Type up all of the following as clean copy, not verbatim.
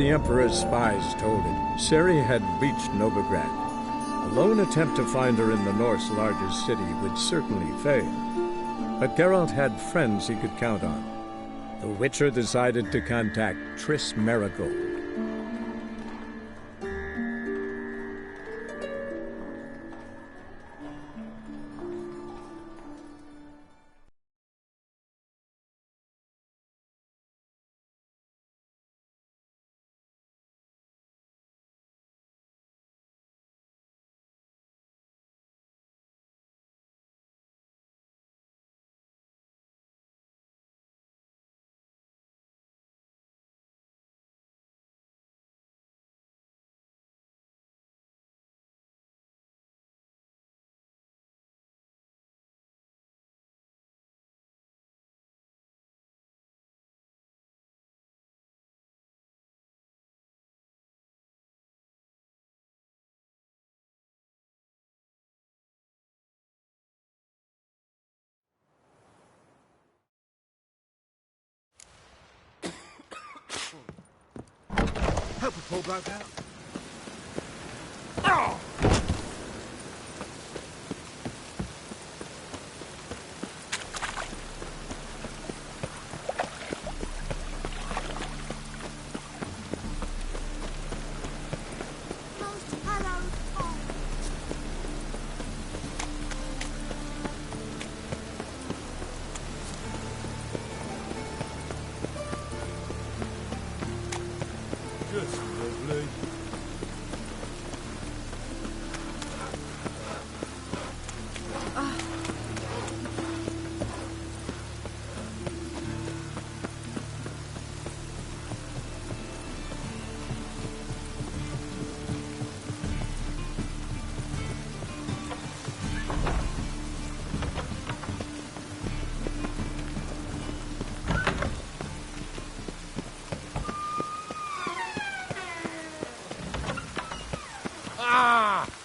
The Emperor's spies told him Ciri had reached Novigrad. A lone attempt to find her in the North's largest city would certainly fail. But Geralt had friends he could count on. The Witcher decided to contact Triss Merigold. Hope a pool broke out.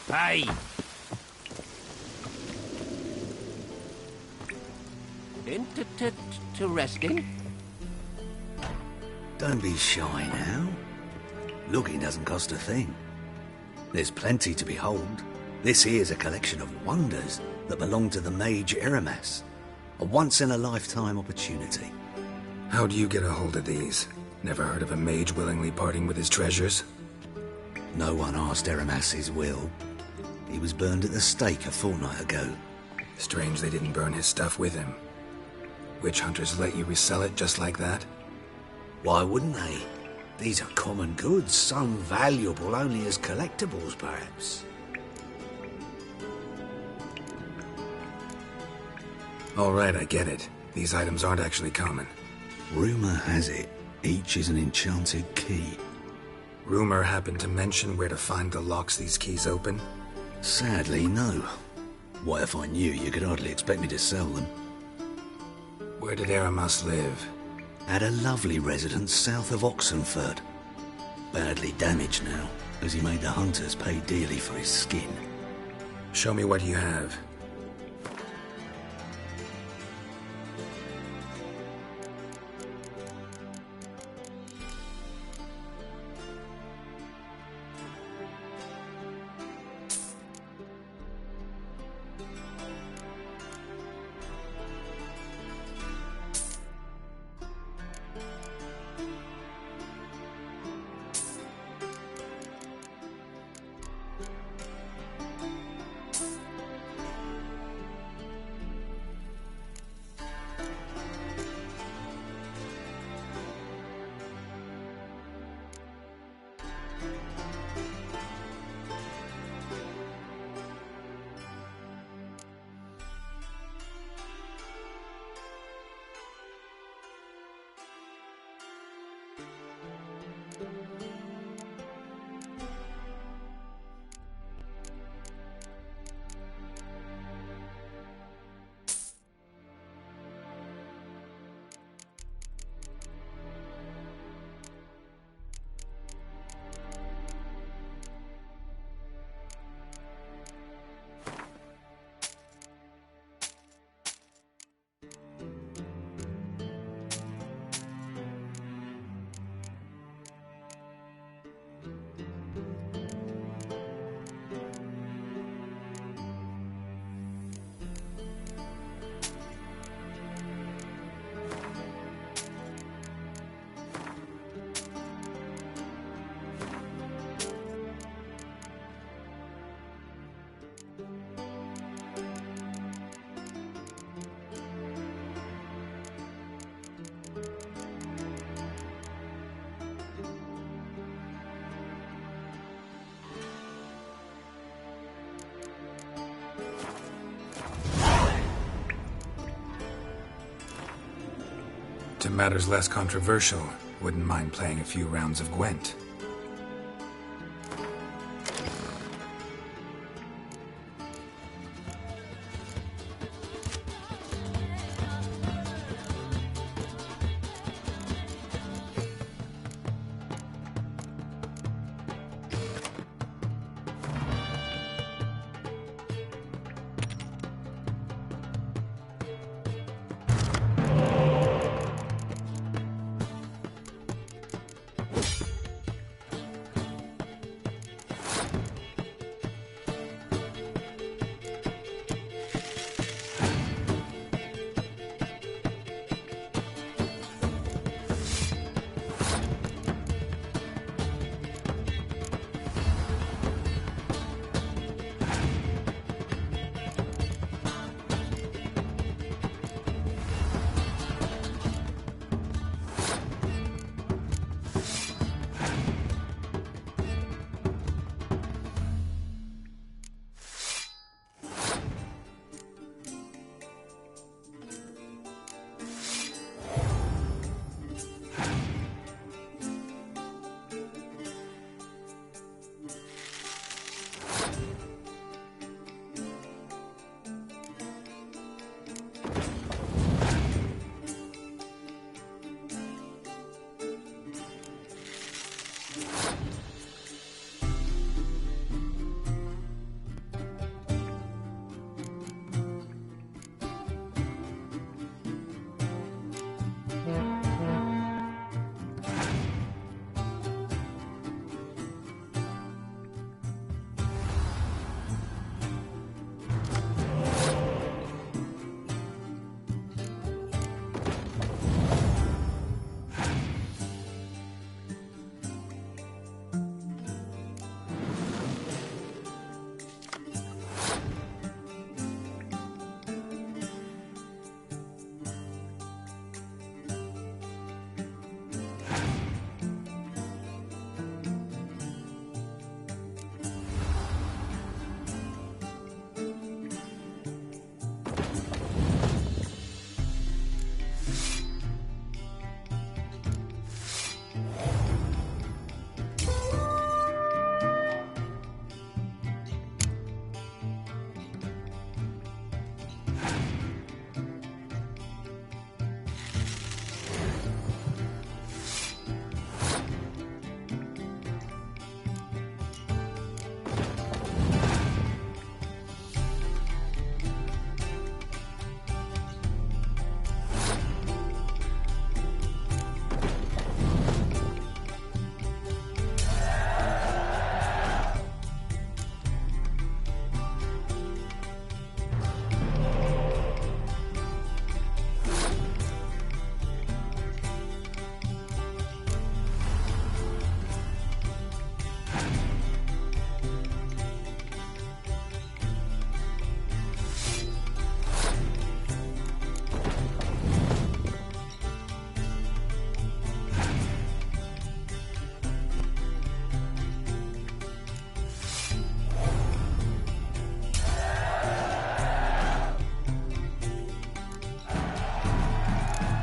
Hey! Interesting? Don't be shy now. Looking doesn't cost a thing. There's plenty to behold. This here's a collection of wonders that belong to the mage Eramas. A once-in-a-lifetime opportunity. How do you get a hold of these? Never heard of a mage willingly parting with his treasures? No one asked Eramas' will. He was burned at the stake a fortnight ago. Strange they didn't burn his stuff with him. Witch hunters let you resell it just like that? Why wouldn't they? These are common goods, some valuable only as collectibles, perhaps. All right, I get it. These items aren't actually common. Rumor has it, each is an enchanted key. Rumor happened to mention where to find the locks these keys open? Sadly, no. What if I knew? You could hardly expect me to sell them. Where did Eramas live? At a lovely residence south of Oxenford. Badly damaged now, as he made the hunters pay dearly for his skin. Show me what you have. to matters less controversial, wouldn't mind playing a few rounds of Gwent.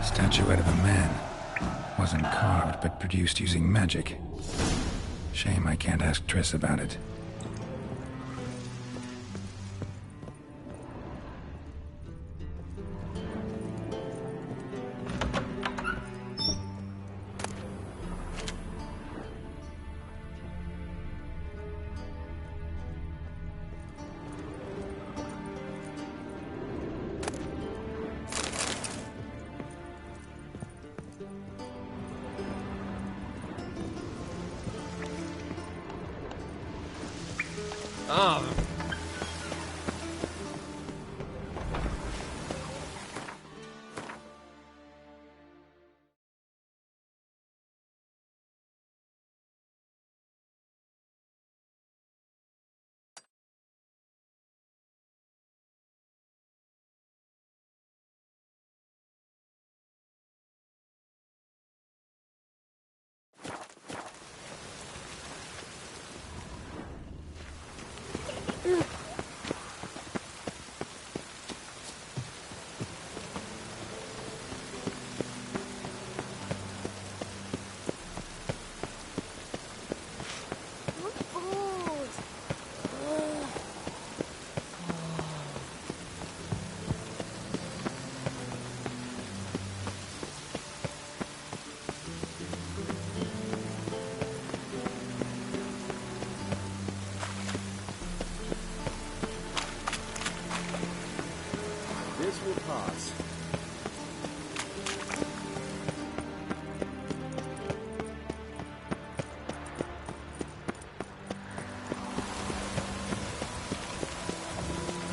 Statuette of a man. Wasn't carved, but produced using magic. Shame I can't ask Triss about it.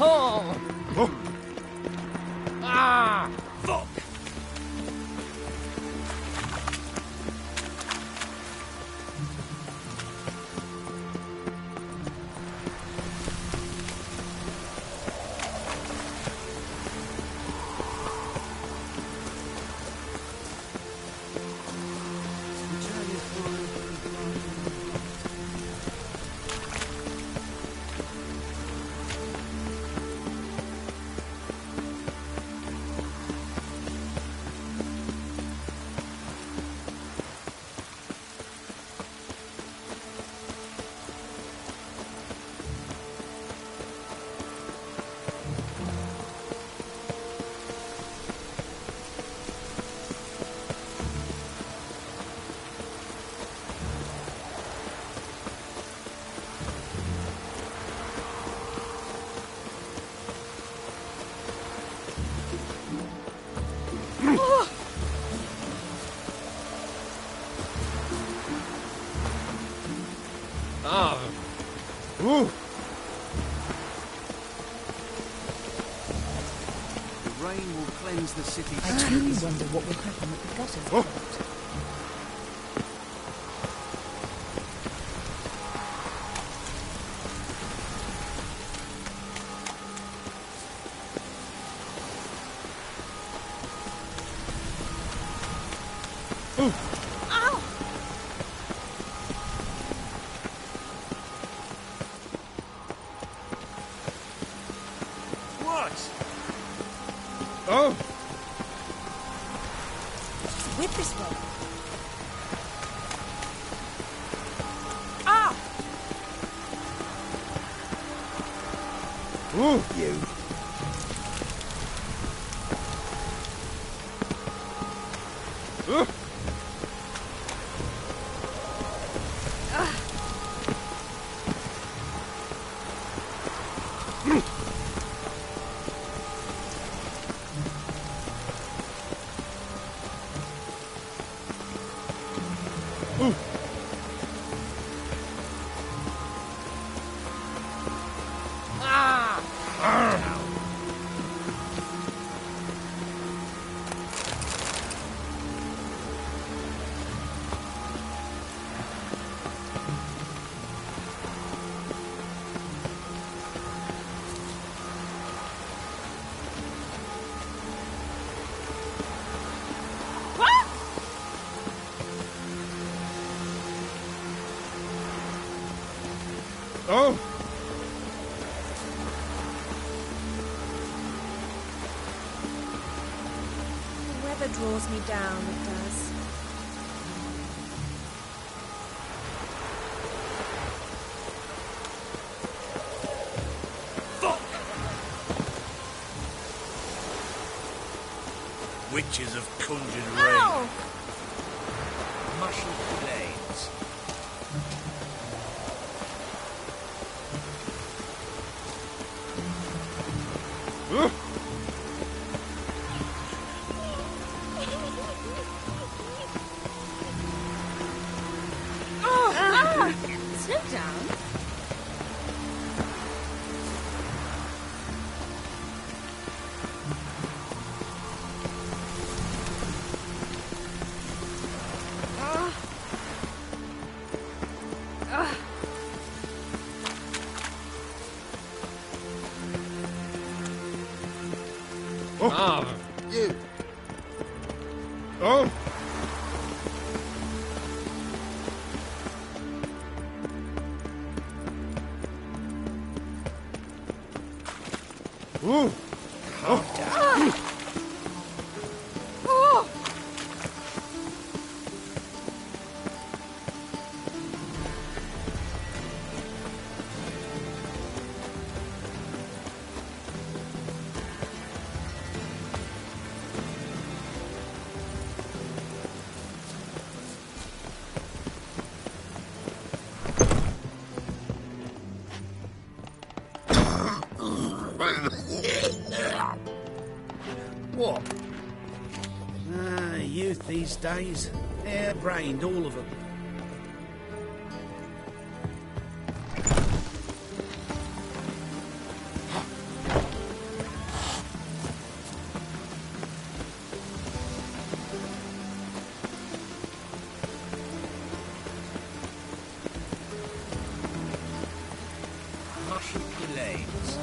Oh! Oh. Ah! Fuck! Ooh. The rain will cleanse the city. I truly wonder what will happen with the gutters. Oh. Oh! Whip this way. Ah! Ooh! You. Oh! The weather draws me down, it does. Fuck! Witches have conjured rain. Ow! Mushy blades. Slow down. Ah! You! Oh! Ooh! What? Youth these days. Hair-brained, all of them. names.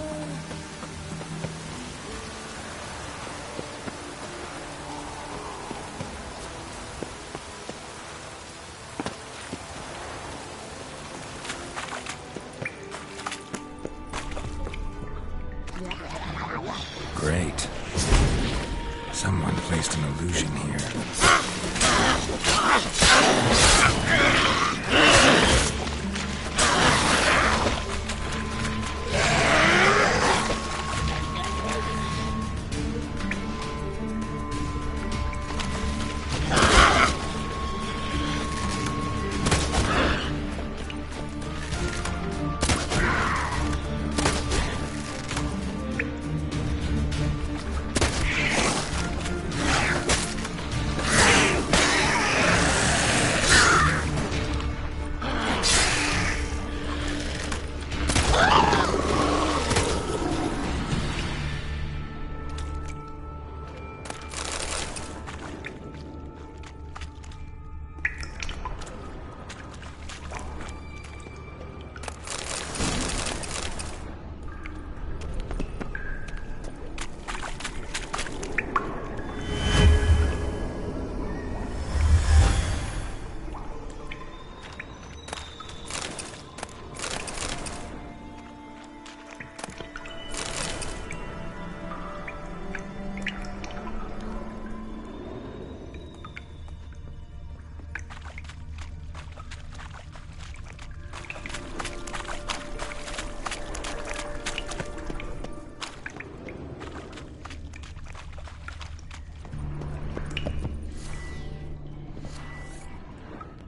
Great. Someone placed an illusion here.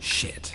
Shit.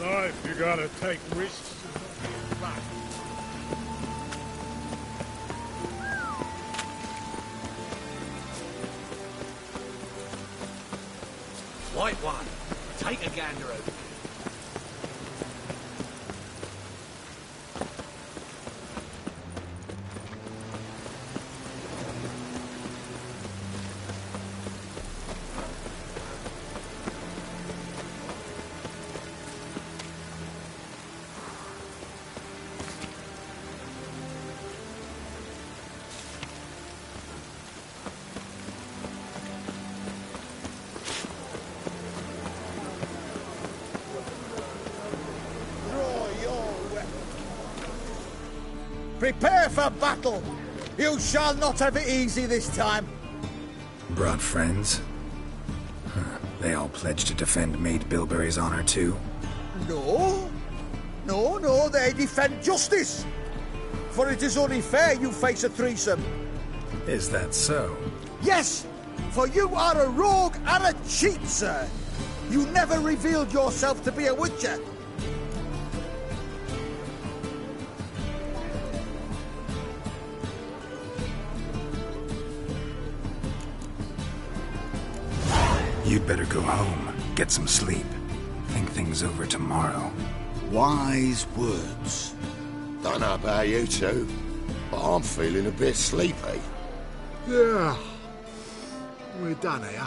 Life, you gotta take risks and not be in luck. White one, take a gander over here. Prepare for battle! You shall not have it easy this time! Brought friends? Huh. They all pledged to defend Maid Bilberry's honor too? No. No, they defend justice! For it is only fair you face a threesome. Is that so? Yes! For you are a rogue and a cheat, sir! You never revealed yourself to be a witcher! You'd better go home, get some sleep. Think things over tomorrow. Wise words. Don't know about you two, but I'm feeling a bit sleepy. Yeah. We're done here.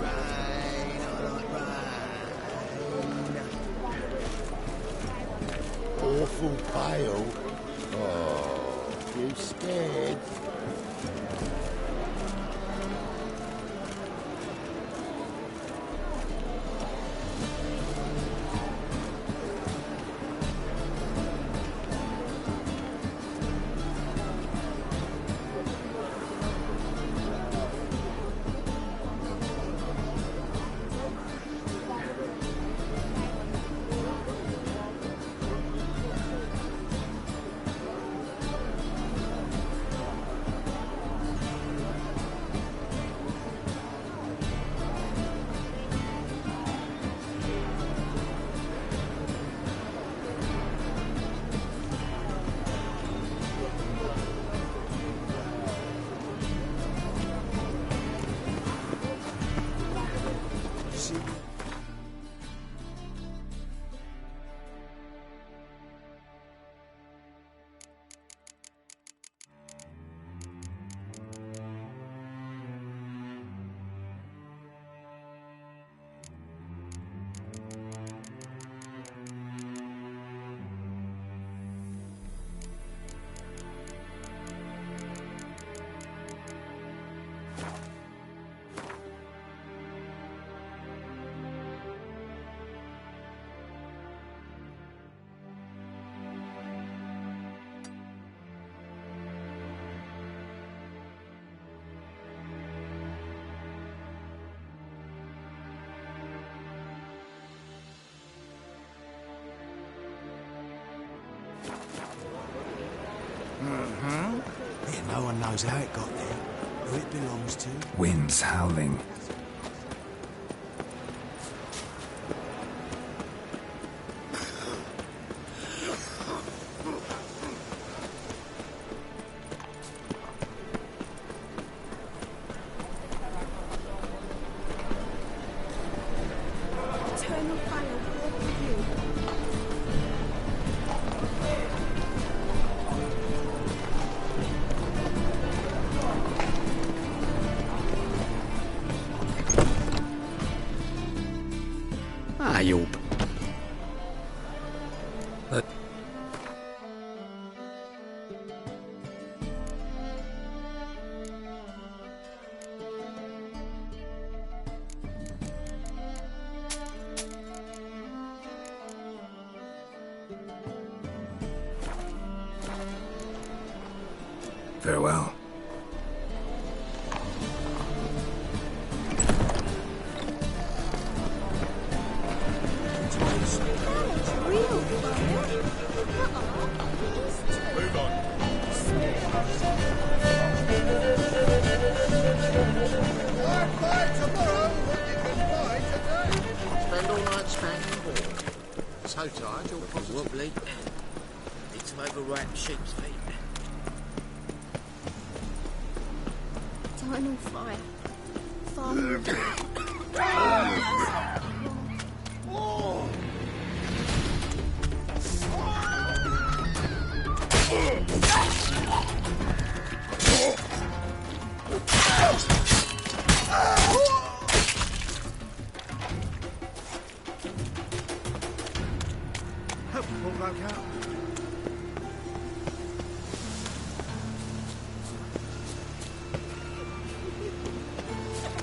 Rain, I like rain. tail. Oh, you scared? Yeah, no one knows how it got there, who it belongs to. Wind's howling. Eternal fire walk with you. Aôba. Farewell. Real fire? Move on. I'll fight tomorrow when you can fight today. Spend all night spanking board. So tired you're positive wobbly. Need some overripe sheep's feet. Eternal fire. Far more. Hope you all broke out.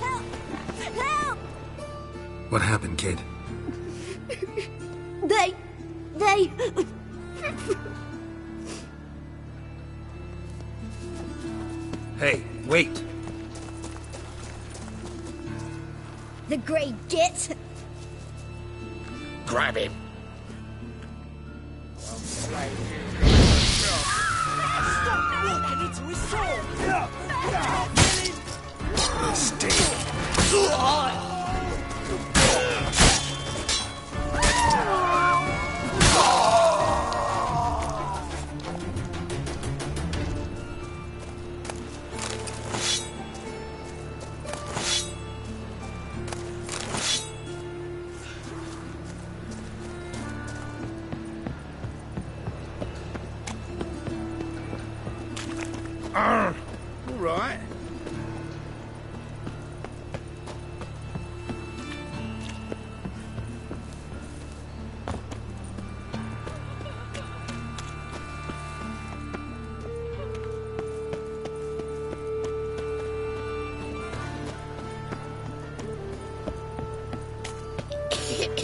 Help! Help! What happened, kid? They... Hey, wait! The grey git! Grab him. Walking into his sword! All right.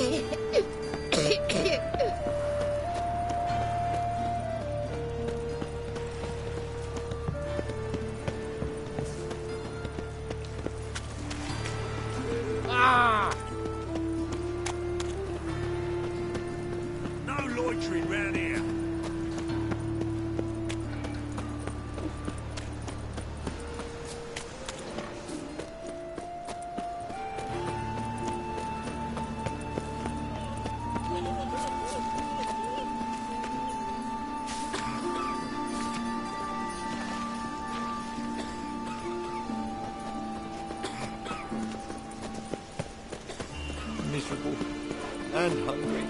No loitering round here. Miserable and hungry.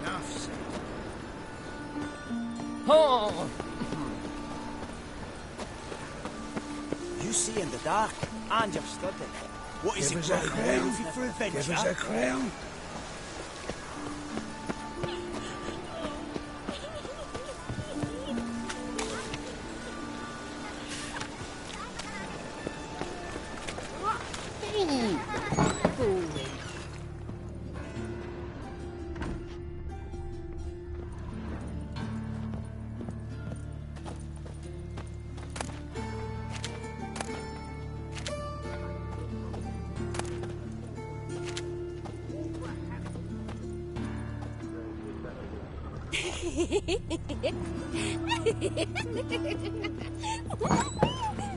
Enough said. Oh! You see in the dark, and you've stood it. What is Give it us a crown. for adventure? Give us a crown.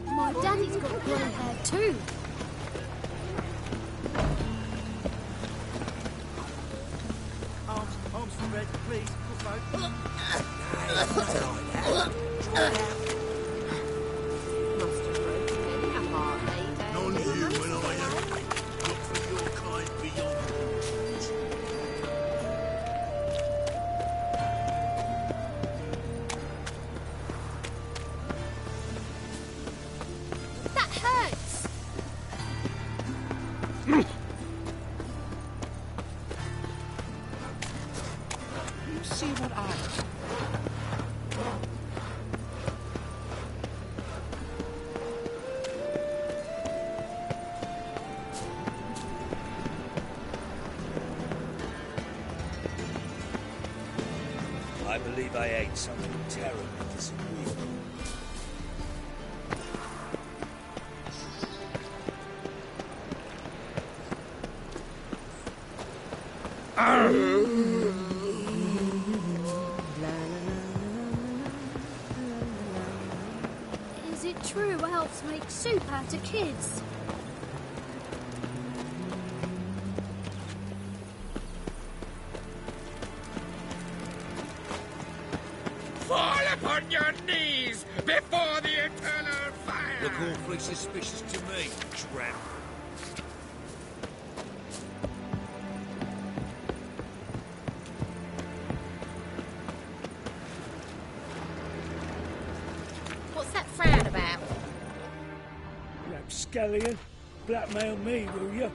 My daddy's got grey hair too. Arms for red, please. Must have broken in a heart, eh, None of you when I am. Look for your kind beyond. That hurts. You see what I... I believe I ate something terribly disagreeable. Is it true elves make soup out of kids? Fall upon your knees before the eternal fire! Look awfully suspicious to me, tramp. What's that frown about? Rapscallion, blackmail me, will you?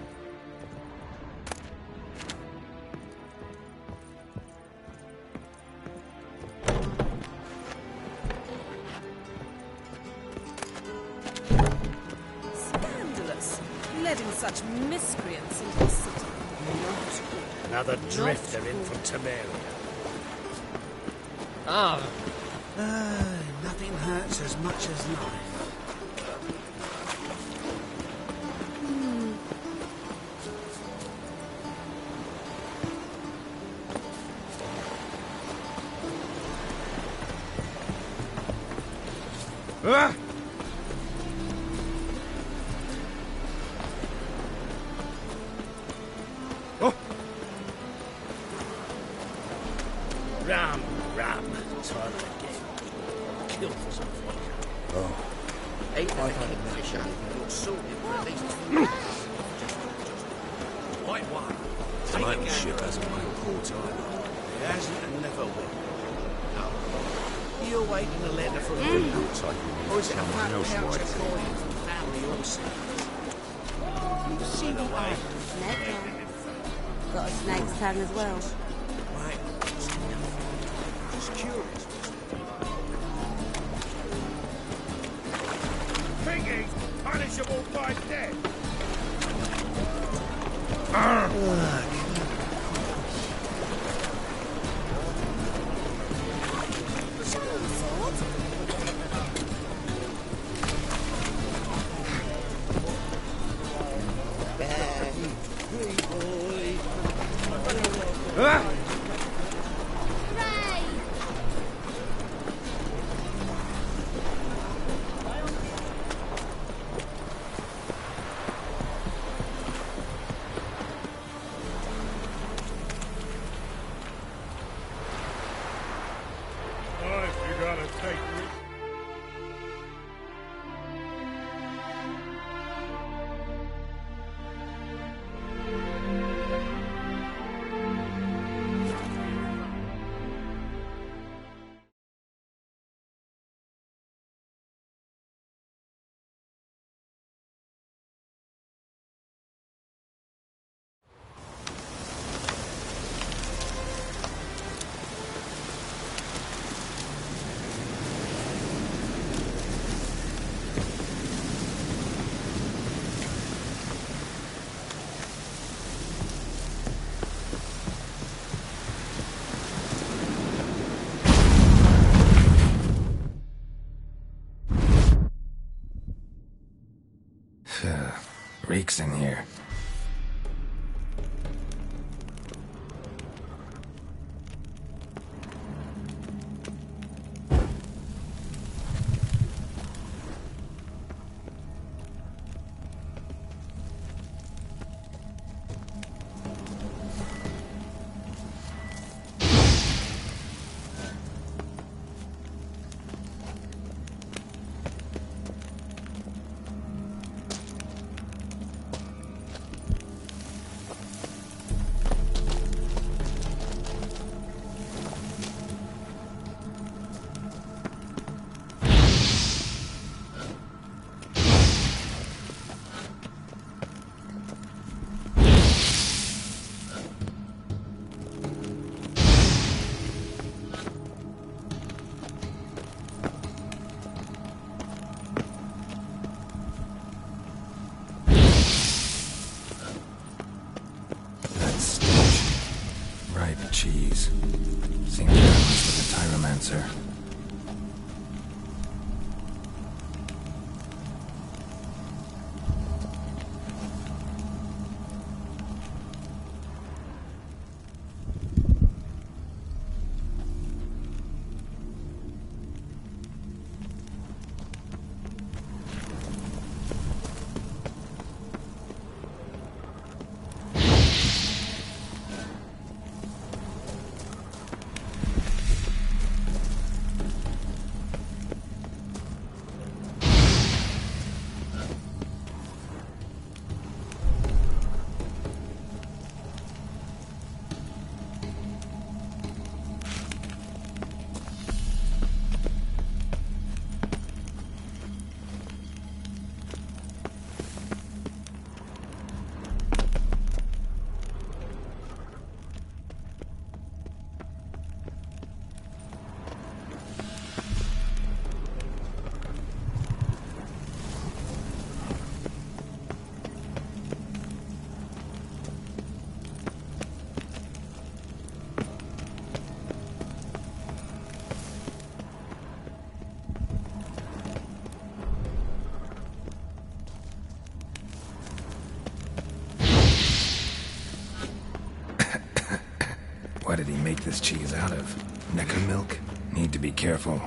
Scandalous, letting such miscreants into the city. Another drifter in from Temeria. nothing hurts as much as life. Ram, try that again. Kill for some fun. Ain't that a kingfisher? You're sorted for at least 2 years. White one. My ship hasn't been port either. It hasn't and never will. No. You're waiting a letter from the or is it a fat pouch of coin from family or siblings? You see the way? Got a snake's tongue as well. Right. Just curious. insatiable by death. Reeks in here. Cheese. Seems balanced with the Tyromancer. What did he make this cheese out of? Necker milk? Need to be careful.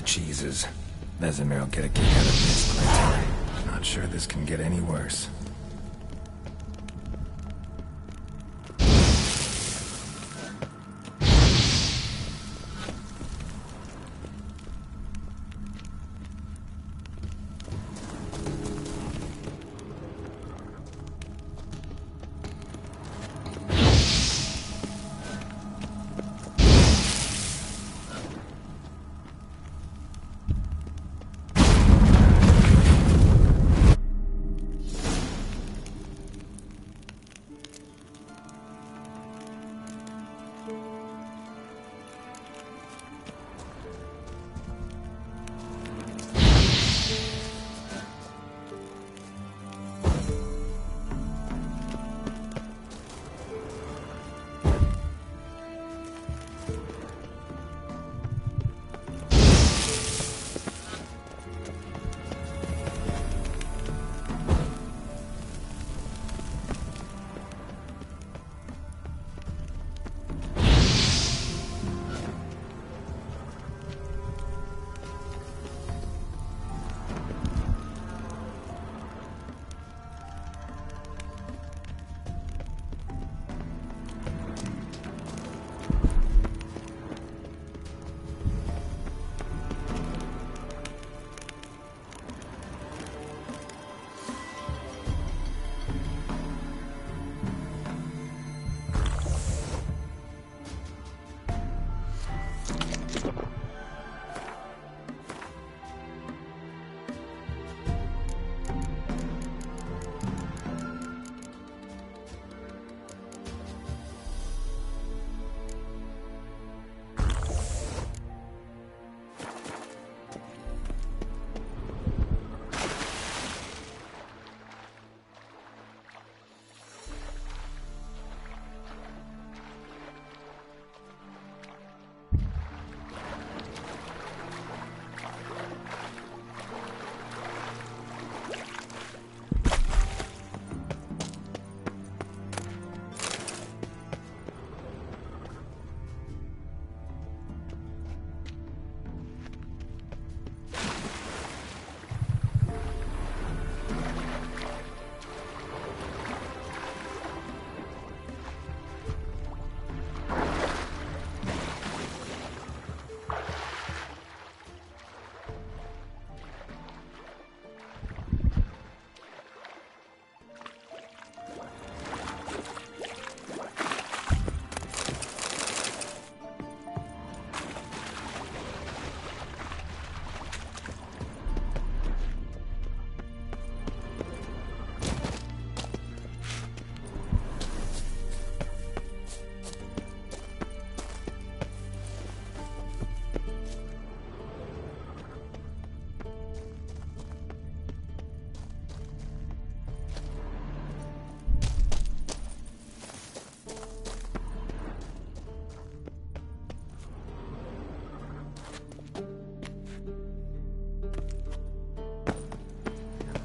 cheeses. Vesemir will get a kick out of this, Clinton. Not sure this can get any worse.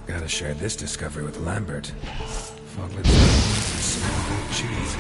Gotta share this discovery with Lambert. Foglets and small cheese.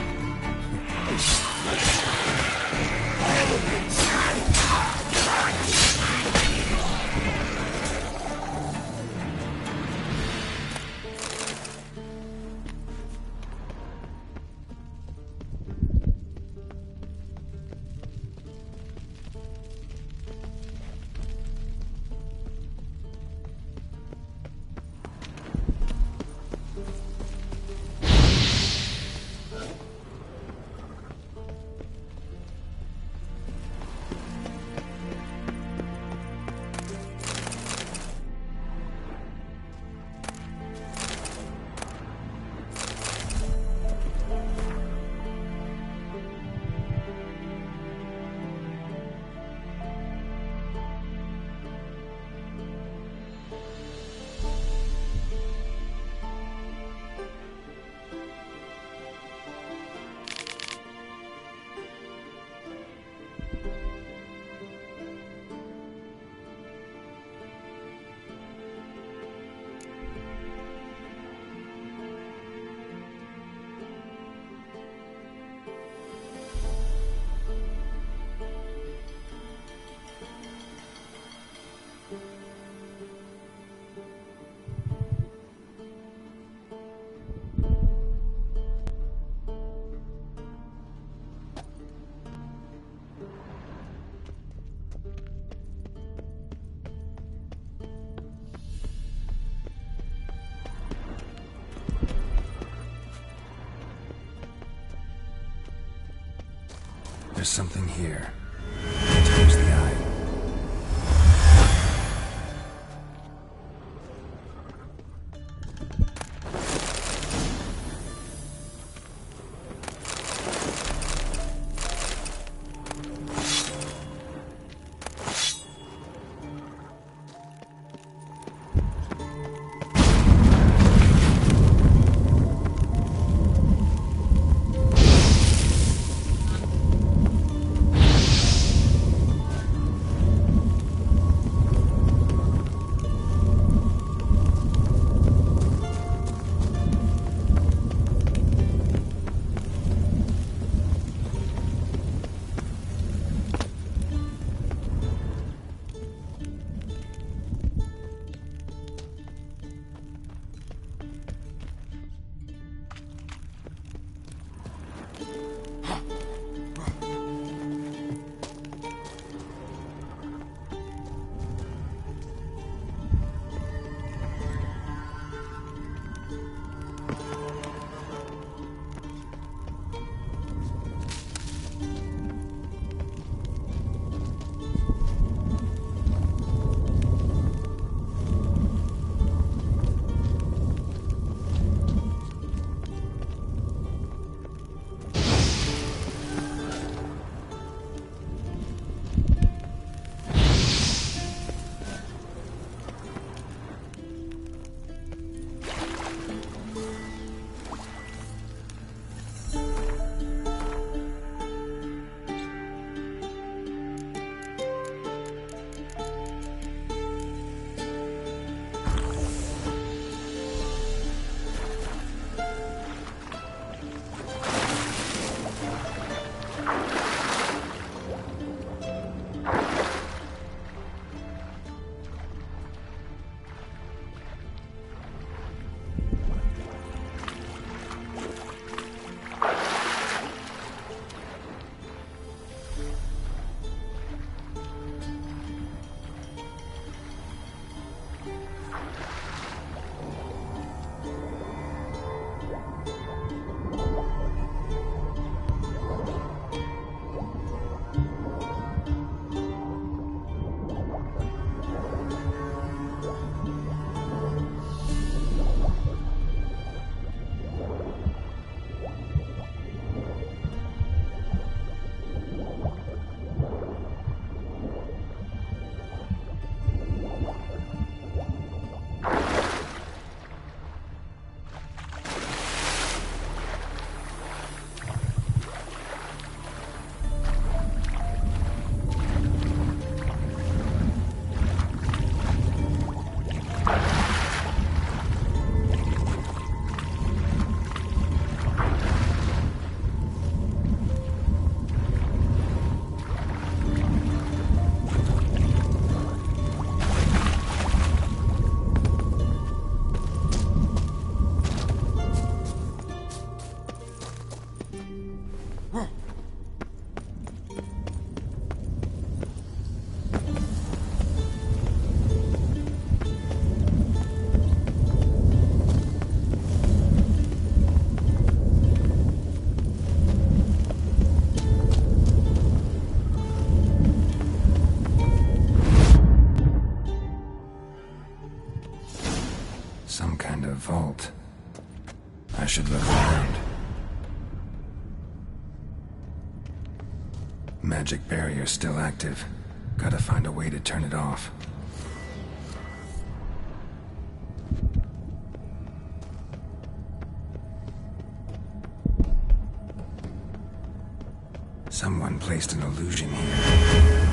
There's something here. Need to use the eye. Some kind of vault. I should look around. Magic barrier still active. Gotta find a way to turn it off. Someone placed an illusion here.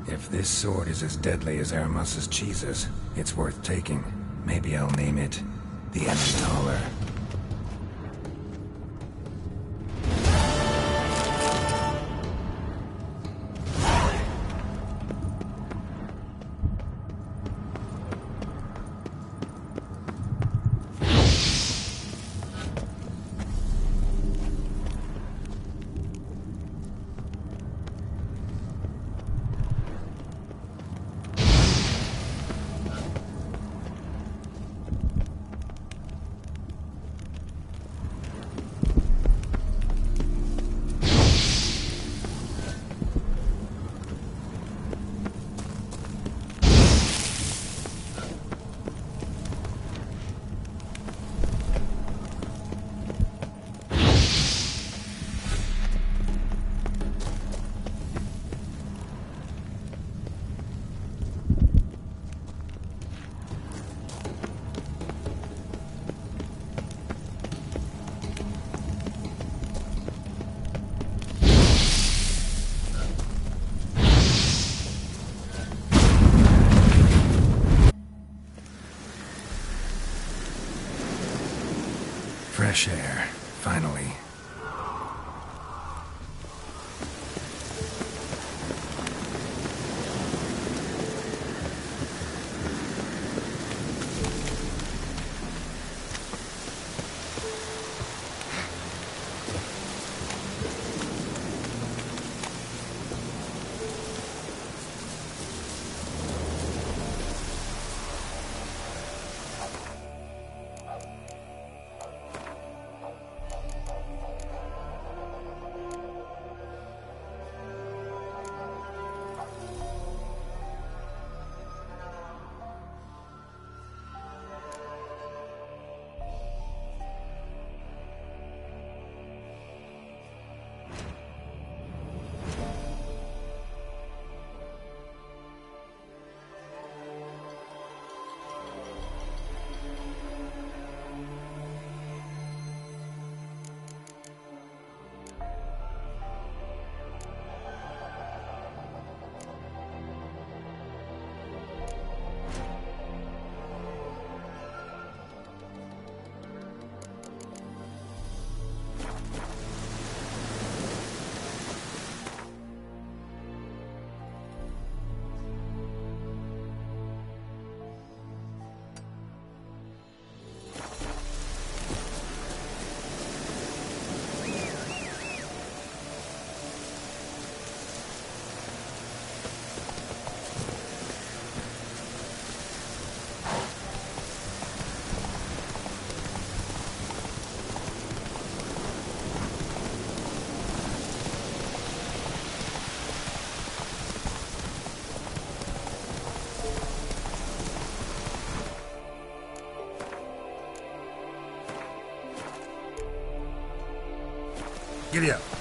If this sword is as deadly as Aramus's cheeses, it's worth taking. Maybe I'll name it the Emmentaler. Fresh air, finally. Giddy up.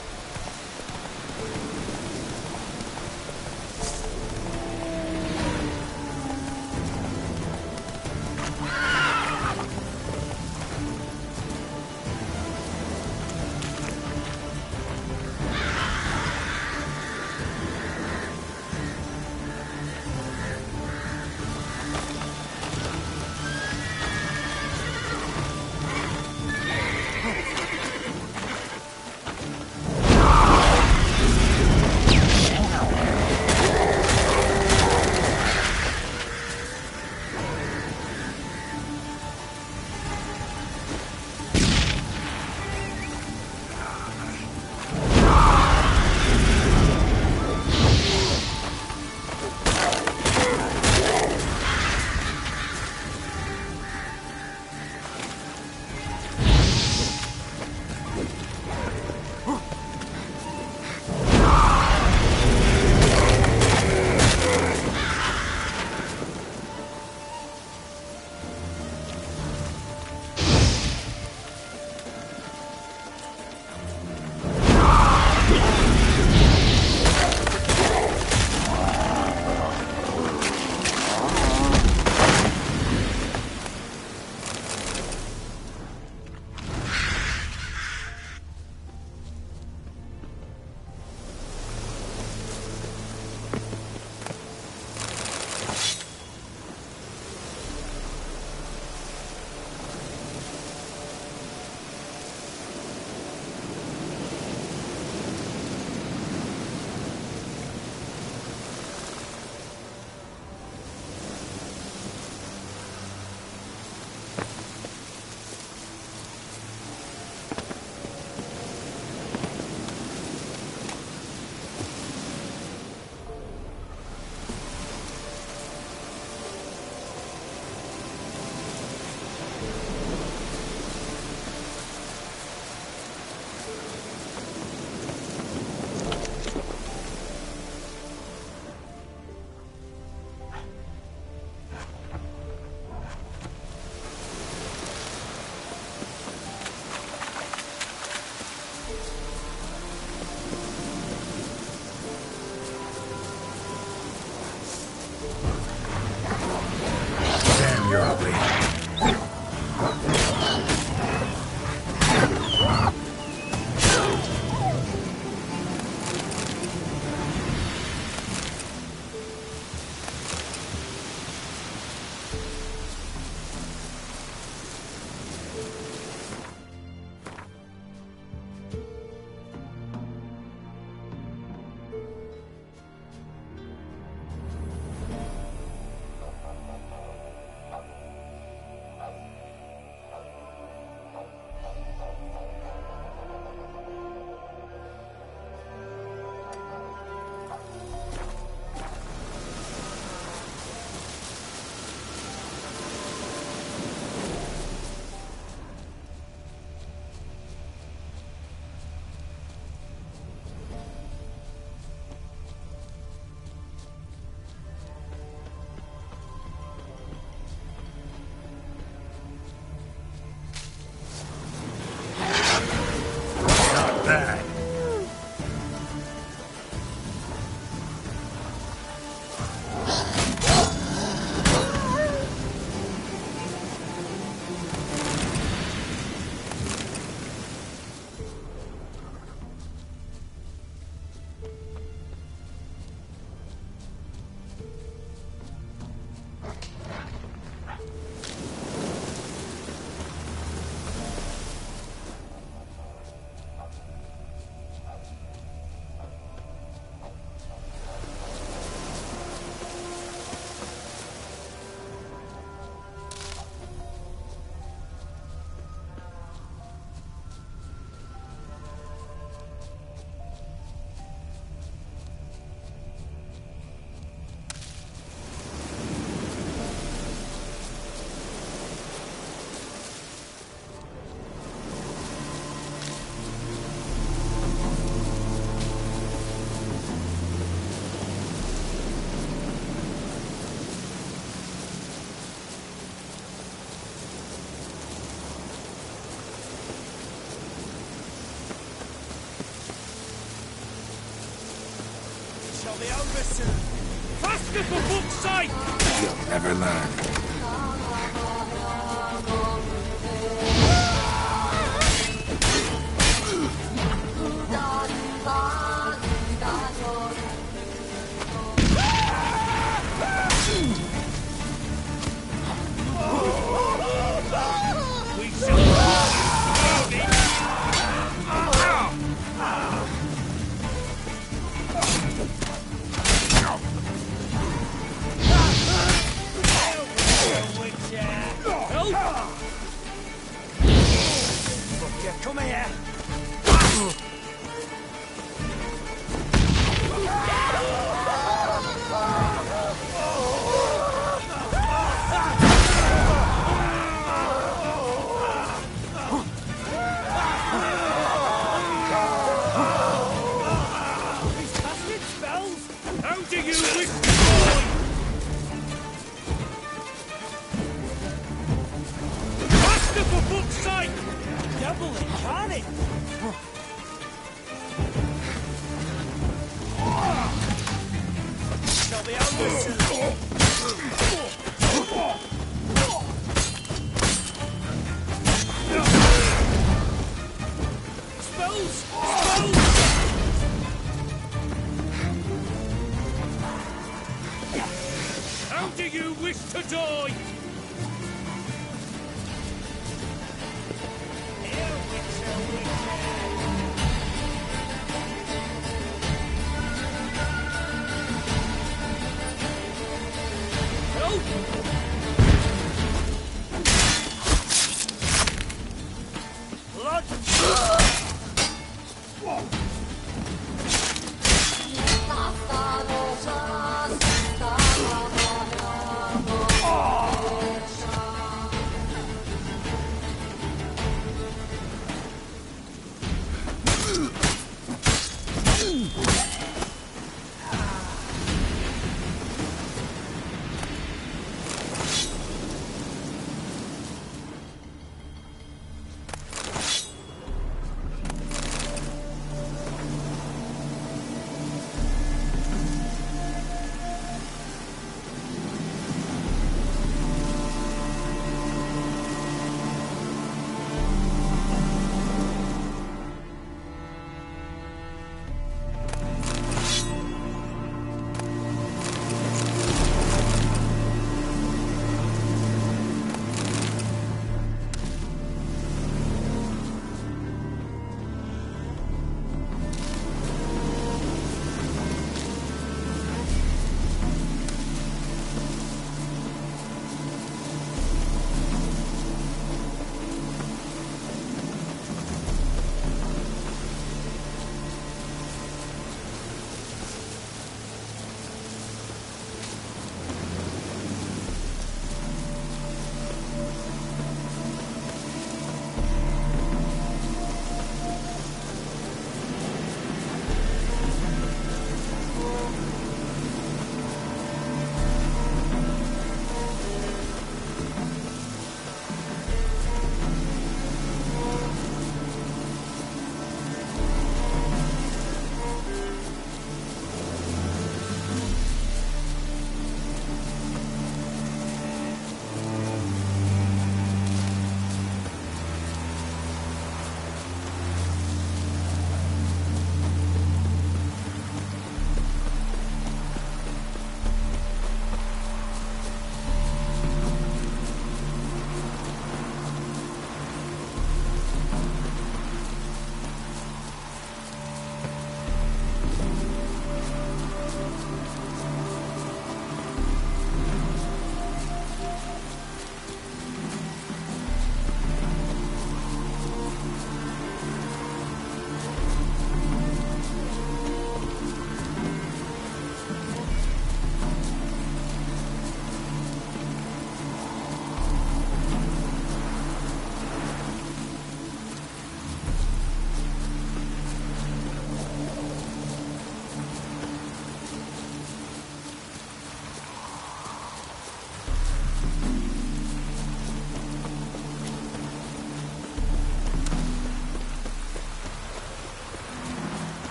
Faster for fuck's sake! You'll never learn. We shall Come here. These bastard spells! How do you wish to die? Faster for fuck's sake! Double it, can it? Shall be over soon. Spells! Spells! How do you wish to die? Oh!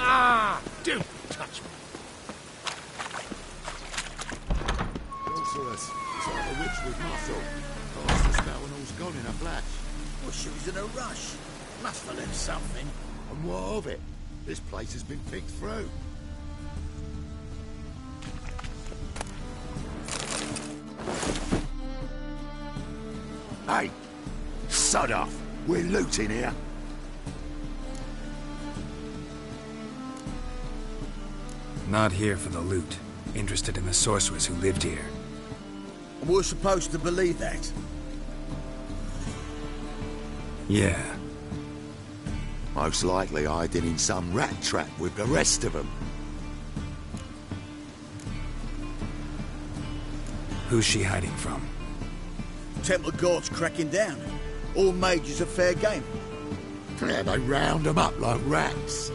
Ah! Don't touch me. Sorceress, it's like a witch with muscle. Cast the spell and all's gone in a flash. Well, she was in a rush. Must have learned something. And what of it? This place has been picked through. Hey! Sod off! We're looting here. Not here for the loot. Interested in the sorceress who lived here. We're supposed to believe that. Yeah. Most likely hiding in some rat trap with the rest of them. Who's she hiding from? Temple guards cracking down. All mages are fair game. Yeah, they round them up like rats.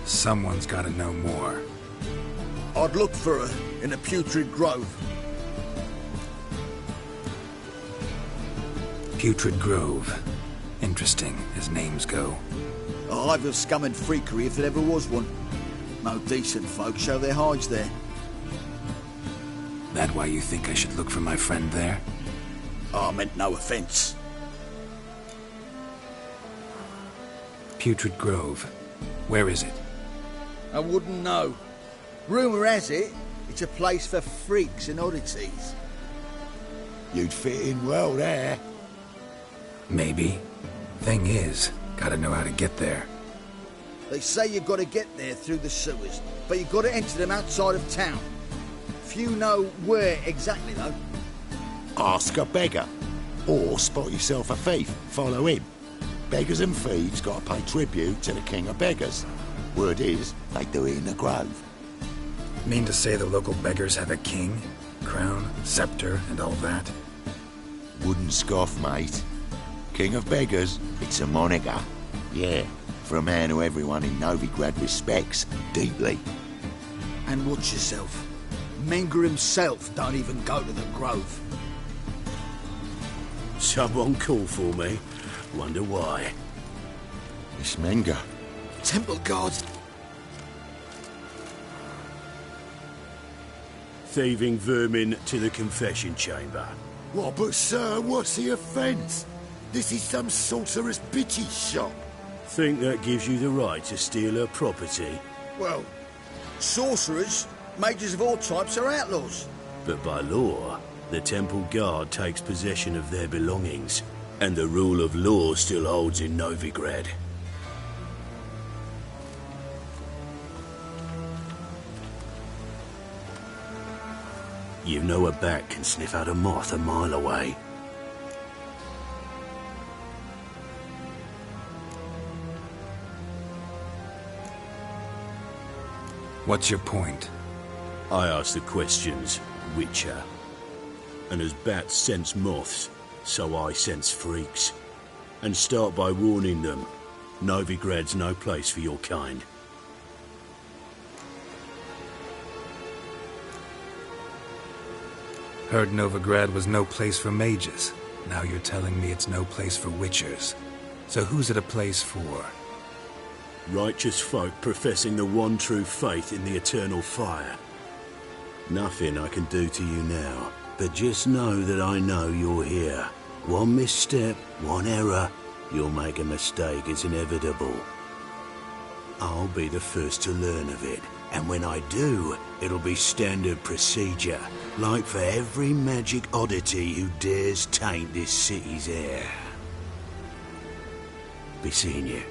Someone's gotta know more. I'd look for her in a putrid grove. Putrid Grove. Interesting, as names go. A hive of scum and freakery if there ever was one. No decent folk show their hides there. That why you think I should look for my friend there? I meant no offence. Putrid Grove. Where is it? I wouldn't know. Rumour has it, it's a place for freaks and oddities. You'd fit in well there. Maybe. Thing is, gotta know how to get there. They say you've got to get there through the sewers, but you've got to enter them outside of town. Few know where exactly, though. Ask a beggar. Or spot yourself a thief. Follow him. Beggars and thieves got to pay tribute to the king of beggars. Word is, they do it in the grove. Mean to say the local beggars have a king? Crown, scepter, and all that? Wouldn't scoff, mate. King of beggars, it's a moniker. Yeah, for a man who everyone in Novigrad respects deeply. And watch yourself. Menger himself don't even go to the grove. Someone called for me. Wonder why. It's Menger. Temple guards. Thieving vermin to the confession chamber. What, but sir, what's the offence? This is some sorcerer's bitchy shop. Think that gives you the right to steal her property? Well, sorcerers, mages of all types are outlaws. But by law, the temple guard takes possession of their belongings, and the rule of law still holds in Novigrad. You know a bat can sniff out a moth a mile away. What's your point? I ask the questions, Witcher. And as bats sense moths, so I sense freaks. And start by warning them, Novigrad's no place for your kind. Heard Novigrad was no place for mages. Now you're telling me it's no place for witchers. So who's it a place for? Righteous folk professing the one true faith in the eternal fire. Nothing I can do to you now, but just know that I know you're here. One misstep, one error, you'll make a mistake, it's inevitable. I'll be the first to learn of it, and when I do, it'll be standard procedure, like for every magic oddity who dares taint this city's air. Be seeing you.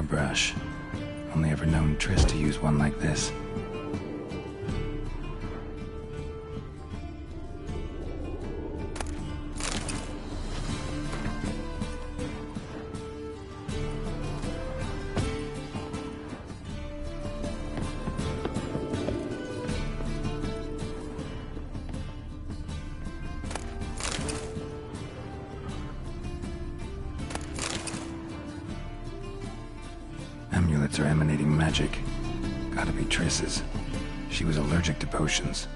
hairbrush. Only ever known Triss to use one like this. Amulets are emanating magic. Gotta be Triss's. She was allergic to potions.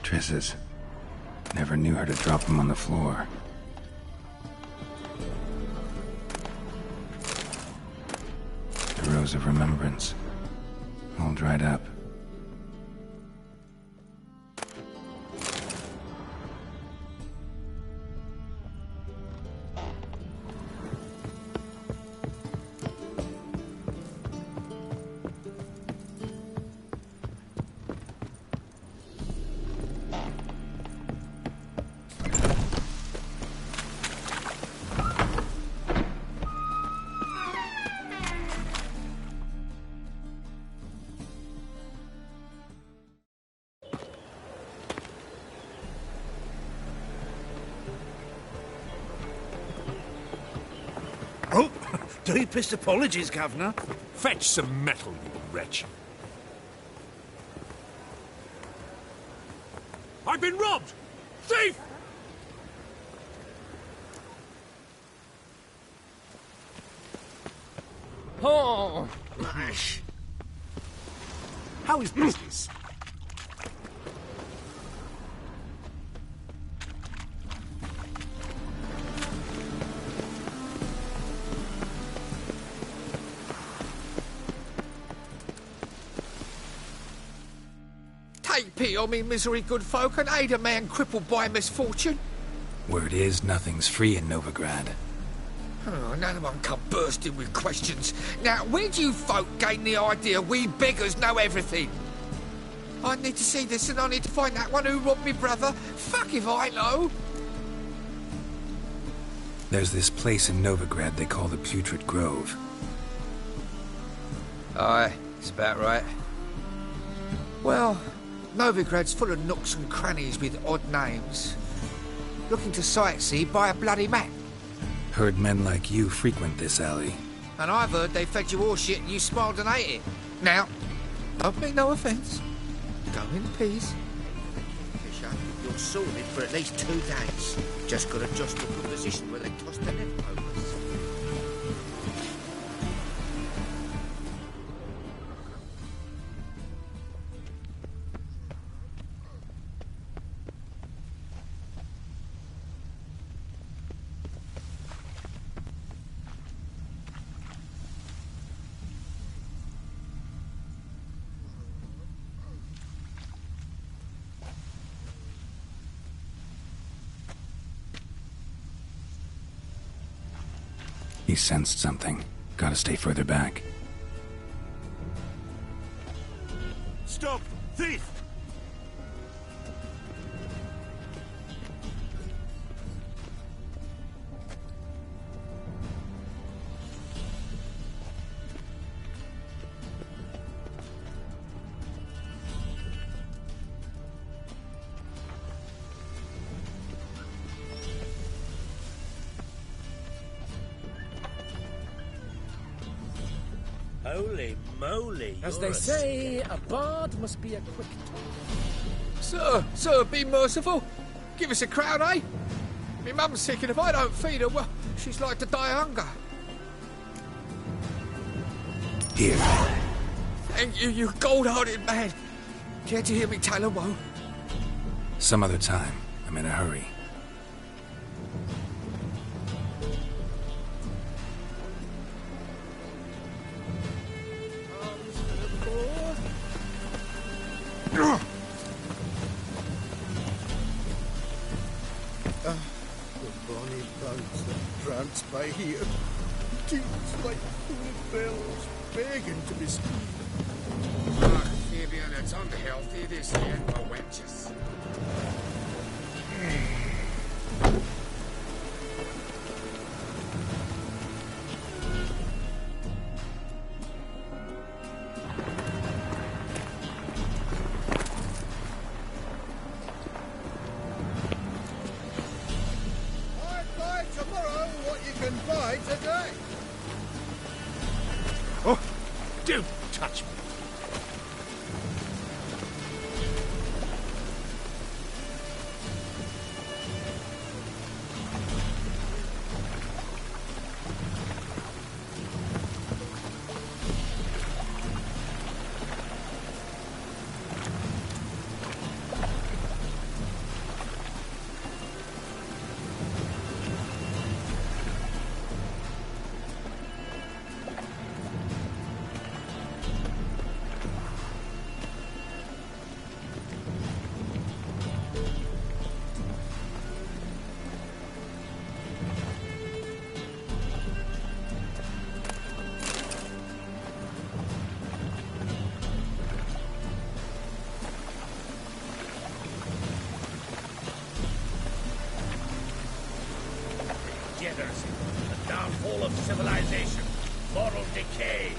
Triss's. Never knew her to drop them on the floor. The Rose of Remembrance. All dried up. Oh, deepest apologies, Governor. Fetch some metal, you wretch. I've been robbed! Thief! Oh, Mash. How is business? Take pity on me, misery, good folk, and aid a man crippled by misfortune. Word is, nothing's free in Novigrad. Oh, none of them come bursting with questions. Now, where do you folk gain the idea we beggars know everything? I need to see this and I need to find that one who robbed me brother. Fuck if I know. There's this place in Novigrad they call the Putrid Grove. Aye, it's about right. Well, Novigrad's full of nooks and crannies with odd names. Looking to sightsee, buy a bloody map. Heard men like you frequent this alley. And I've heard they fed you all shit and you smiled and ate it. Now, don't mean no offence. Go in peace. Fisher, you're sorted for at least 2 days. Just got to just look at a position where they toss the leftovers. He sensed something. Gotta stay further back. Stop! Thief! Holy moly. As they say, a bard must be a quick talker. Sir, be merciful. Give us a crown, eh? Me mum's sick, and if I don't feed her, well, she's like to die of hunger. Here. Thank you, you gold-hearted man. Care to hear me tell a woe? Some other time. I'm in a hurry. The bonny boats that prance by here. Teams like full bells, begging to be seen. Ah, Fabian, it's unhealthy this here for wenches. Buy tomorrow what you can buy today. Oh, don't touch me. The downfall of civilization, moral decay.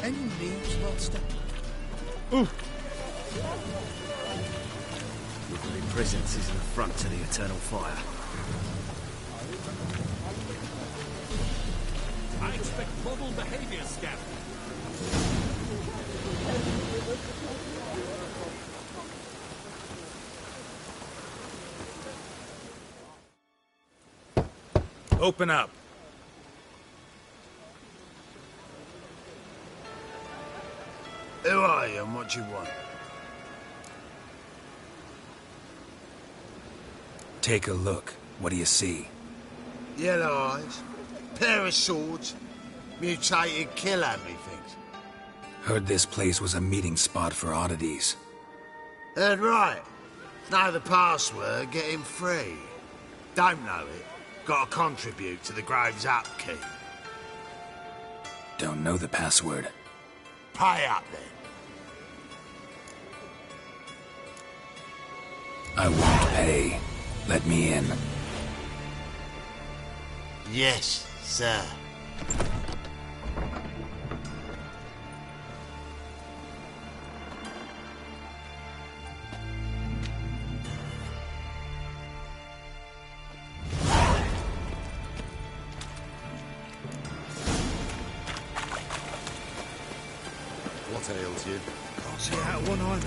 Any news, master? Your very presence is an affront to the eternal fire. I expect model behavior, Scab. Open up. Who are you and what do you want? Take a look. What do you see? Yellow eyes, pair of swords, mutated killer, methinks. Heard this place was a meeting spot for oddities. Heard right. Know the password, get him free. Don't know it, gotta contribute to the Grove's upkeep. Don't know the password. Pay up then. I won't pay. Let me in. Yes, sir. What ails you? Can't see out one eye, my lord.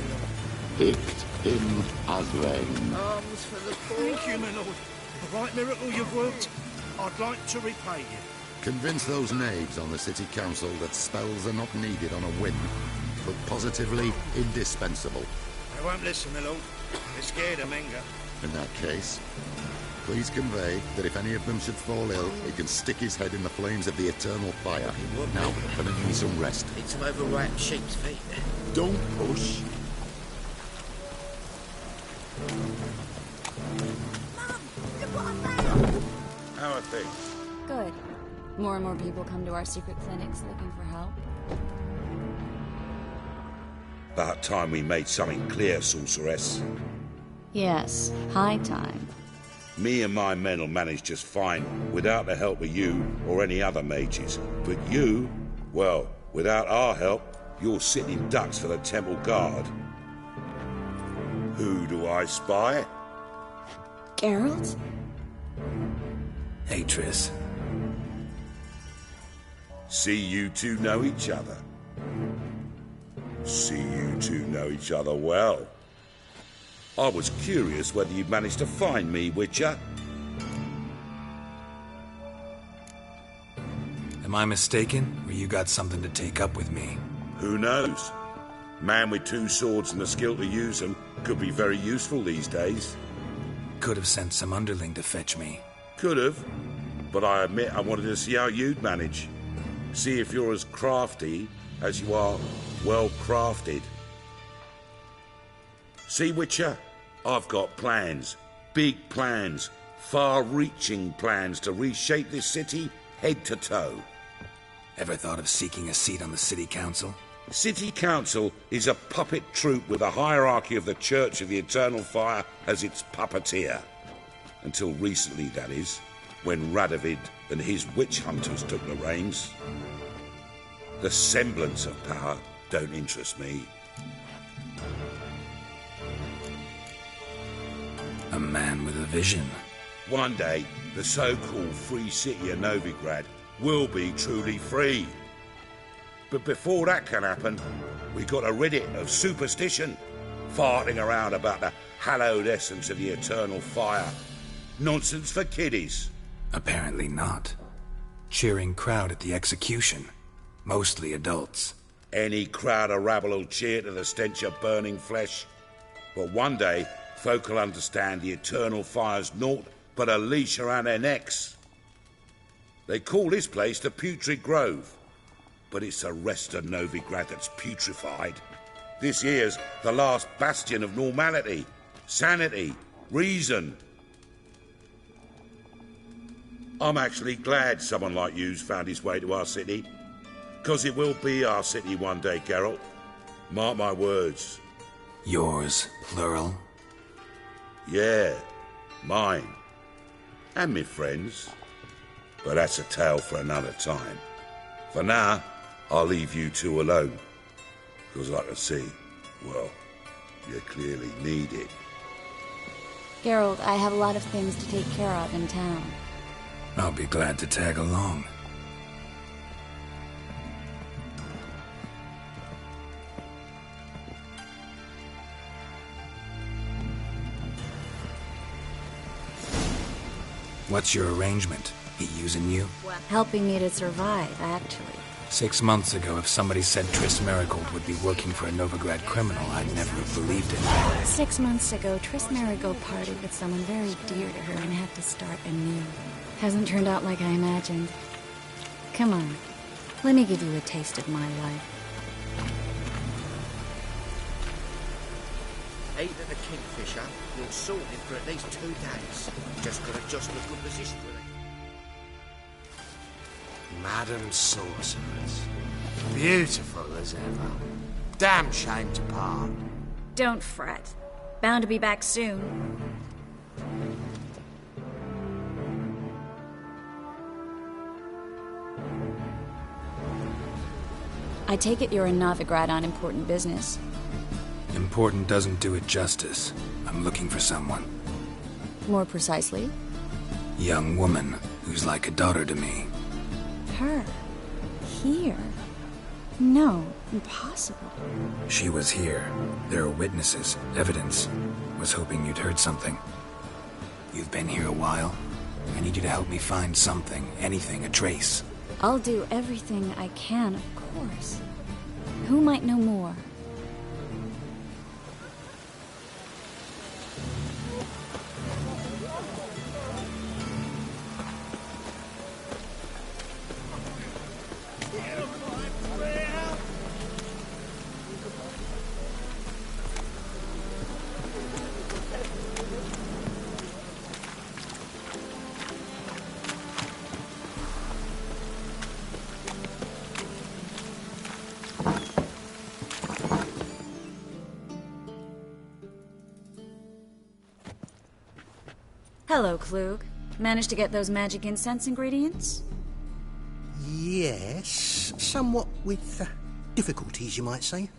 Picked him as rain. Arms for the poor. Thank you, my lord. The right miracle you've worked, I'd like to repay you. Convince those knaves on the city council that spells are not needed on a whim, but positively indispensable. They won't listen, my lord. They're scared of Menga. In that case, please convey that if any of them should fall ill, he can stick his head in the flames of the eternal fire. Now, can I give me some rest? Need some overripe sheep's feet. Don't push. How are things? Good. More and more people come to our secret clinics looking for help. About time we made something clear, sorceress. Yes, high time. Me and my men will manage just fine without the help of you or any other mages. But you, well, without our help, you're sitting ducks for the temple guard. Who do I spy? Geralt? Hey, Triss. See you two know each other. See you two know each other well. I was curious whether you'd managed to find me, Witcher. Am I mistaken, or you got something to take up with me? Who knows? Man with two swords and the skill to use them could be very useful these days. Could have sent some underling to fetch me. Could have, but I admit I wanted to see how you'd manage. See if you're as crafty as you are well crafted. See, Witcher, I've got plans. Big plans. Far-reaching plans to reshape this city head to toe. Ever thought of seeking a seat on the city council? City council is a puppet troupe with a hierarchy of the Church of the Eternal Fire as its puppeteer. Until recently, that is, when Radovid and his witch hunters took the reins. The semblance of power don't interest me. A man with a vision. One day, the so-called free city of Novigrad will be truly free. But before that can happen, we got to rid it of superstition, farting around about the hallowed essence of the eternal fire. Nonsense for kiddies. Apparently not. Cheering crowd at the execution. Mostly adults. Any crowd of rabble will cheer to the stench of burning flesh. But one day, folk will understand the eternal fire's naught but a leash around their necks. They call this place the Putrid Grove, but it's the rest of Novigrad that's putrefied. This here's the last bastion of normality, sanity, reason. I'm actually glad someone like you's found his way to our city, because it will be our city one day, Geralt. Mark my words. Yours, plural? Yeah, mine. And me friends. But that's a tale for another time. For now, I'll leave you two alone. Because I can see, well, you clearly need it. Geralt, I have a lot of things to take care of in town. I'll be glad to tag along. What's your arrangement? He using you? Helping me to survive, actually. 6 months ago, if somebody said Triss Marigold would be working for a Novigrad criminal, I'd never have believed it. 6 months ago, Triss Marigold parted with someone very dear to her and had to start anew. Hasn't turned out like I imagined. Come on, let me give you a taste of my life. Aid of the Kingfisher, you're sorted for at least 2 days. Just gotta adjust the good position with it. Madam Sorceress. Beautiful as ever. Damn shame to part. Don't fret. Bound to be back soon. I take it you're in Novigrad on important business. Important doesn't do it justice. I'm looking for someone. More precisely? Young woman who's like a daughter to me. Her? Here? No, impossible. She was here. There are witnesses, evidence. Was hoping you'd heard something. You've been here a while. I need you to help me find something, anything, a trace. I'll do everything I can, of course. Who might know more? Hello, Klug. Managed to get those magic incense ingredients? Yes, somewhat with difficulties, you might say.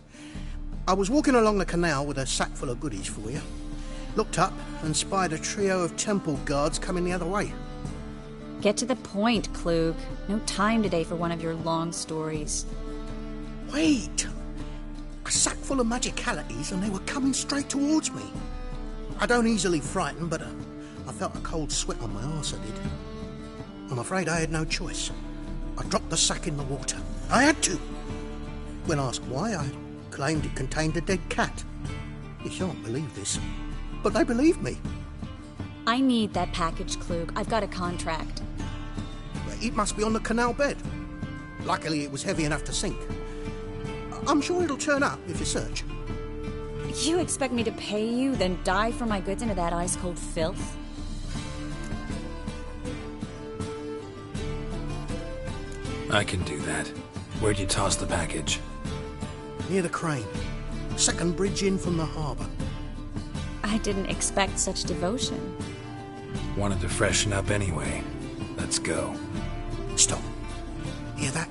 I was walking along the canal with a sack full of goodies for you. Looked up and spied a trio of temple guards coming the other way. Get to the point, Klug. No time today for one of your long stories. Wait! A sack full of magicalities and they were coming straight towards me. I don't easily frighten, but I felt a cold sweat on my arse, I did. I'm afraid I had no choice. I dropped the sack in the water. I had to. When asked why, I claimed it contained a dead cat. You shan't believe this, but they believed me. I need that package, Klug. I've got a contract. It must be on the canal bed. Luckily, it was heavy enough to sink. I'm sure it'll turn up if you search. You expect me to pay you, then dive for my goods into that ice-cold filth? I can do that. Where'd you toss the package? Near the crane. Second bridge in from the harbour. I didn't expect such devotion. Wanted to freshen up anyway. Let's go. Stop. Hear that?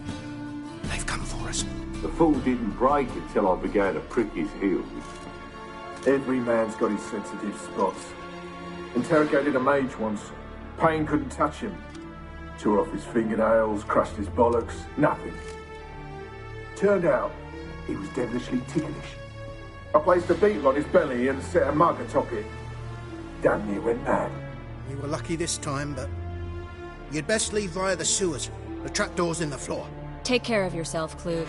They've come for us. The fool didn't break until I began to prick his heels. Every man's got his sensitive spots. Interrogated a mage once. Pain couldn't touch him. Tore off his fingernails, crushed his bollocks, nothing. Turned out, he was devilishly ticklish. I placed a beetle on his belly and set a mug atop it. Damn near went mad. We were lucky this time, but you'd best leave via the sewers. The trapdoor's in the floor. Take care of yourself, Klug.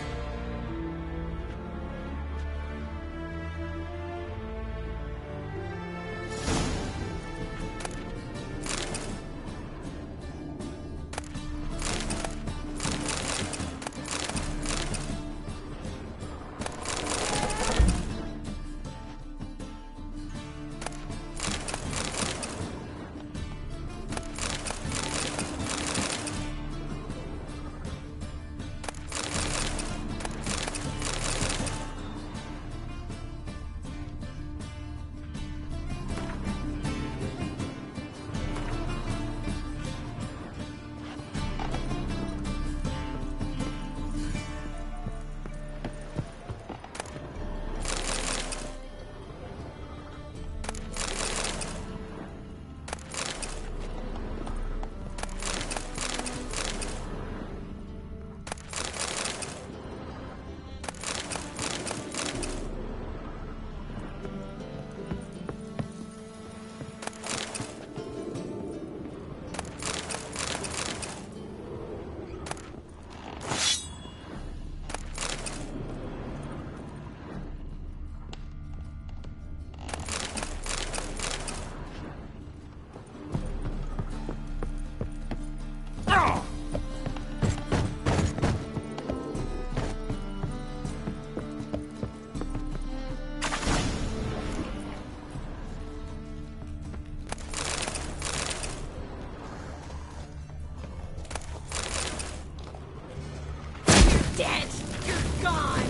Dead! You're gone!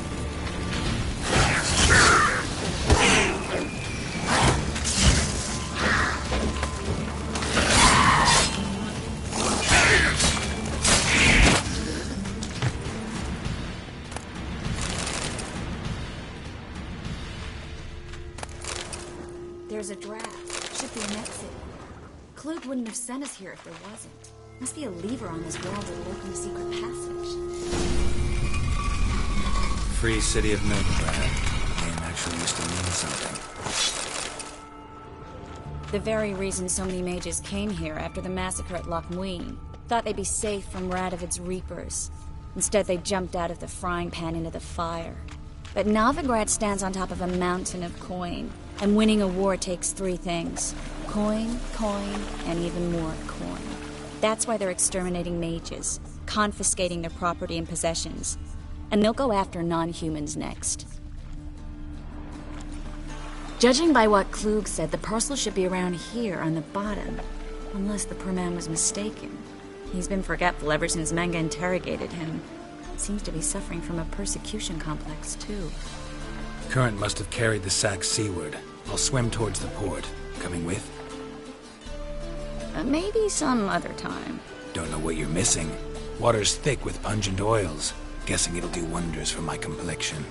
There's a draft. Should be an exit. Klug wouldn't have sent us here if there wasn't. Must be a lever on this wall that'll open the secret passage. Free City of Novigrad. The name actually used to mean something. The very reason so many mages came here after the massacre at Loch Muin. Thought they'd be safe from Radovid's reapers. Instead, they jumped out of the frying pan into the fire. But Novigrad stands on top of a mountain of coin, and winning a war takes three things. Coin, and even more coin. That's why they're exterminating mages, confiscating their property and possessions. And they'll go after non-humans next. Judging by what Klug said, the parcel should be around here on the bottom. Unless the poor man was mistaken. He's been forgetful ever since Manga interrogated him. Seems to be suffering from a persecution complex, too. Current must have carried the sack seaward. I'll swim towards the port. Coming with? Maybe some other time. Don't know what you're missing. Water's thick with pungent oils. Guessing it'll do wonders for my complexion.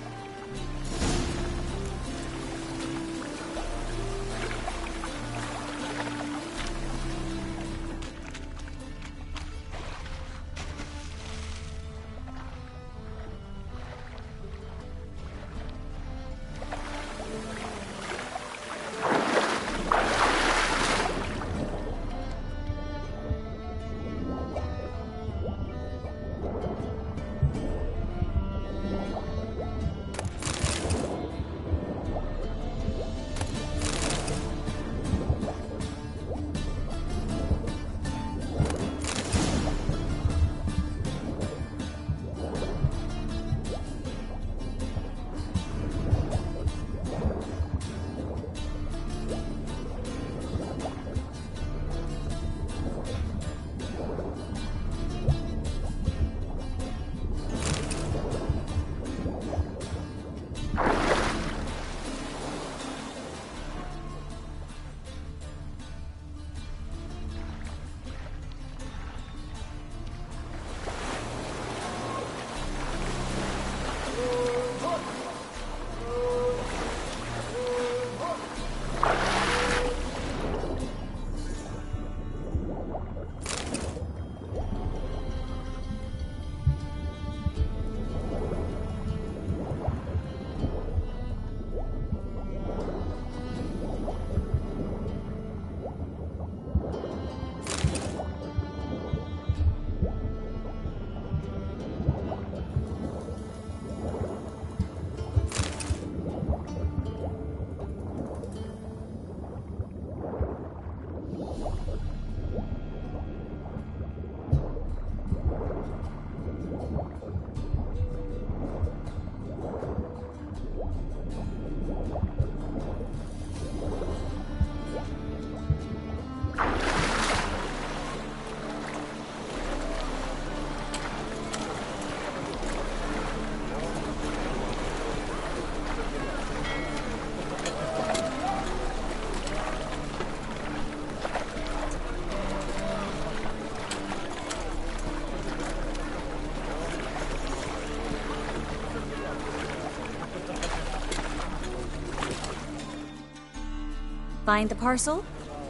Find the parcel?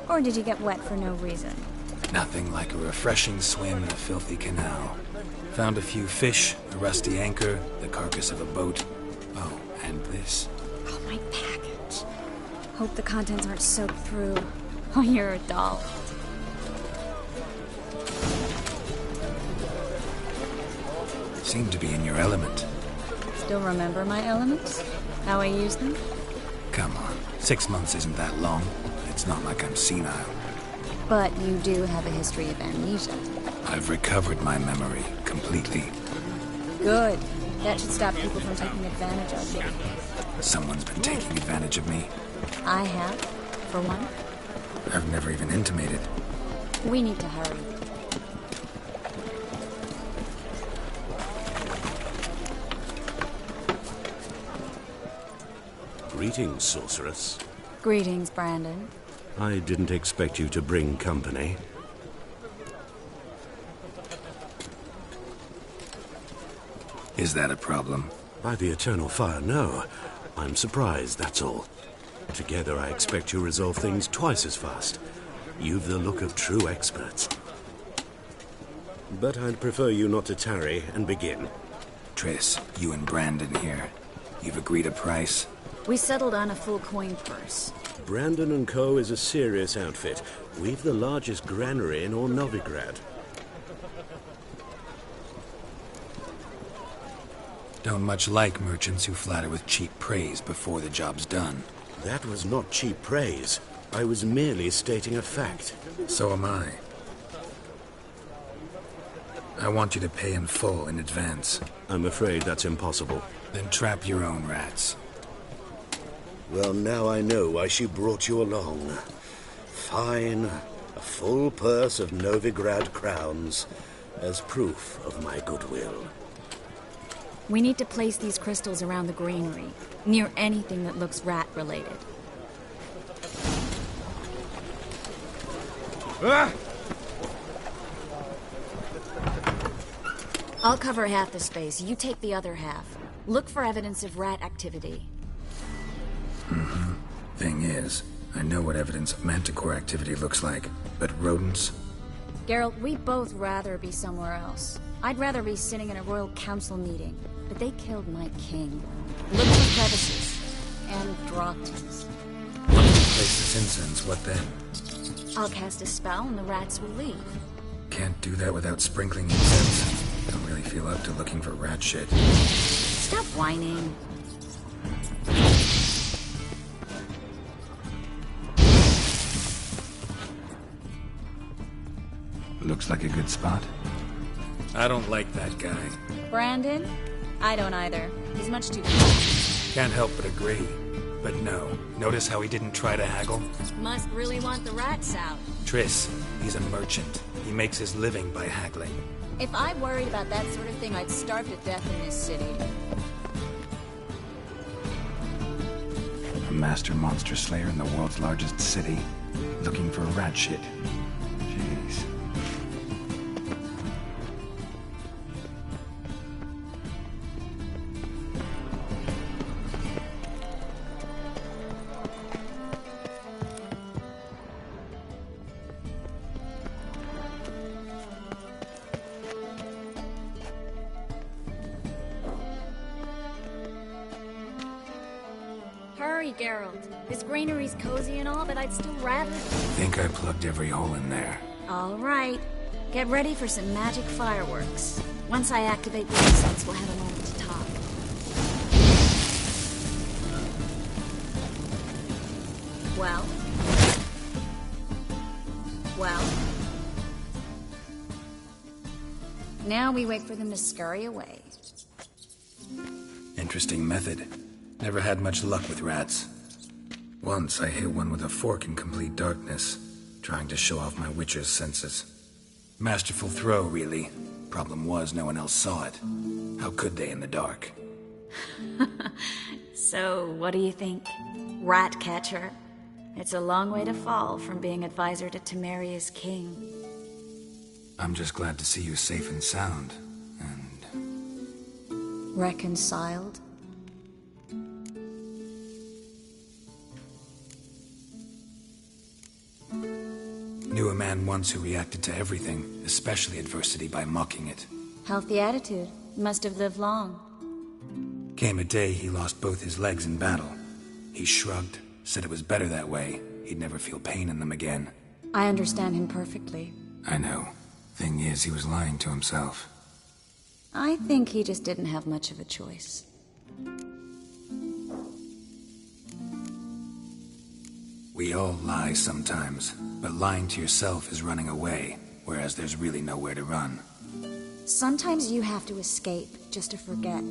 Or did you get wet for no reason? Nothing like a refreshing swim in a filthy canal. Found a few fish, a rusty anchor, the carcass of a boat. Oh, and this. Oh, my package. Hope the contents aren't soaked through. Oh, you're a doll. Seem to be in your element. Still remember my elements? How I use them? Come on, 6 months isn't that long. It's not like I'm senile. But you do have a history of amnesia. I've recovered my memory completely. Good. That should stop people from taking advantage of you. Someone's been taking advantage of me. I have, for one. I've never even intimated. We need to hurry. Greetings, sorceress. Greetings, Brandon. I didn't expect you to bring company. Is that a problem? By the eternal fire, no. I'm surprised, that's all. Together, I expect you resolve things twice as fast. You've the look of true experts. But I'd prefer you not to tarry and begin. Triss, you and Brandon here. You've agreed a price? We settled on a full coin purse. Brandon & Co. is a serious outfit. We've the largest granary in all Novigrad. Don't much like merchants who flatter with cheap praise before the job's done. That was not cheap praise. I was merely stating a fact. So am I. I want you to pay in full in advance. I'm afraid that's impossible. Then trap your own rats. Well, now I know why she brought you along. Fine. A full purse of Novigrad crowns as proof of my goodwill. We need to place these crystals around the granary, near anything that looks rat-related. I'll cover half the space. You take the other half. Look for evidence of rat activity. Mm-hmm. Thing is, I know what evidence of manticore activity looks like, but rodents? Geralt, we'd both rather be somewhere else. I'd rather be sitting in a royal council meeting, but they killed my king. Look for crevices. And dropped. Once we place this incense, what then? I'll cast a spell and the rats will leave. Can't do that without sprinkling incense. Don't really feel up to looking for rat shit. Stop whining. Looks like a good spot. I don't like that guy. Brandon? I don't either. He's much too fast. Can't help but agree. But no. Notice how he didn't try to haggle? Must really want the rats out. Triss, he's a merchant. He makes his living by haggling. If I worried about that sort of thing, I'd starve to death in this city. A master monster slayer in the world's largest city. Looking for rat shit. Jeez. Hurry, Geralt. This granary's cozy and all, but I'd still rather... Think I plugged every hole in there. All right. Get ready for some magic fireworks. Once I activate the incense, we'll have a moment to talk. Well? Well? Now we wait for them to scurry away. Interesting method. Never had much luck with rats. Once I hit one with a fork in complete darkness, trying to show off my witcher's senses. Masterful throw, really. Problem was, no one else saw it. How could they in the dark? So, what do you think? Rat catcher? It's a long way to fall from being advisor to Temeria's king. I'm just glad to see you safe and sound, and... Reconciled? Knew a man once who reacted to everything, especially adversity, by mocking it. Healthy attitude. Must have lived long. Came a day he lost both his legs in battle. He shrugged, said it was better that way. He'd never feel pain in them again. I understand him perfectly. I know. Thing is, he was lying to himself. I think he just didn't have much of a choice. We all lie sometimes, but lying to yourself is running away, whereas there's really nowhere to run. Sometimes you have to escape, just to forget.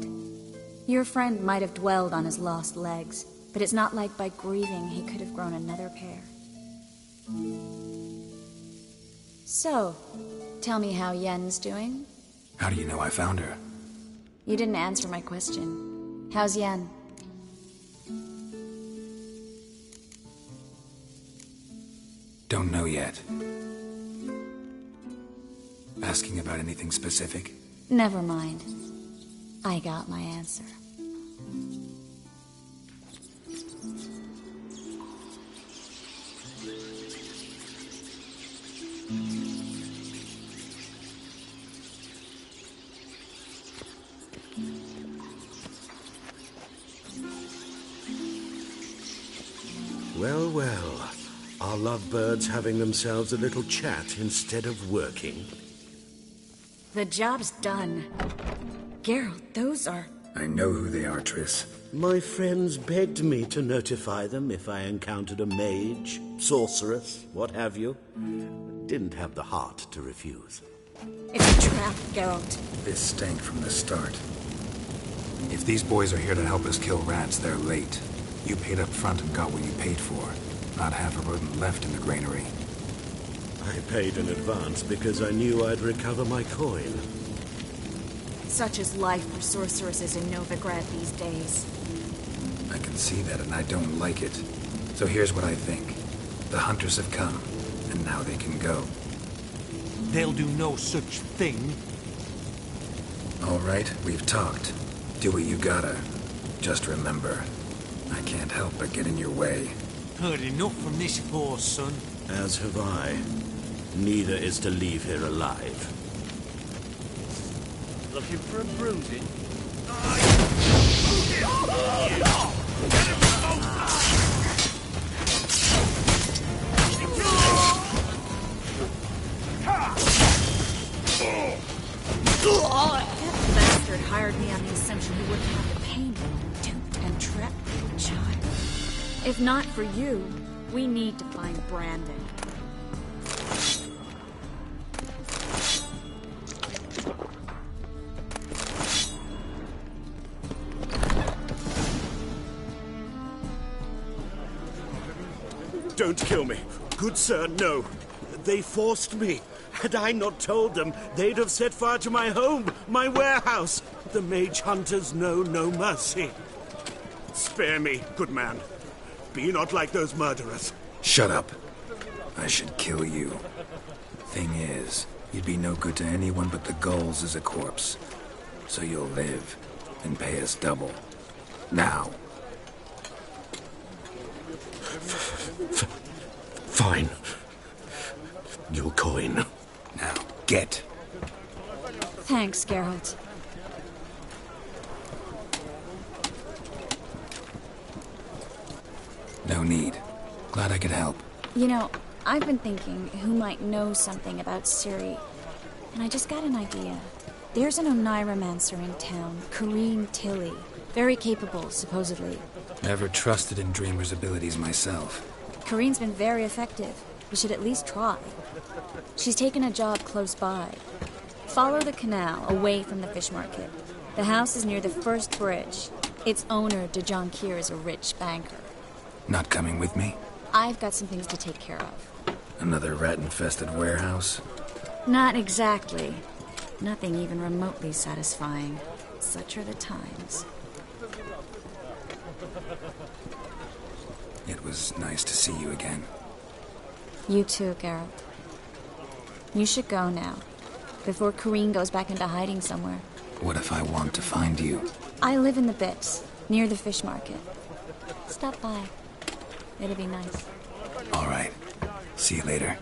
Your friend might have dwelled on his lost legs, but it's not like by grieving he could have grown another pair. So, tell me how Yen's doing? How do you know I found her? You didn't answer my question. How's Yen? Don't know yet. Asking about anything specific? Never mind. I got my answer. Well, well. Are lovebirds having themselves a little chat instead of working? The job's done. Geralt, those are... I know who they are, Triss. My friends begged me to notify them if I encountered a mage, sorceress, what have you. Didn't have the heart to refuse. It's a trap, Geralt. This stank from the start. If these boys are here to help us kill rats, they're late. You paid up front and got what you paid for. Not half a rodent left in the granary. I paid in advance because I knew I'd recover my coin. Such is life for sorceresses in Novigrad these days. I can see that, and I don't like it. So here's what I think. The hunters have come, and now they can go. They'll do no such thing. All right, we've talked. Do what you gotta. Just remember, I can't help but get in your way. Heard enough from this poor son. As have I. Neither is to leave here alive. Looking for a bruising? That bastard hired me on the assumption he wouldn't have to pay me. Duped and trapped like a child. If not for you, we need to find Brandon. Don't kill me. Good sir, no. They forced me. Had I not told them, they'd have set fire to my home, my warehouse. The mage hunters know no mercy. Spare me, good man. Be not like those murderers. Shut up. I should kill you. Thing is, you'd be no good to anyone but the gulls as a corpse. So you'll live and pay us double. Now. Fine. Your coin. Now, get. Thanks, Geralt. No need. Glad I could help. You know, I've been thinking who might know something about Ciri. And I just got an idea. There's an Oneiromancer in town, Corrine Tilly. Very capable, supposedly. Never trusted in Dreamer's abilities myself. Corrine's been very effective. We should at least try. She's taken a job close by. Follow the canal, away from the fish market. The house is near the first bridge. Its owner, De Jonquier, is a rich banker. Not coming with me? I've got some things to take care of. Another rat-infested warehouse? Not exactly. Nothing even remotely satisfying. Such are the times. It was nice to see you again. You too, Geralt. You should go now, before Corrine goes back into hiding somewhere. What if I want to find you? I live in the Bits, near the fish market. Stop by. It'll be nice. All right. See you later.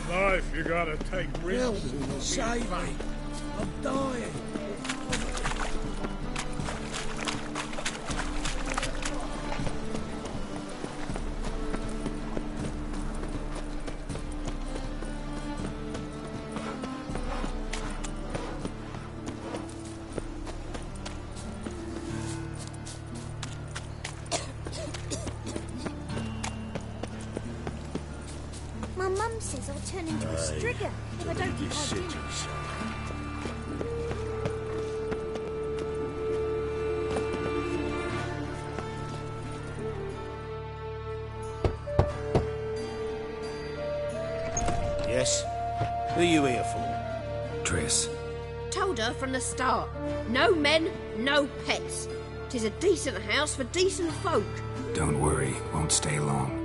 Life, you gotta take risks. Save me. I'm dying. My mum says I'll turn into a strigger if I don't eat my dinner. Yes? Who are you here for? Triss. Told her from the start. No men, no pets. 'Tis a decent house for decent folk. Don't worry, won't stay long.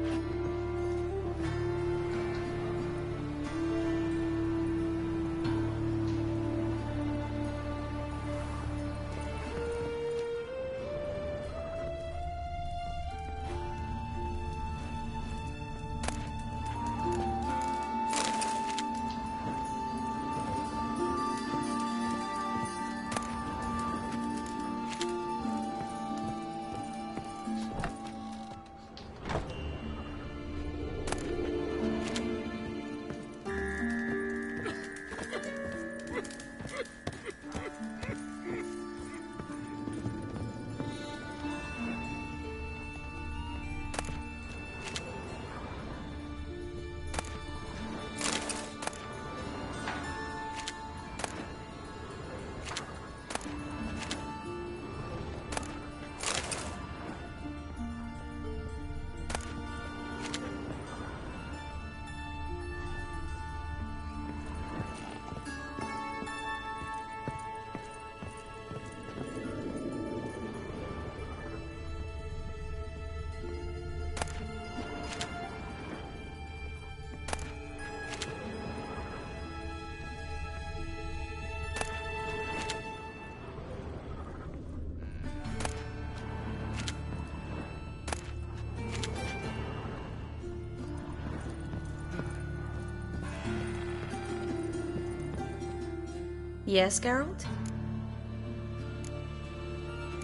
Yes, Geralt?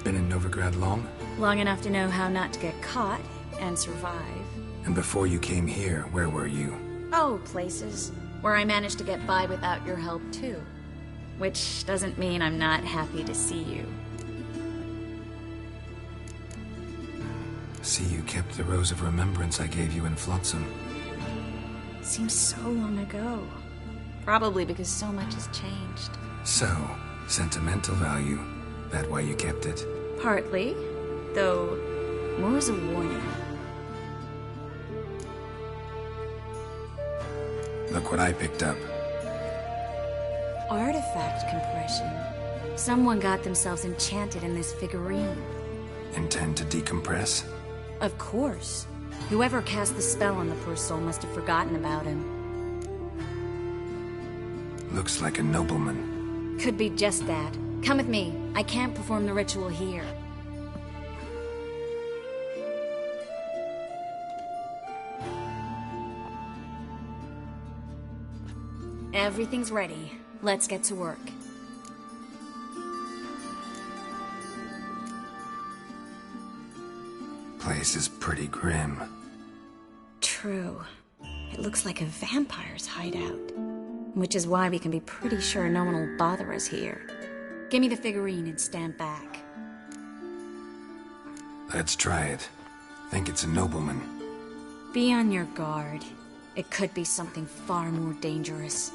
Been in Novigrad long? Long enough to know how not to get caught and survive. And before you came here, where were you? Oh, places where I managed to get by without your help, too. Which doesn't mean I'm not happy to see you. See, you kept the Rose of Remembrance I gave you in Flotsam. Seems so long ago. Probably because so much has changed. So, sentimental value. That why you kept it? Partly, though more as a warning. Look what I picked up. Artifact compression. Someone got themselves enchanted in this figurine. Intend to decompress? Of course. Whoever cast the spell on the poor soul must have forgotten about him. Looks like a nobleman. Could be just that. Come with me. I can't perform the ritual here. Everything's ready. Let's get to work. Place is pretty grim. True. It looks like a vampire's hideout. Which is why we can be pretty sure no one will bother us here. Give me the figurine and stand back. Let's try it. Think it's a nobleman. Be on your guard. It could be something far more dangerous.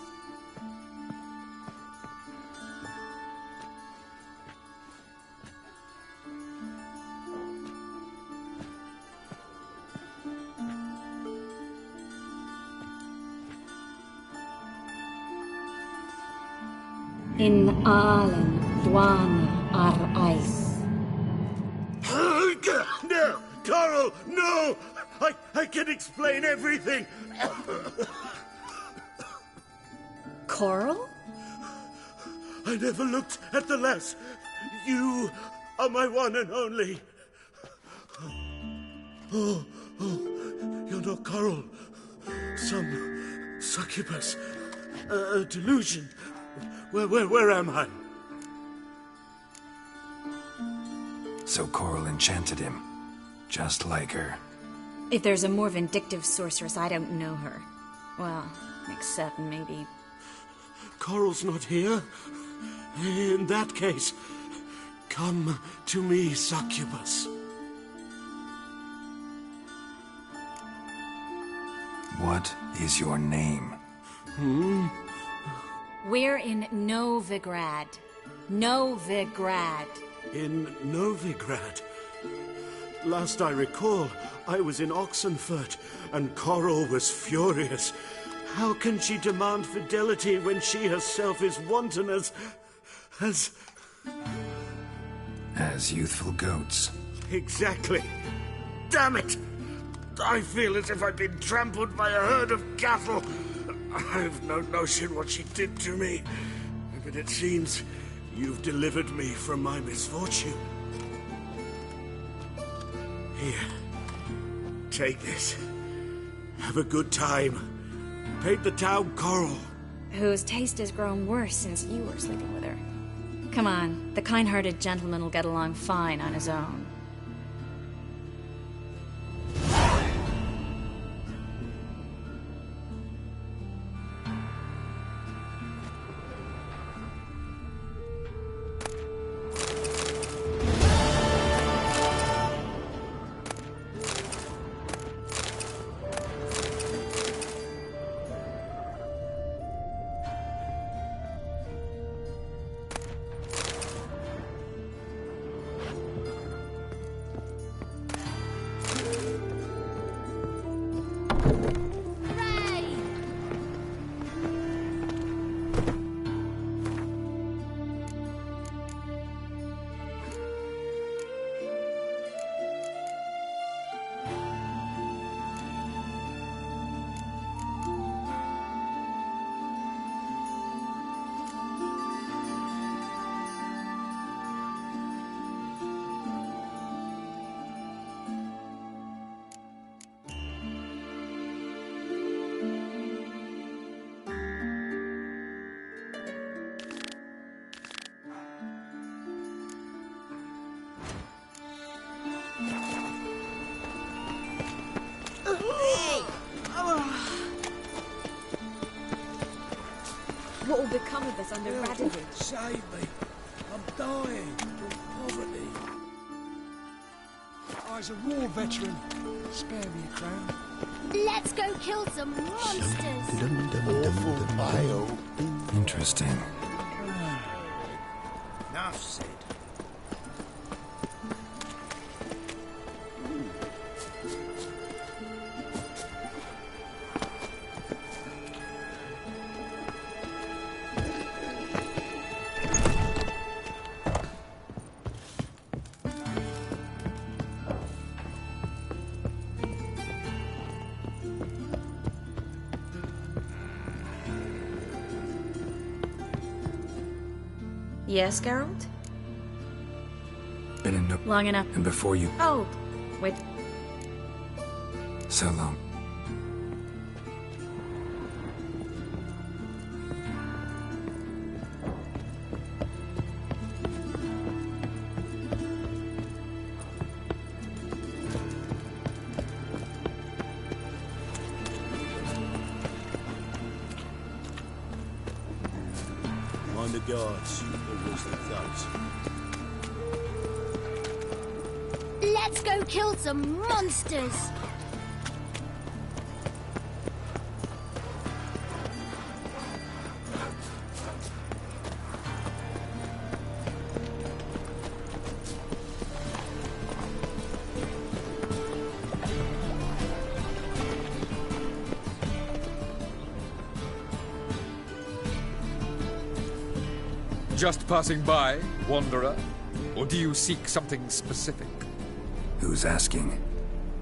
In Allen, Dwana, Ar-Eis. No! Coral, no! I can explain everything! Coral? I never looked at the lass. You are my one and only. Oh, you're not Coral. Some succubus. A delusion. Where am I? So Coral enchanted him. Just like her. If there's a more vindictive sorceress, I don't know her. Well, except maybe... Coral's not here. In that case, come to me, succubus. What is your name? We're in Novigrad. Novigrad. In Novigrad? Last I recall, I was in Oxenfurt, and Coral was furious. How can she demand fidelity when she herself is wanton as youthful goats. Exactly. Damn it! I feel as if I've been trampled by a herd of cattle. I've no notion what she did to me, but it seems you've delivered me from my misfortune. Here, take this. Have a good time. Paint the town Coral. Whose taste has grown worse since you were sleeping with her. Come on, the kind-hearted gentleman will get along fine on his own. What will become of us under Radovich? Save me. I'm dying of poverty. I was a war veteran. Spare me a crown. Let's go kill some monsters. Awful pale. Interesting. Enough said. Yes, Geralt? Been in no... Long enough. And before you... Oh, wait. So long. Mind the guards, or was the thugs? Let's go kill some monsters. Just passing by, wanderer? Or do you seek something specific? Who's asking?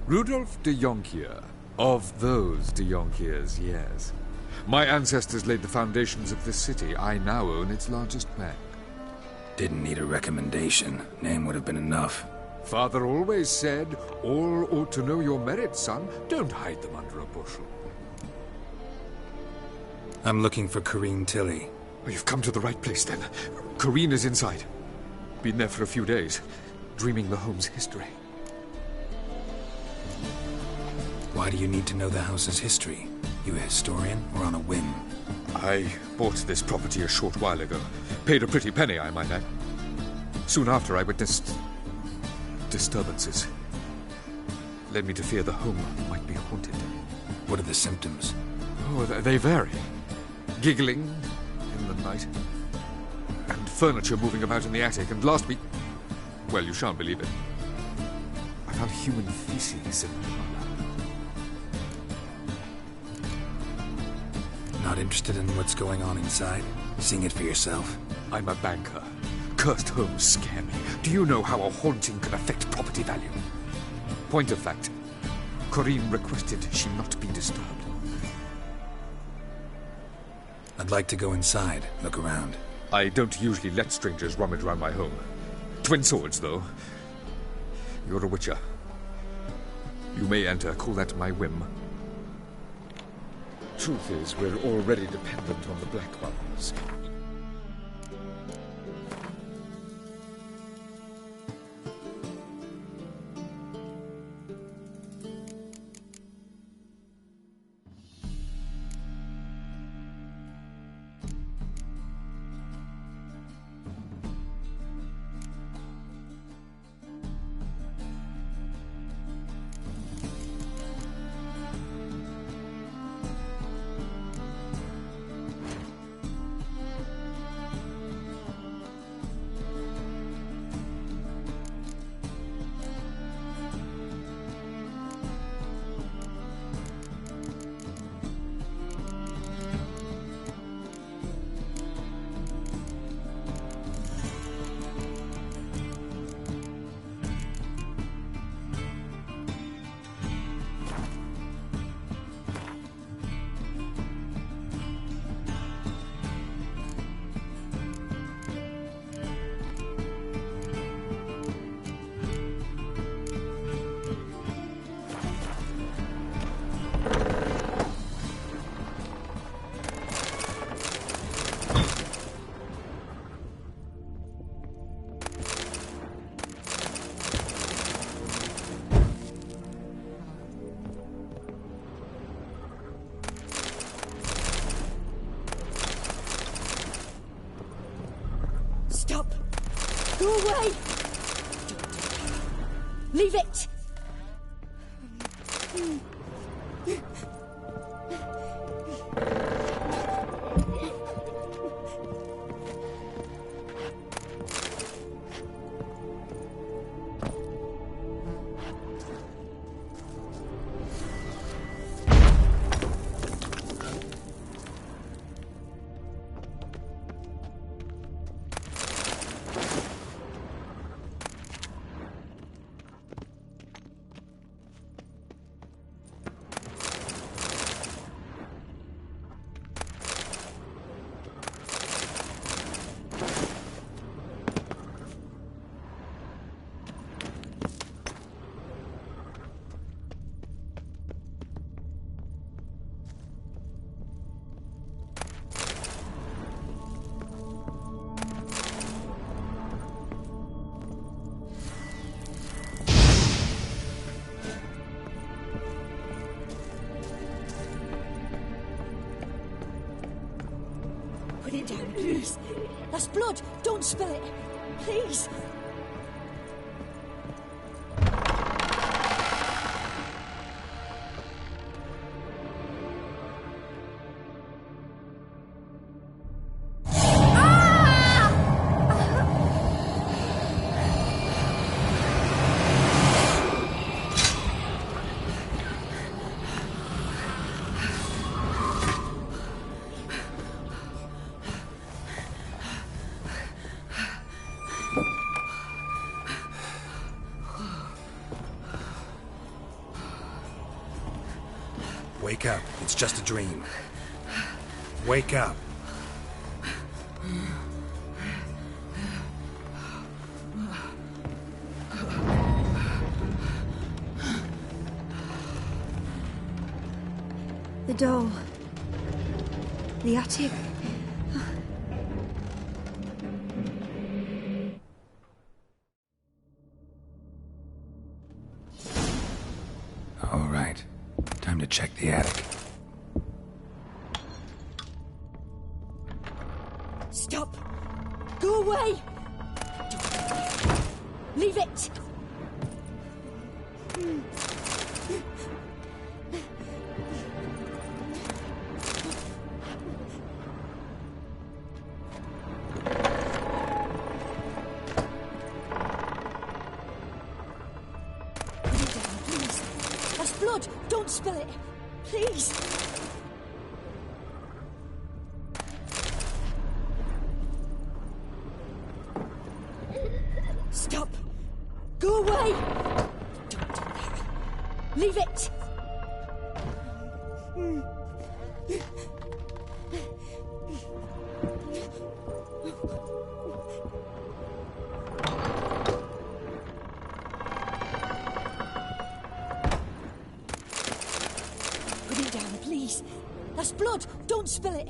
Rudolf de Jonkier. Of those de Jonkiers, yes. My ancestors laid the foundations of this city. I now own its largest bank. Didn't need a recommendation. Name would have been enough. Father always said, all ought to know your merits, son. Don't hide them under a bushel. I'm looking for Corrine Tilly. Oh, you've come to the right place, then. Corrine is inside. Been there for a few days, dreaming the home's history. Why do you need to know the house's history? You a historian, or on a whim? I bought this property a short while ago. Paid a pretty penny, I might add. Soon after, I witnessed disturbances. Led me to fear the home might be haunted. What are the symptoms? Oh, they vary. Giggling in the night, and furniture moving about in the attic, and last week... Well, you shan't believe it. I found human feces in the parlor. Not interested in what's going on inside? Seeing it for yourself? I'm a banker. Cursed homes scare me. Do you know how a haunting can affect property value? Point of fact, Corrine requested she not be disturbed. I'd like to go inside, look around. I don't usually let strangers rummage around my home. Twin swords, though. You're a witcher. You may enter, call that my whim. Truth is, we're already dependent on the Black Ones. away! Leave it! Put it down, please. That's blood. Don't spill it. Please. Wake up. It's just a dream. Wake up. The door. The attic. All right. Time to check the attic. Stop! Go away! Leave it! Put it down, please. That's blood! Don't spill it! Please! Stop! Go away! Don't do that. Leave it! Put it down, please. That's blood! Don't spill it!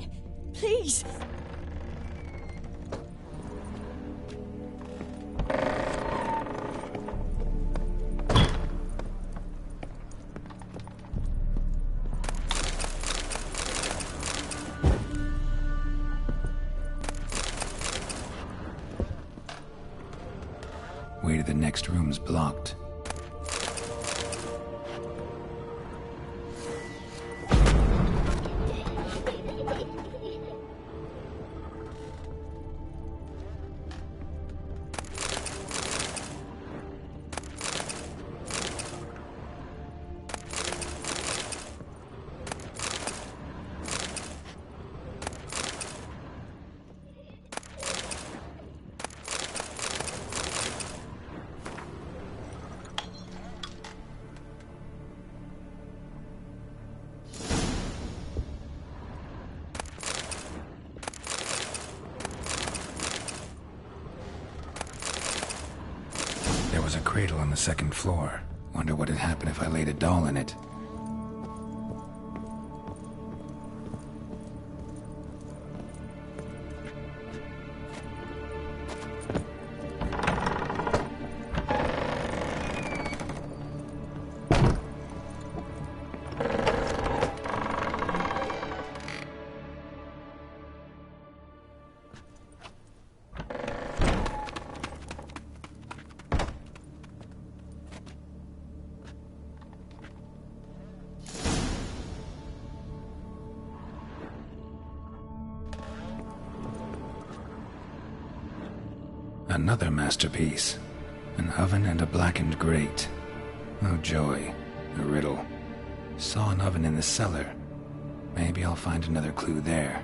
Please! Way to the next room's blocked. There was a cradle on the second floor. Wonder what had happened if I laid a doll in it. Another masterpiece. An oven and a blackened grate. Oh joy. A riddle. Saw an oven in the cellar. Maybe I'll find another clue there.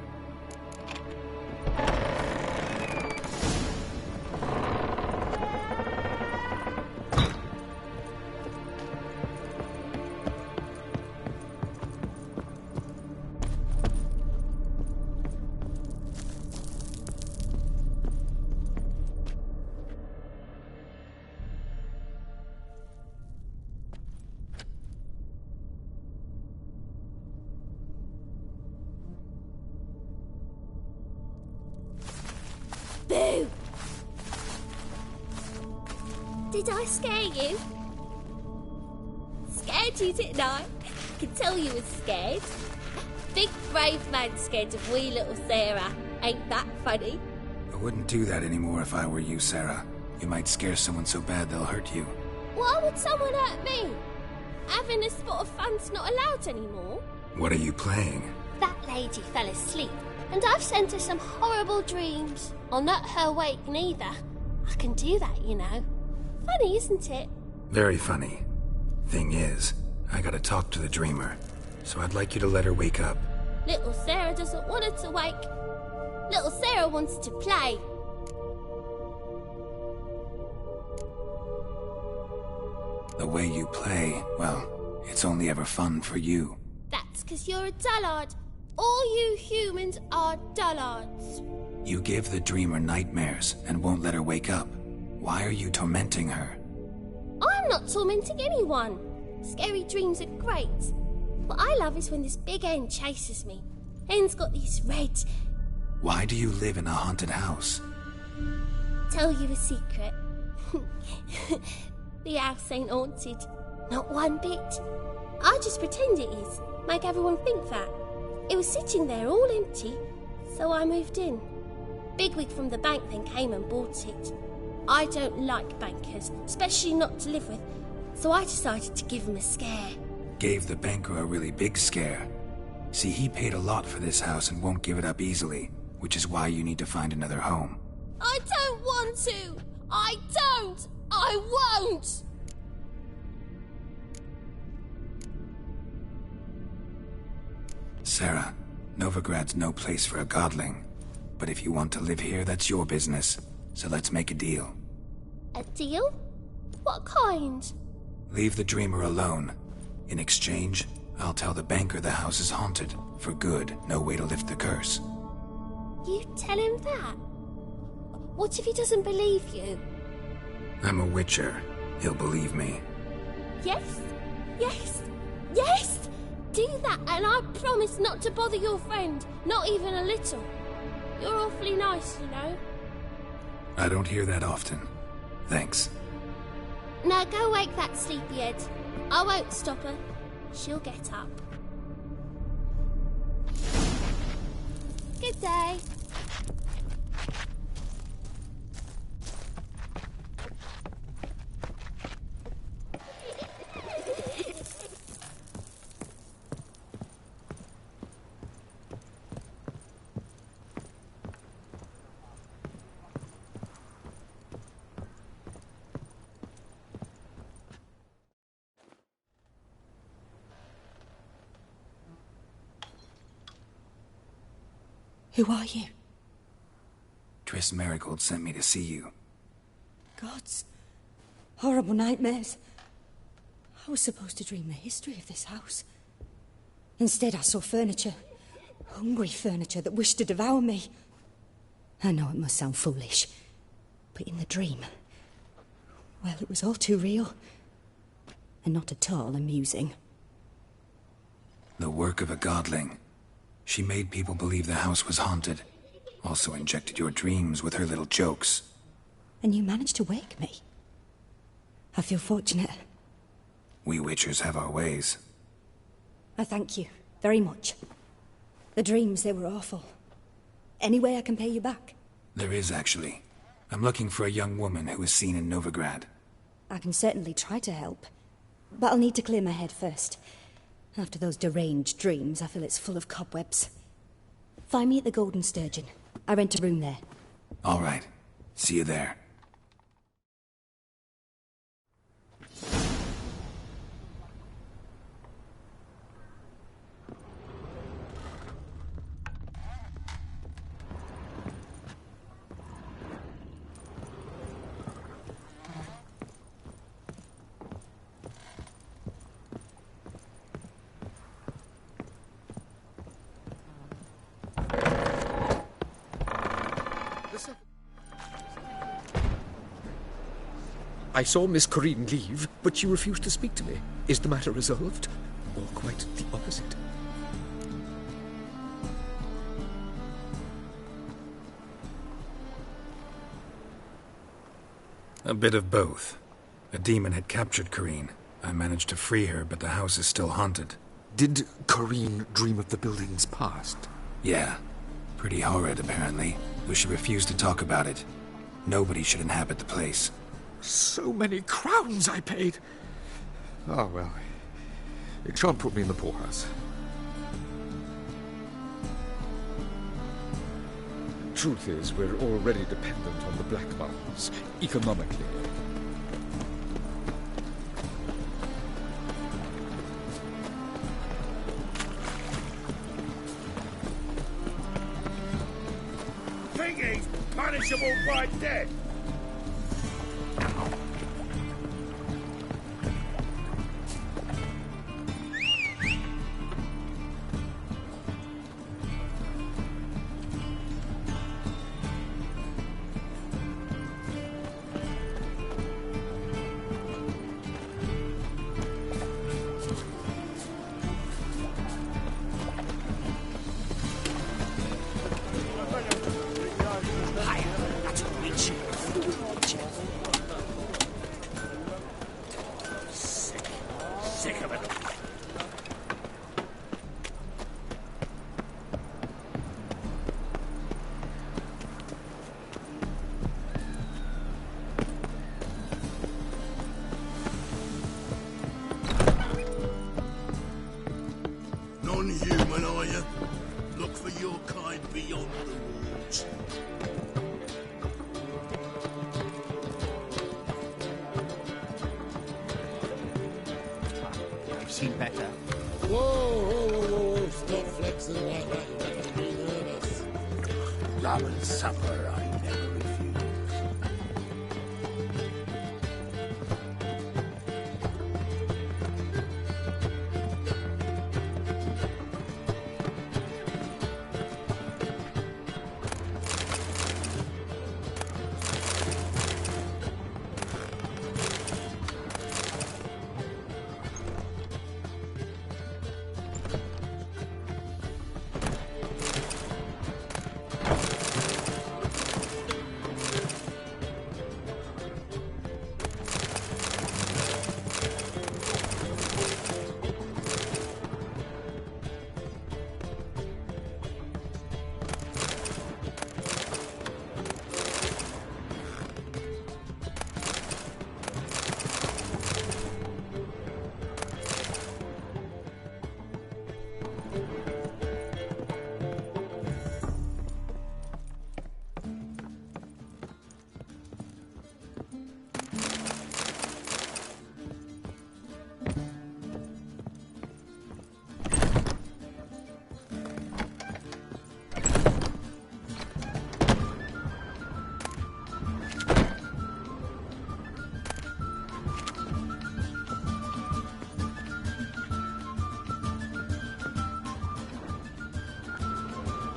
Boo! Did I scare you? Scared you, didn't I? Can tell you was scared. Big brave man scared of wee little Sarah. Ain't that funny? I wouldn't do that anymore if I were you, Sarah. You might scare someone so bad they'll hurt you. Why would someone hurt me? Having a spot of fun's not allowed anymore. What are you playing? That lady fell asleep, and I've sent her some horrible dreams. I'll not her wake neither. I can do that, you know. Funny, isn't it? Very funny. Thing is, I gotta talk to the dreamer, so I'd like you to let her wake up. Little Sarah doesn't want her to wake. Little Sarah wants to play. The way you play, well, it's only ever fun for you. That's 'cause you're a dullard. All you humans are dullards. You give the dreamer nightmares and won't let her wake up. Why are you tormenting her? I'm not tormenting anyone. Scary dreams are great. What I love is when this big hen chases me. Hen's got these red... Why do you live in a haunted house? Tell you a secret. The house ain't haunted. Not one bit. I just pretend it is. Make everyone think that. It was sitting there all empty, so I moved in. Bigwig from the bank then came and bought it. I don't like bankers, especially not to live with, so I decided to give him a scare. Gave the banker a really big scare. See, he paid a lot for this house and won't give it up easily, which is why you need to find another home. I don't want to! I don't! I won't! Sarah, Novigrad's no place for a godling. But if you want to live here, that's your business. So let's make a deal. A deal? What kind? Leave the dreamer alone. In exchange, I'll tell the banker the house is haunted. For good, no way to lift the curse. You tell him that? What if he doesn't believe you? I'm a witcher. He'll believe me. Yes? Yes? Yes! Do that, and I promise not to bother your friend. Not even a little. You're awfully nice, you know. I don't hear that often. Thanks. Now go wake that sleepyhead. I won't stop her. She'll get up. Good day. Who are you? Triss Marigold sent me to see you. Gods. Horrible nightmares. I was supposed to dream the history of this house. Instead, I saw furniture. Hungry furniture that wished to devour me. I know it must sound foolish, but in the dream, well, it was all too real. And not at all amusing. The work of a godling. She made people believe the house was haunted. Also injected your dreams with her little jokes. And you managed to wake me. I feel fortunate. We witchers have our ways. I thank you very much. The dreams, they were awful. Any way I can pay you back? There is, actually. I'm looking for a young woman who was seen in Novigrad. I can certainly try to help. But I'll need to clear my head first. After those deranged dreams, I feel it's full of cobwebs. Find me at the Golden Sturgeon. I rent a room there. All right. See you there. I saw Miss Corrine leave, but she refused to speak to me. Is the matter resolved? Or quite the opposite? A bit of both. A demon had captured Corrine. I managed to free her, but the house is still haunted. Did Corrine dream of the building's past? Yeah. Pretty horrid, apparently, though she refused to talk about it. Nobody should inhabit the place. So many crowns I paid! Oh, well. It shan't put me in the poorhouse. Truth is, we're already dependent on the black markets, economically. Piggy's punishable by death. Sick of it. Non-human, are you? Look for your kind beyond the walls. I've seen better. Whoa, stop flexing like that. You're making me nervous. Love and supper, I never refuse.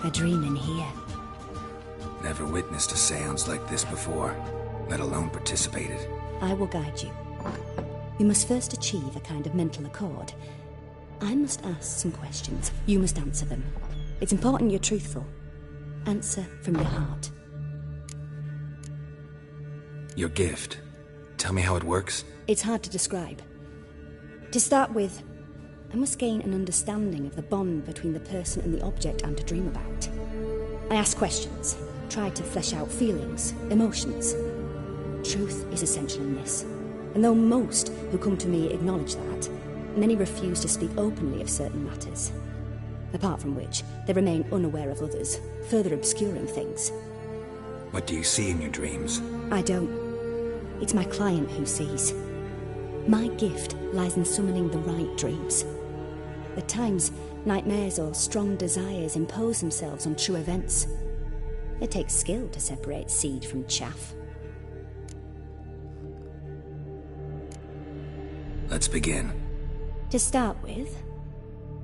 A dream in here. Never witnessed a seance like this before, let alone participated. I will guide you. We must first achieve a kind of mental accord. I must ask some questions. You must answer them. It's important you're truthful. Answer from your heart. Your gift. Tell me how it works. It's hard to describe. To start with, I must gain an understanding of the bond between the person and the object I'm to dream about. I ask questions, try to flesh out feelings, emotions. Truth is essential in this. And though most who come to me acknowledge that, many refuse to speak openly of certain matters. Apart from which, they remain unaware of others, further obscuring things. What do you see in your dreams? I don't. It's my client who sees. My gift lies in summoning the right dreams. At times, nightmares or strong desires impose themselves on true events. It takes skill to separate seed from chaff. Let's begin. To start with,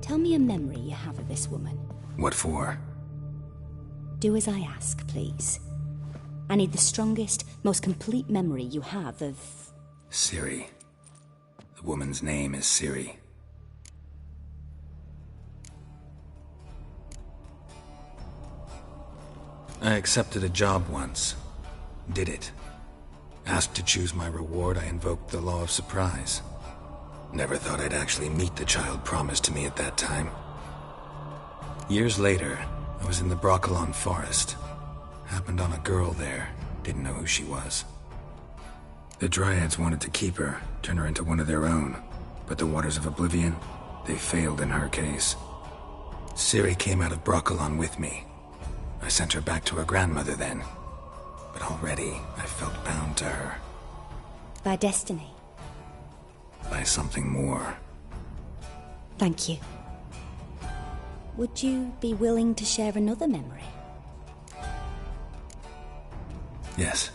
tell me a memory you have of this woman. What for? Do as I ask, please. I need the strongest, most complete memory you have of Ciri. The woman's name is Ciri. I accepted a job once. Did it. Asked to choose my reward, I invoked the law of surprise. Never thought I'd actually meet the child promised to me at that time. Years later, I was in the Broccolon forest. Happened on a girl there. Didn't know who she was. The Dryads wanted to keep her, turn her into one of their own. But the Waters of Oblivion, they failed in her case. Ciri came out of Broccolon with me. I sent her back to her grandmother then. But already, I felt bound to her. By destiny? By something more. Thank you. Would you be willing to share another memory? Yes.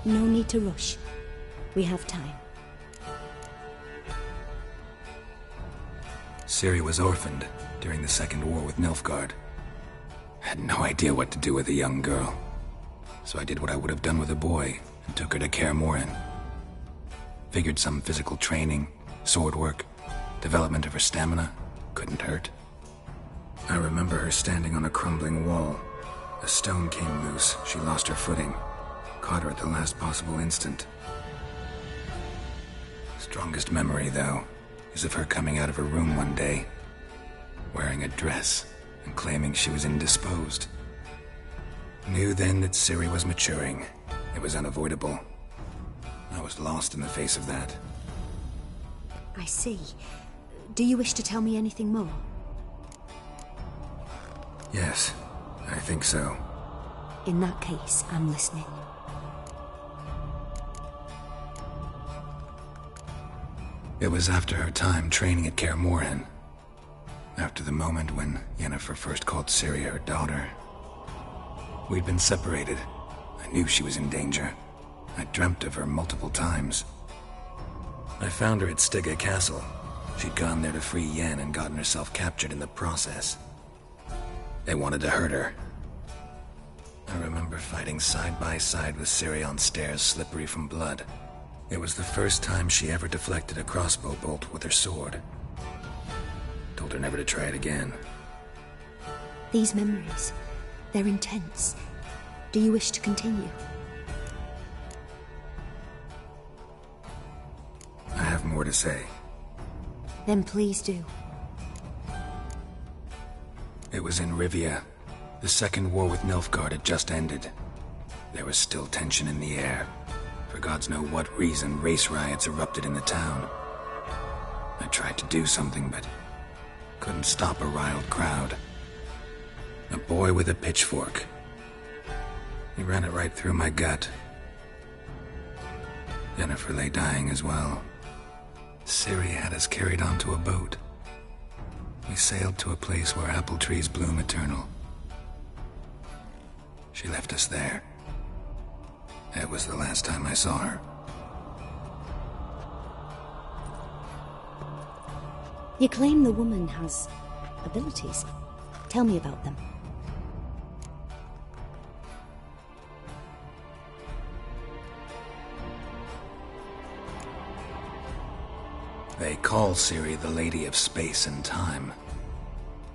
No need to rush. We have time. Ciri was orphaned during the Second War with Nilfgaard. Had no idea what to do with a young girl. So I did what I would have done with a boy and took her to Kaer Morhen. Figured some physical training, sword work, development of her stamina couldn't hurt. I remember her standing on a crumbling wall. A stone came loose, she lost her footing. Caught her at the last possible instant. Strongest memory, though, is of her coming out of her room one day, wearing a dress and claiming she was indisposed. Knew then that Ciri was maturing. It was unavoidable. I was lost in the face of that. I see. Do you wish to tell me anything more? Yes, I think so. In that case, I'm listening. It was after her time training at Kaer Morhen. After the moment when Yennefer first called Ciri her daughter. We'd been separated. I knew she was in danger. I dreamt of her multiple times. I found her at Stygga Castle. She'd gone there to free Yen and gotten herself captured in the process. They wanted to hurt her. I remember fighting side by side with Ciri on stairs slippery from blood. It was the first time she ever deflected a crossbow bolt with her sword. Told her never to try it again. These memories, they're intense. Do you wish to continue? I have more to say. Then please do. It was in Rivia. The Second War with Nilfgaard had just ended. There was still tension in the air. For gods know what reason, race riots erupted in the town. I tried to do something, but couldn't stop a riled crowd. A boy with a pitchfork. He ran it right through my gut. Yennefer lay dying as well. Ciri had us carried onto a boat. We sailed to a place where apple trees bloom eternal. She left us there. That was the last time I saw her. You claim the woman has abilities. Tell me about them. They call Ciri the Lady of Space and Time.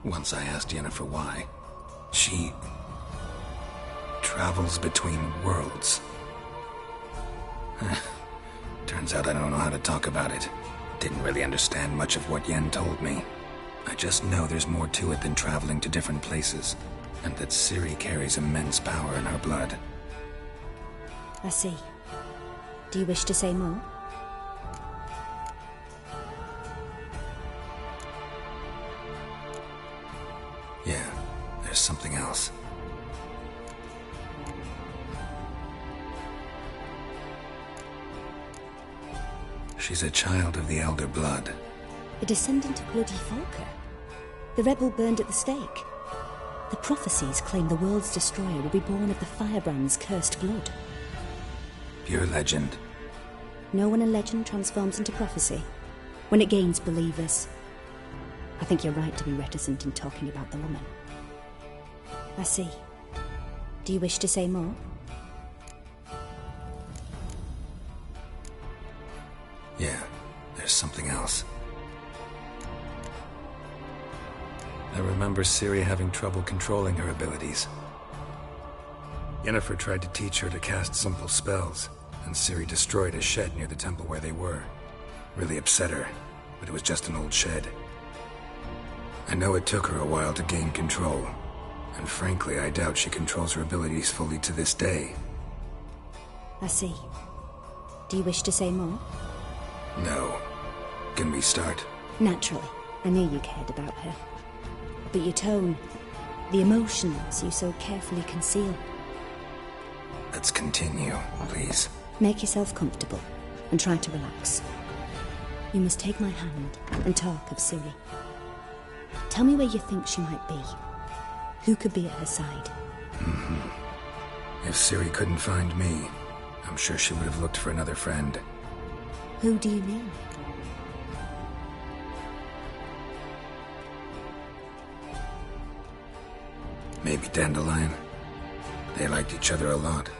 Once I asked Yennefer why. She travels between worlds. Turns out I don't know how to talk about it. Didn't really understand much of what Yen told me. I just know there's more to it than traveling to different places, and that Ciri carries immense power in her blood. I see. Do you wish to say more? Yeah, there's something else. She's a child of the Elder Blood. A descendant of bloody Falker. The rebel burned at the stake. The prophecies claim the world's destroyer will be born of the firebrand's cursed blood. Pure legend. Know when a legend transforms into prophecy? When it gains believers. I think you're right to be reticent in talking about the woman. I see. Do you wish to say more? Yeah, there's something else. I remember Ciri having trouble controlling her abilities. Yennefer tried to teach her to cast simple spells, and Ciri destroyed a shed near the temple where they were. Really upset her, but it was just an old shed. I know it took her a while to gain control, and frankly, I doubt she controls her abilities fully to this day. I see. Do you wish to say more? No. Can we start? Naturally. I knew you cared about her. But your tone, the emotions you so carefully conceal. Let's continue, please. Make yourself comfortable and try to relax. You must take my hand and talk of Ciri. Tell me where you think she might be. Who could be at her side? If Ciri couldn't find me, I'm sure she would have looked for another friend. Who do you mean? Maybe Dandelion. They liked each other a lot.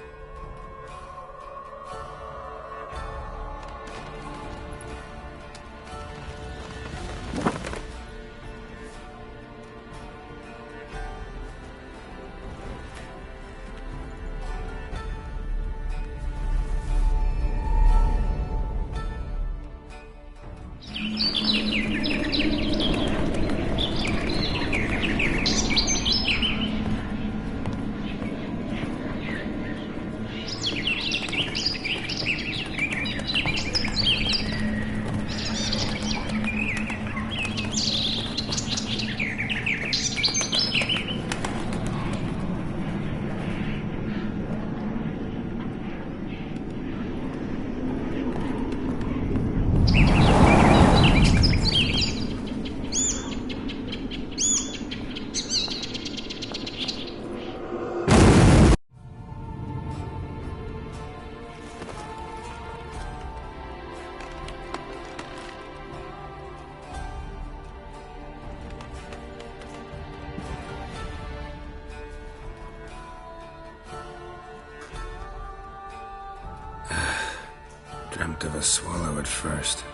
Dreamt of a swallow at first.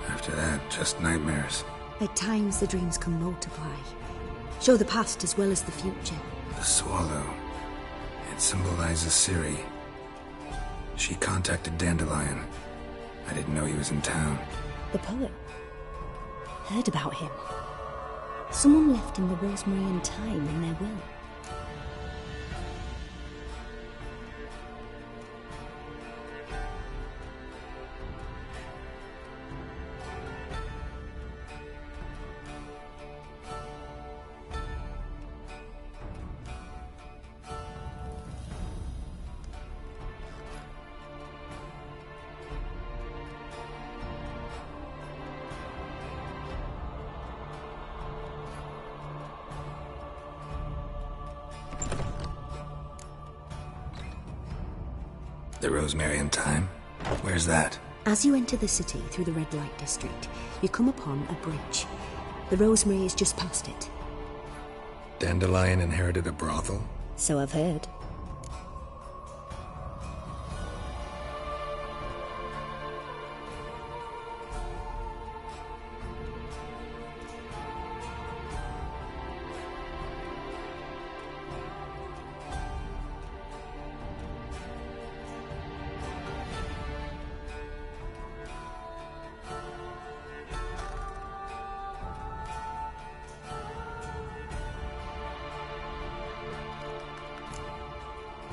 After that, just nightmares. At times the dreams can multiply. Show the past as well as the future. The swallow. It symbolizes Ciri. She contacted Dandelion. I didn't know he was in town. The poet. Heard about him. Someone left him the rosemary and thyme in their will. The rosemary and thyme? Where's that? As you enter the city through the red light district, you come upon a bridge. The rosemary is just past it. Dandelion inherited a brothel? So I've heard.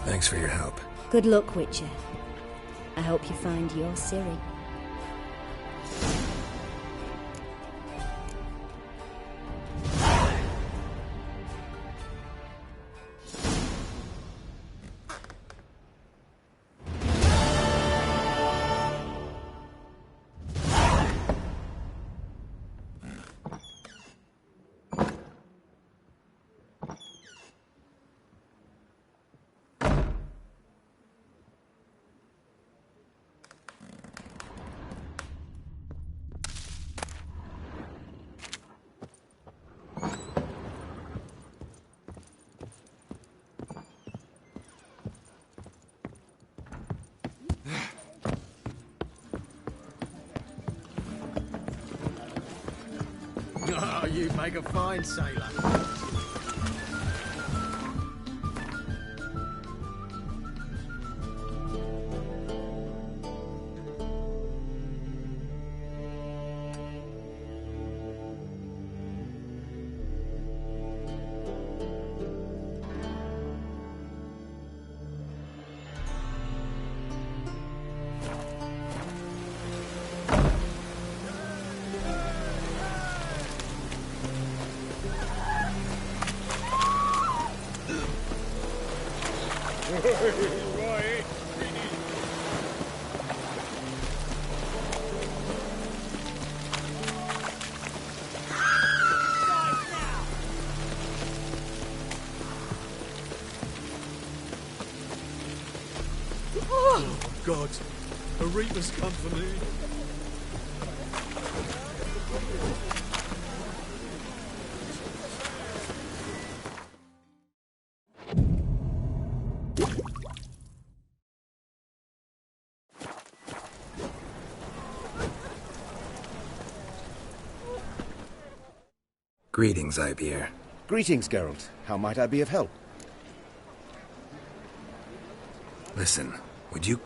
Thanks for your help. Good luck, Witcher. I hope you find your Ciri. Oh, you make a fine sailor. Oh, God. The Reapers come for me. Greetings, Ibeer. Greetings, Geralt. How might I be of help? Listen, would you...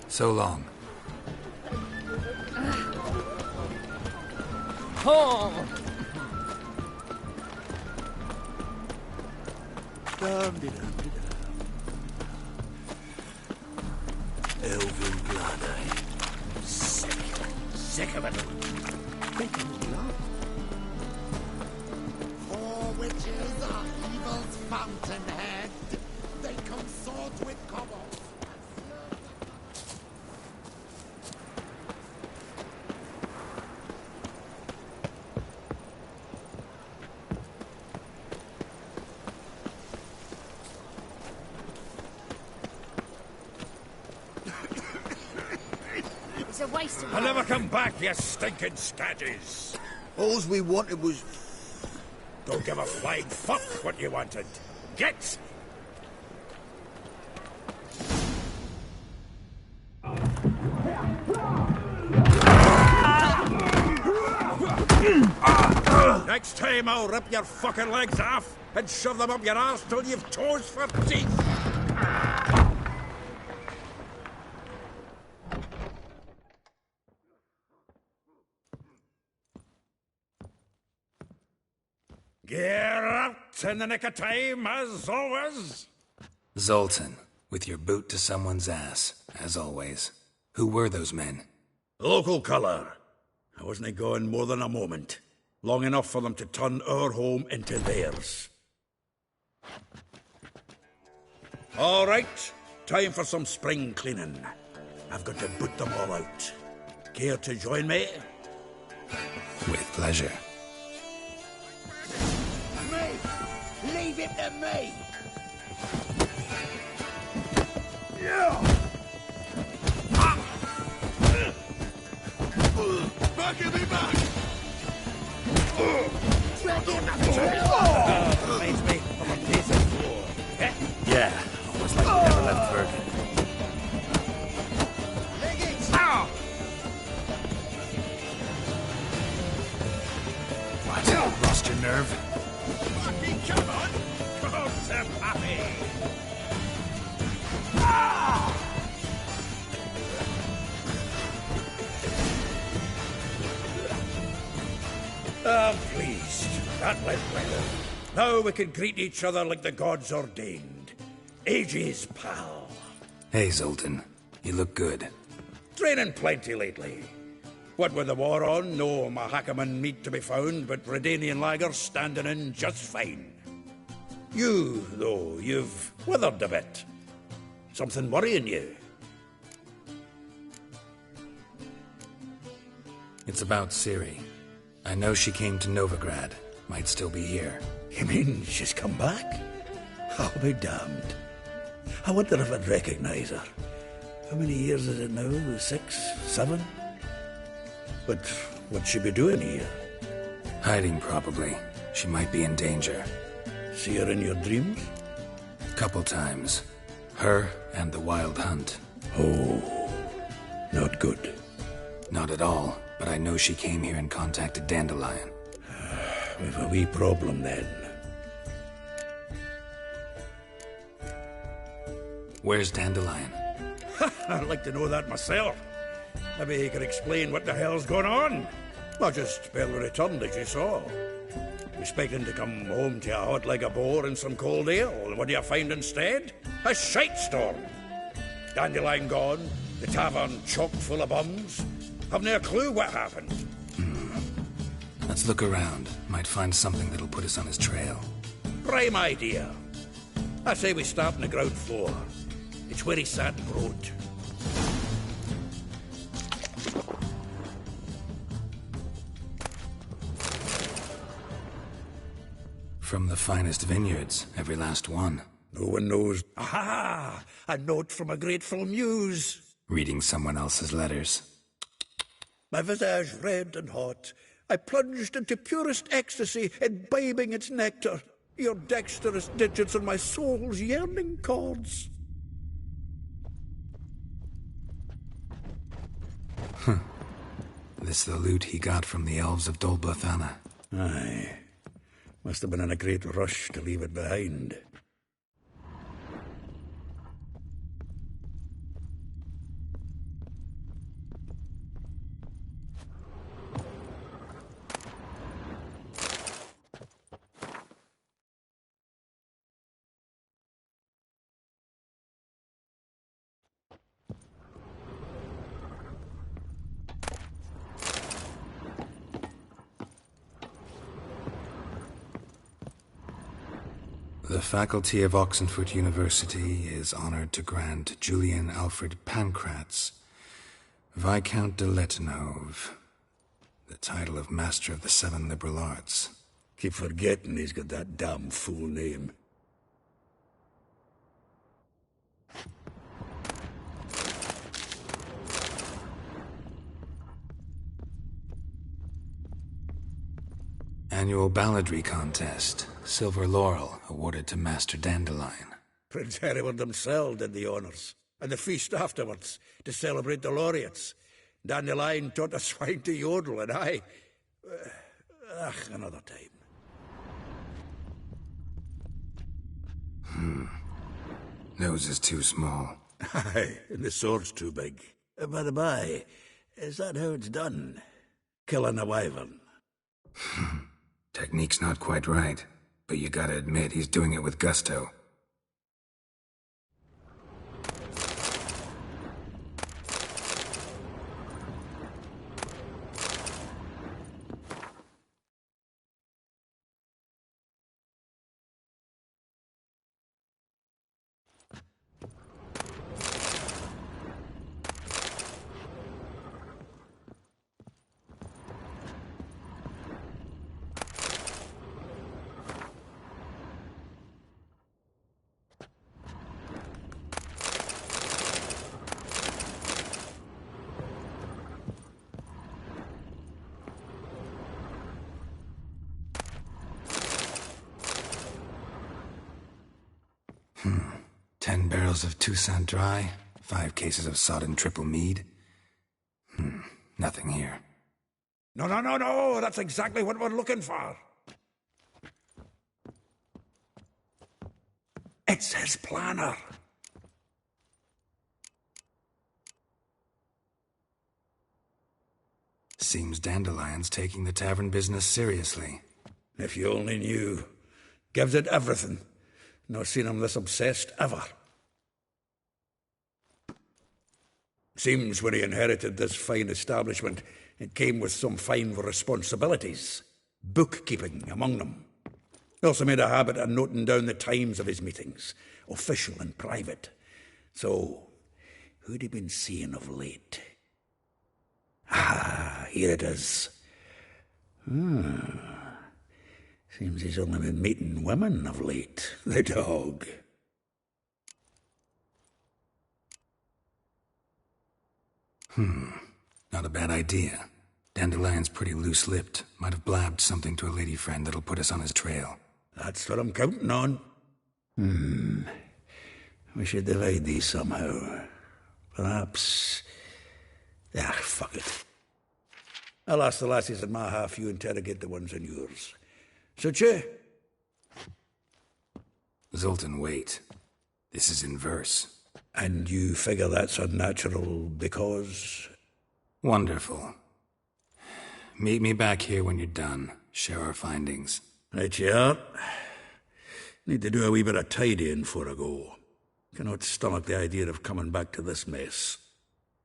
So long. Oh! Elven blood, eh? Sick. Sick of it all. Elven blood? Poor witches are evil's fountainhead. They consort with kobolds. It's a waste of I'll never come back, you stinking staggies. All we wanted was... Don't give a flying fuck what you wanted. Get! Next time I'll rip your fucking legs off and shove them up your arse till you've toes for teeth. Get out in the nick of time, as always. Zoltan, with your boot to someone's ass, as always. Who were those men? Local colour. I wasn't gone more than a moment. Long enough for them to turn our home into theirs. All right, time for some spring cleaning. I've got to boot them all out. Care to join me? With pleasure. Me! Leave it to me! Back in me back! Reminds me of a piece of floor. Yeah, almost like we never left Bergen. What? Lost your nerve? Fucking come on! Come to Pappy! I'm pleased. That went well. Now we can greet each other like the gods ordained. Ages, pal. Hey, Zoltan. You look good. Training plenty lately. What with the war on, no Mahakaman meat to be found, but Redanian lagers standing in just fine. You, though, you've withered a bit. Something worrying you? It's about Ciri. I know she came to Novigrad. Might still be here. You mean she's come back? I'll be damned. I wonder if I'd recognize her. How many years is it now? 6, 7? But what'd she be doing here? Hiding, probably. She might be in danger. See her in your dreams? Couple times. Her and the Wild Hunt. Oh, not good. Not at all, but I know she came here and contacted Dandelion. We've a wee problem then. Where's Dandelion? I'd like to know that myself. Maybe he could explain what the hell's going on. I just barely returned, as you saw. Expecting to come home to a hot leg of boar and some cold ale, and what do you find instead? A shite storm. Dandelion gone, the tavern chock full of bums. Have no clue what happened. Let's look around. Might find something that'll put us on his trail. Prime idea. I say we start on the ground floor. It's where he sat and wrote. From the finest vineyards, every last one. No one knows. Aha! A note from a grateful muse. Reading someone else's letters. My visage red and hot, I plunged into purest ecstasy, imbibing its nectar. Your dexterous digits on my soul's yearning chords. This the loot he got from the elves of Dol Blathanna. Aye. Must have been in a great rush to leave it behind. The faculty of Oxenford University is honored to grant Julian Alfred Pancratz, Viscount de Letenhove, the title of Master of the Seven Liberal Arts. Keep forgetting he's got that damn fool name. Annual balladry contest. Silver Laurel awarded to Master Dandelion. Prince Hereward himself did the honours. And the feast afterwards, to celebrate the laureates. Dandelion taught the swine to yodel, and Another time. Nose is too small. Aye, and the sword's too big. By the by, is that how it's done? Killing a wyvern? Technique's not quite right, but you gotta admit he's doing it with gusto. Hmm. 10 barrels of Toussaint Dry, 5 cases of sodden triple mead. Nothing here. No, that's exactly what we're looking for. It's his planner. Seems Dandelion's taking the tavern business seriously. If you only knew. Gives it everything. Not seen him this obsessed ever. Seems when he inherited this fine establishment, it came with some fine responsibilities. Bookkeeping among them. He also made a habit of noting down the times of his meetings, official and private. So, who'd he been seeing of late? Ah, here it is. Seems he's only been meeting women of late. The dog. Not a bad idea. Dandelion's pretty loose-lipped. Might have blabbed something to a lady friend that'll put us on his trail. That's what I'm counting on. We should divide these somehow. Perhaps... fuck it. I'll ask the lassies in my half, you interrogate the ones in yours. Such a... Zoltan, wait. This is in verse. And you figure that's unnatural because... Wonderful. Meet me back here when you're done. Share our findings. Right you are. Need to do a wee bit of tidying before I go. Cannot stomach the idea of coming back to this mess.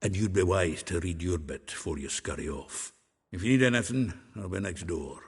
And you'd be wise to read your bit before you scurry off. If you need anything, I'll be next door.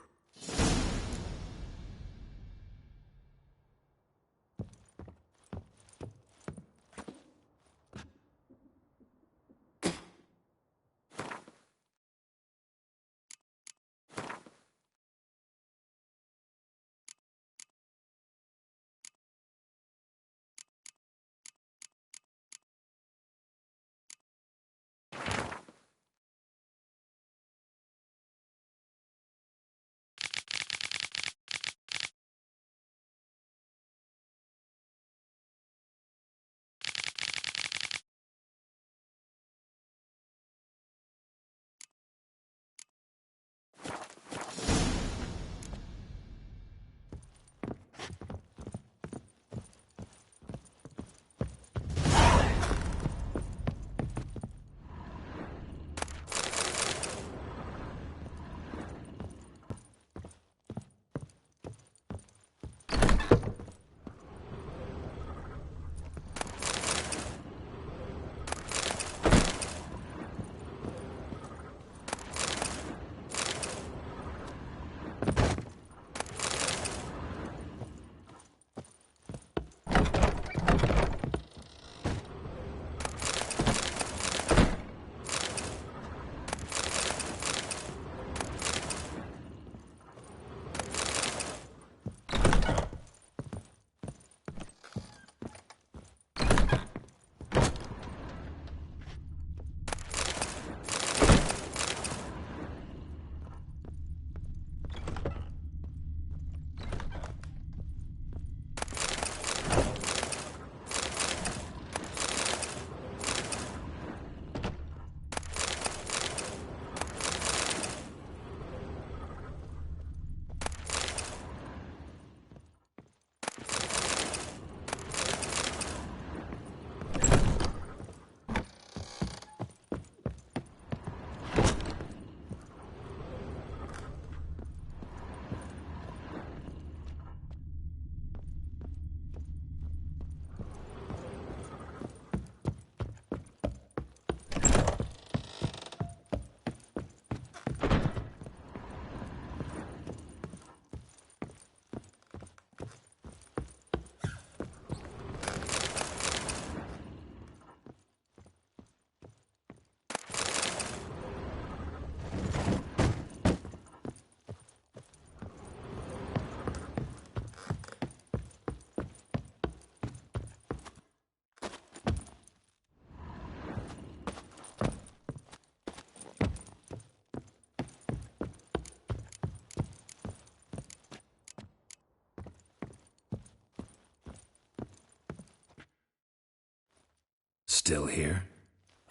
Still here?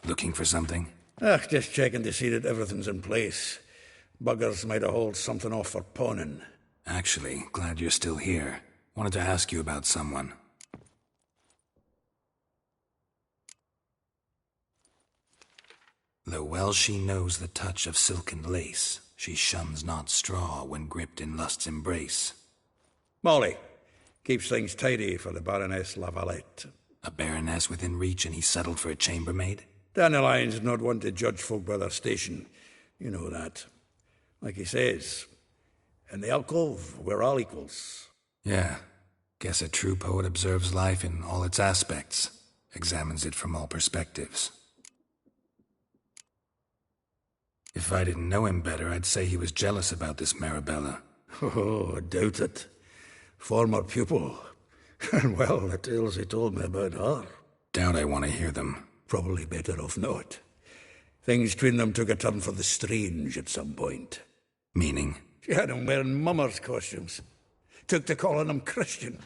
Looking for something? Just checking to see that everything's in place. Buggers might have hauled something off for pawning. Actually, glad you're still here. Wanted to ask you about someone. Though well she knows the touch of silken lace, she shuns not straw when gripped in lust's embrace. Molly. Keeps things tidy for the Baroness Lavalette. A baroness within reach and he settled for a chambermaid? Dandelion's not one to judge folk by their station. You know that. Like he says, in the alcove, we're all equals. Yeah. Guess a true poet observes life in all its aspects, examines it from all perspectives. If I didn't know him better, I'd say he was jealous about this Marabella. Oh, I doubt it. Former pupil. And well, the tales he told me about her. Doubt I want to hear them. Probably better off not. Things between them took a turn for the strange at some point. Meaning? She had him wearing mummers' costumes. Took to calling him Christian,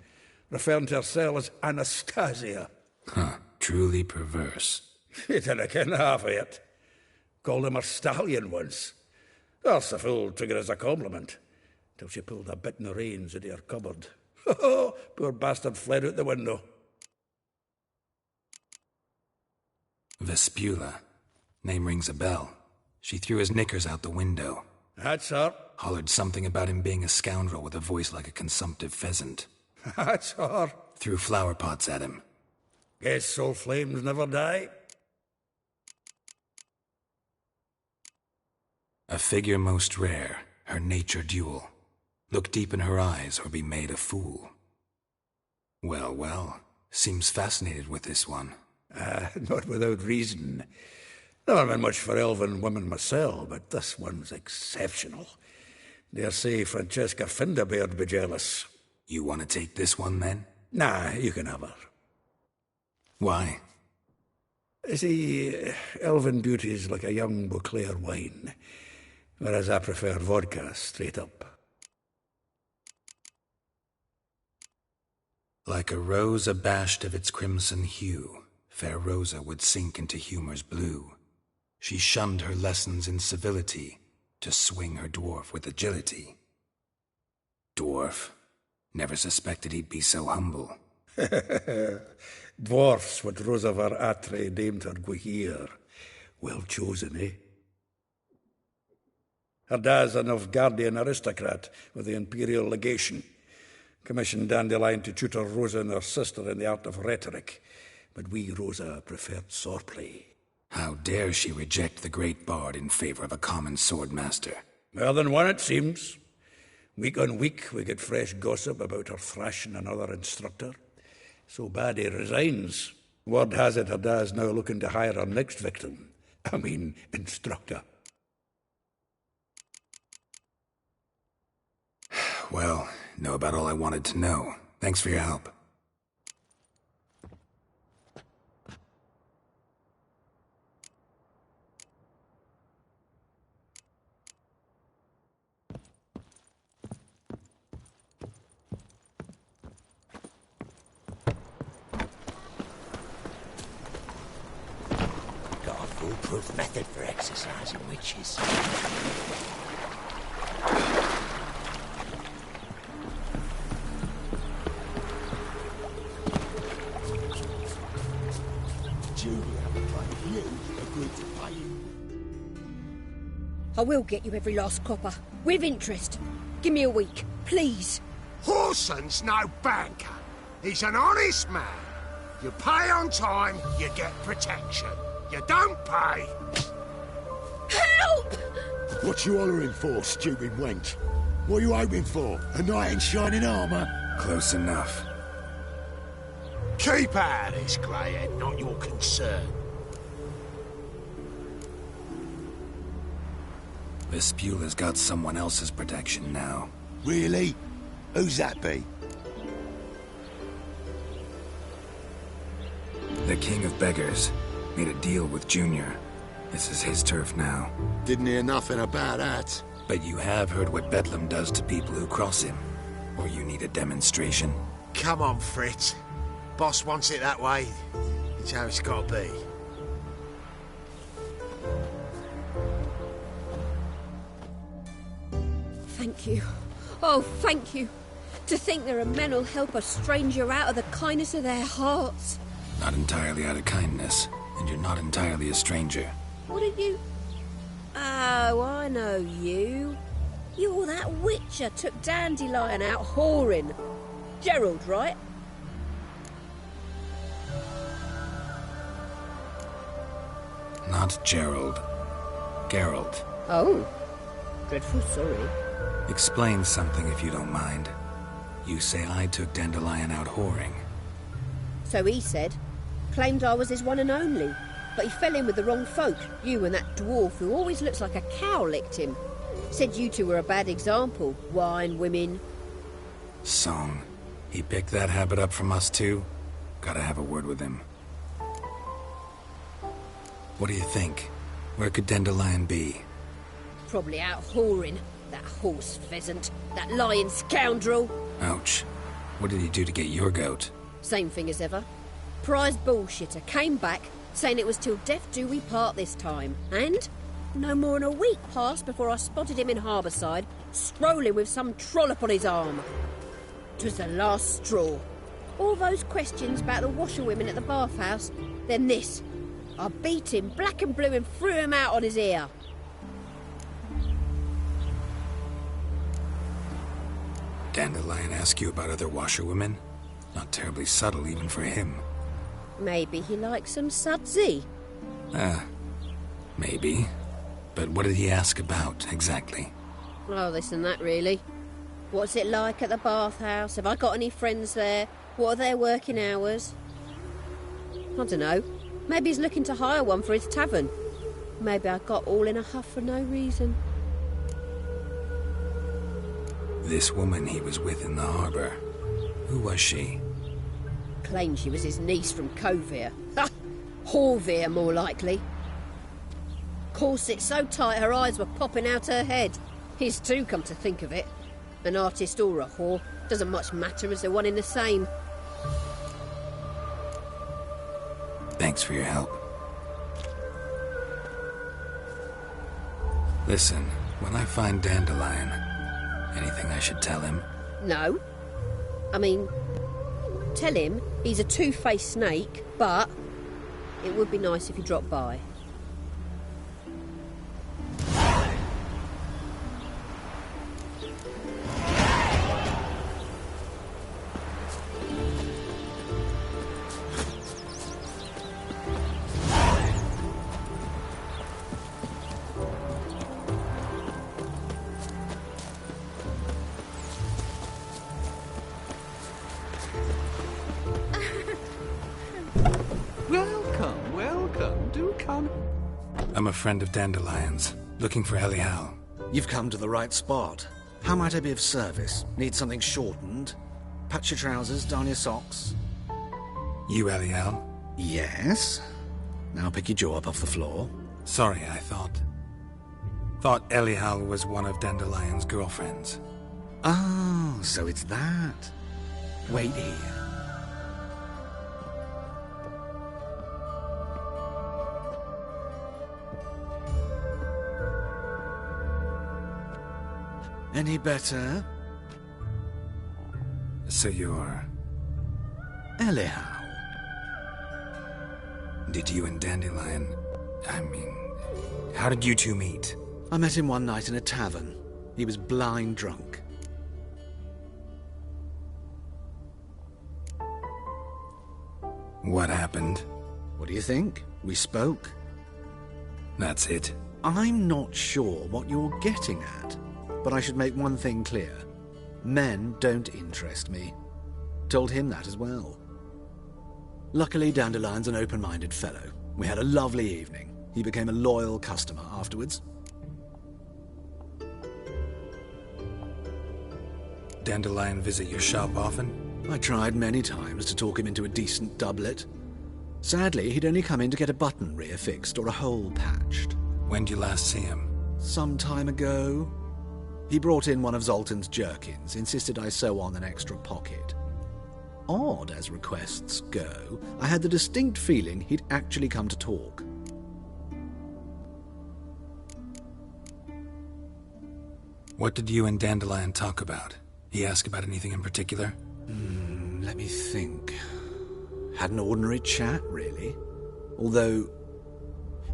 referring to herself as Anastasia. Huh, truly perverse. He didn't ken half of it. Called him her stallion once. That's the fool took it as a compliment, till she pulled a bit in the reins into her cupboard. Poor bastard fled out the window. Vespula. Name rings a bell. She threw his knickers out the window. That's her. Hollered something about him being a scoundrel with a voice like a consumptive pheasant. That's her. Threw flower pots at him. Guess soul flames never die. A figure most rare, her nature dual. Look deep in her eyes or be made a fool. Well, well, seems fascinated with this one. Not without reason. Never been much for elven women myself, but this one's exceptional. Dare say Francesca Finderbeard be jealous. You want to take this one, then? Nah, you can have her. Why? See, elven beauty's like a young Beauclair wine, whereas I prefer vodka straight up. Like a rose abashed of its crimson hue, fair Rosa would sink into humor's blue. She shunned her lessons in civility, to swing her dwarf with agility. Dwarf? Never suspected he'd be so humble. Dwarfs what Rosavar Atre named her Guahir. Well chosen, eh? Her dad's a Novgardian aristocrat with the Imperial Legation. Commissioned Dandelion to tutor Rosa and her sister in the art of rhetoric, but we, Rosa, preferred swordplay. How dare she reject the great bard in favor of a common swordmaster? More than one, it seems. Week on week, we get fresh gossip about her thrashing another instructor. So bad he resigns. Word has it her dad's now looking to hire her next victim. Instructor. Well, know about all I wanted to know. Thanks for your help. Got a foolproof method for exercising witches. I will get you every last copper, with interest. Give me a week, please. Horson's no banker. He's an honest man. You pay on time, you get protection. You don't pay... Help! What you hollering for, stupid wench? What are you hoping for? A knight in shining armour? Close enough. Keep out of this, Greyhead, not your concern. Vespula's got someone else's protection now. Really? Who's that be? The King of Beggars made a deal with Junior. This is his turf now. Didn't hear nothing about that. But you have heard what Bedlam does to people who cross him. Or you need a demonstration? Come on, Fritz. Boss wants it that way. It's how it's got to be. Thank you. Oh, thank you. To think there are men who'll help a stranger out of the kindness of their hearts. Not entirely out of kindness, and you're not entirely a stranger. What are you... Oh, I know you. You're that witcher took Dandelion out whoring. Gerald, right? Not Gerald. Geralt. Oh. Dreadful sorry. Explain something if you don't mind. You say I took Dandelion out whoring. So he said. Claimed I was his one and only. But he fell in with the wrong folk. You and that dwarf who always looks like a cow licked him. Said you two were a bad example. Wine, women. Song. He picked that habit up from us too? Gotta have a word with him. What do you think? Where could Dandelion be? Probably out whoring. That horse pheasant. That lying scoundrel. Ouch. What did he do to get your goat? Same thing as ever. Prize bullshitter came back, saying it was till death do we part this time. And no more than a week passed before I spotted him in Harbourside, strolling with some trollop on his arm. 'Twas the last straw. All those questions about the washerwomen at the bathhouse, then this. I beat him black and blue and threw him out on his ear. Dandelion ask you about other washerwomen? Not terribly subtle even for him. Maybe he likes some sudsy. Maybe. But what did he ask about, exactly? Oh, this and that, really. What's it like at the bathhouse? Have I got any friends there? What are their working hours? I don't know. Maybe he's looking to hire one for his tavern. Maybe I got all in a huff for no reason. This woman he was with in the harbour. Who was she? Claimed she was his niece from Covere. Ha! Horvere, more likely. Corset so tight her eyes were popping out her head. His too, come to think of it. An artist or a whore. Doesn't much matter as they're one in the same. Thanks for your help. Listen, when I find Dandelion, anything I should tell him? No. I mean, tell him he's a two-faced snake, but it would be nice if he dropped by. I'm a friend of Dandelion's, looking for Elial. You've come to the right spot. How might I be of service? Need something shortened? Patch your trousers, darn your socks. You Elial? Yes. Now pick your jaw up off the floor. Sorry, I thought Elial was one of Dandelion's girlfriends. Oh, so it's that. Wait here. Any better? So you're... Elial. Did you and Dandelion... how did you two meet? I met him one night in a tavern. He was blind drunk. What happened? What do you think? We spoke. That's it? I'm not sure what you're getting at. But I should make one thing clear. Men don't interest me. Told him that as well. Luckily, Dandelion's an open-minded fellow. We had a lovely evening. He became a loyal customer afterwards. Dandelion visit your shop often? I tried many times to talk him into a decent doublet. Sadly, he'd only come in to get a button reaffixed or a hole patched. When did you last see him? Some time ago. He brought in one of Zoltan's jerkins, insisted I sew on an extra pocket. odd as requests go, I had the distinct feeling he'd actually come to talk. What did you and Dandelion talk about? He asked about anything in particular? Let me think. Had an ordinary chat, really. Although,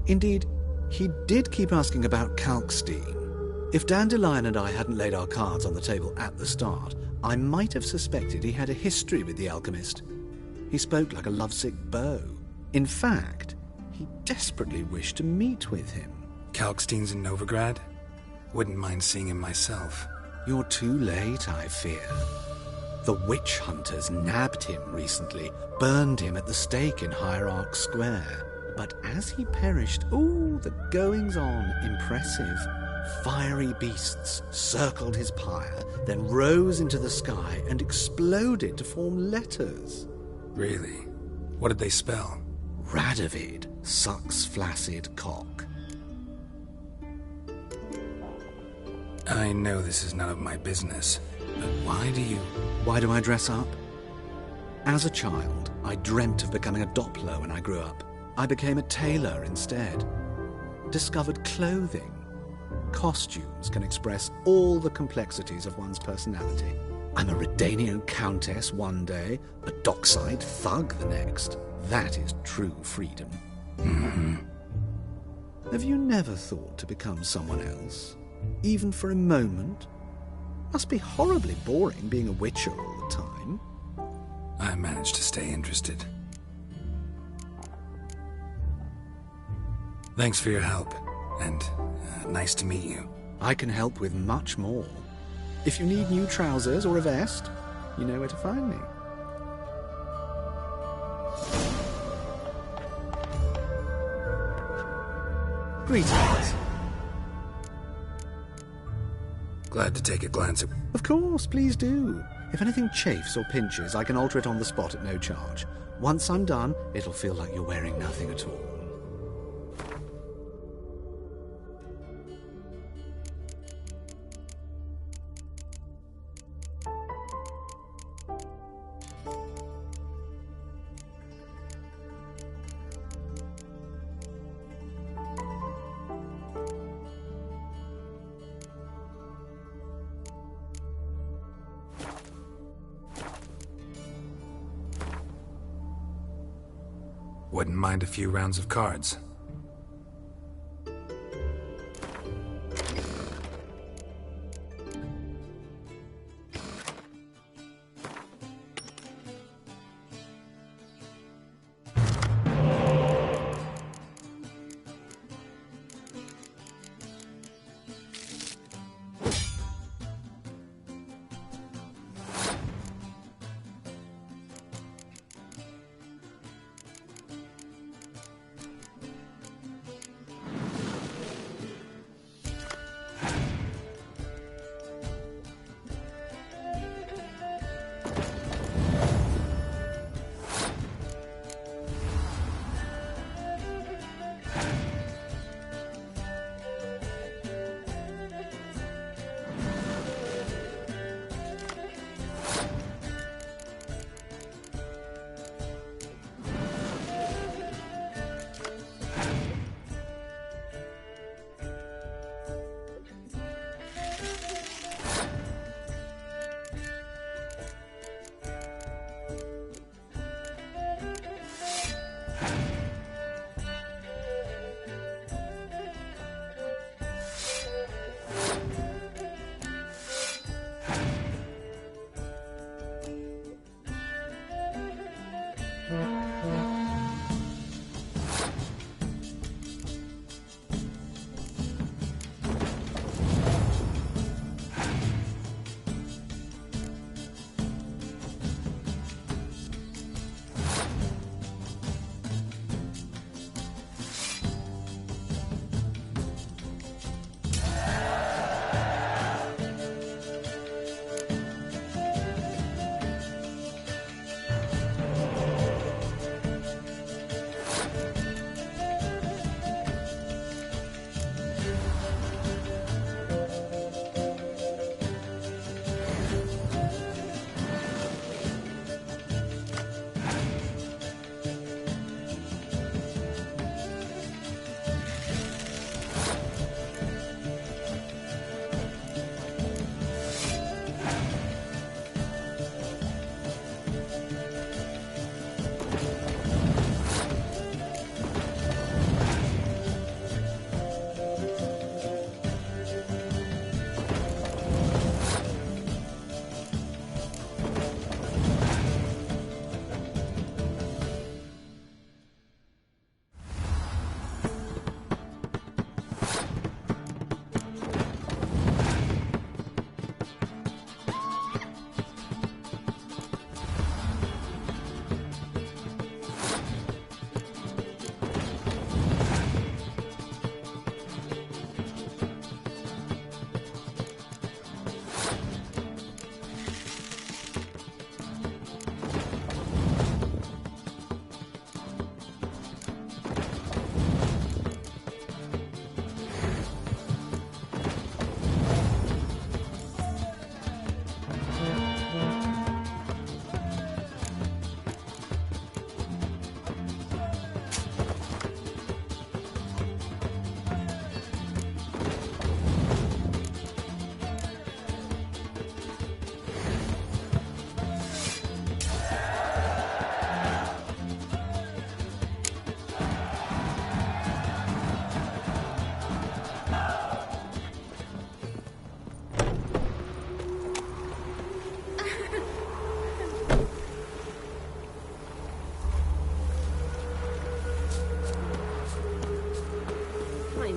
indeed, he did keep asking about Kalkstein. If Dandelion and I hadn't laid our cards on the table at the start, I might have suspected he had a history with the alchemist. He spoke like a lovesick beau. In fact, he desperately wished to meet with him. Kalkstein's in Novigrad? Wouldn't mind seeing him myself. You're too late, I fear. The witch hunters nabbed him recently, burned him at the stake in Hierarch Square. But as he perished, the goings-on impressive. Fiery beasts circled his pyre, then rose into the sky and exploded to form letters. Really? What did they spell? Radovid sucks flaccid cock. I know this is none of my business, but Why do I dress up? As a child, I dreamt of becoming a Doppler when I grew up. I became a tailor instead. Discovered clothing. Costumes can express all the complexities of one's personality. I'm a Redanian countess one day, a dockside thug the next. That is true freedom. Mm-hmm. Have you never thought to become someone else? Even for a moment? Must be horribly boring being a witcher all the time. I managed to stay interested. Thanks for your help, and nice to meet you. I can help with much more. If you need new trousers or a vest, you know where to find me. Greetings. Glad to take a glance at... Of course, please do. If anything chafes or pinches, I can alter it on the spot at no charge. Once I'm done, it'll feel like you're wearing nothing at all. Wouldn't mind a few rounds of cards.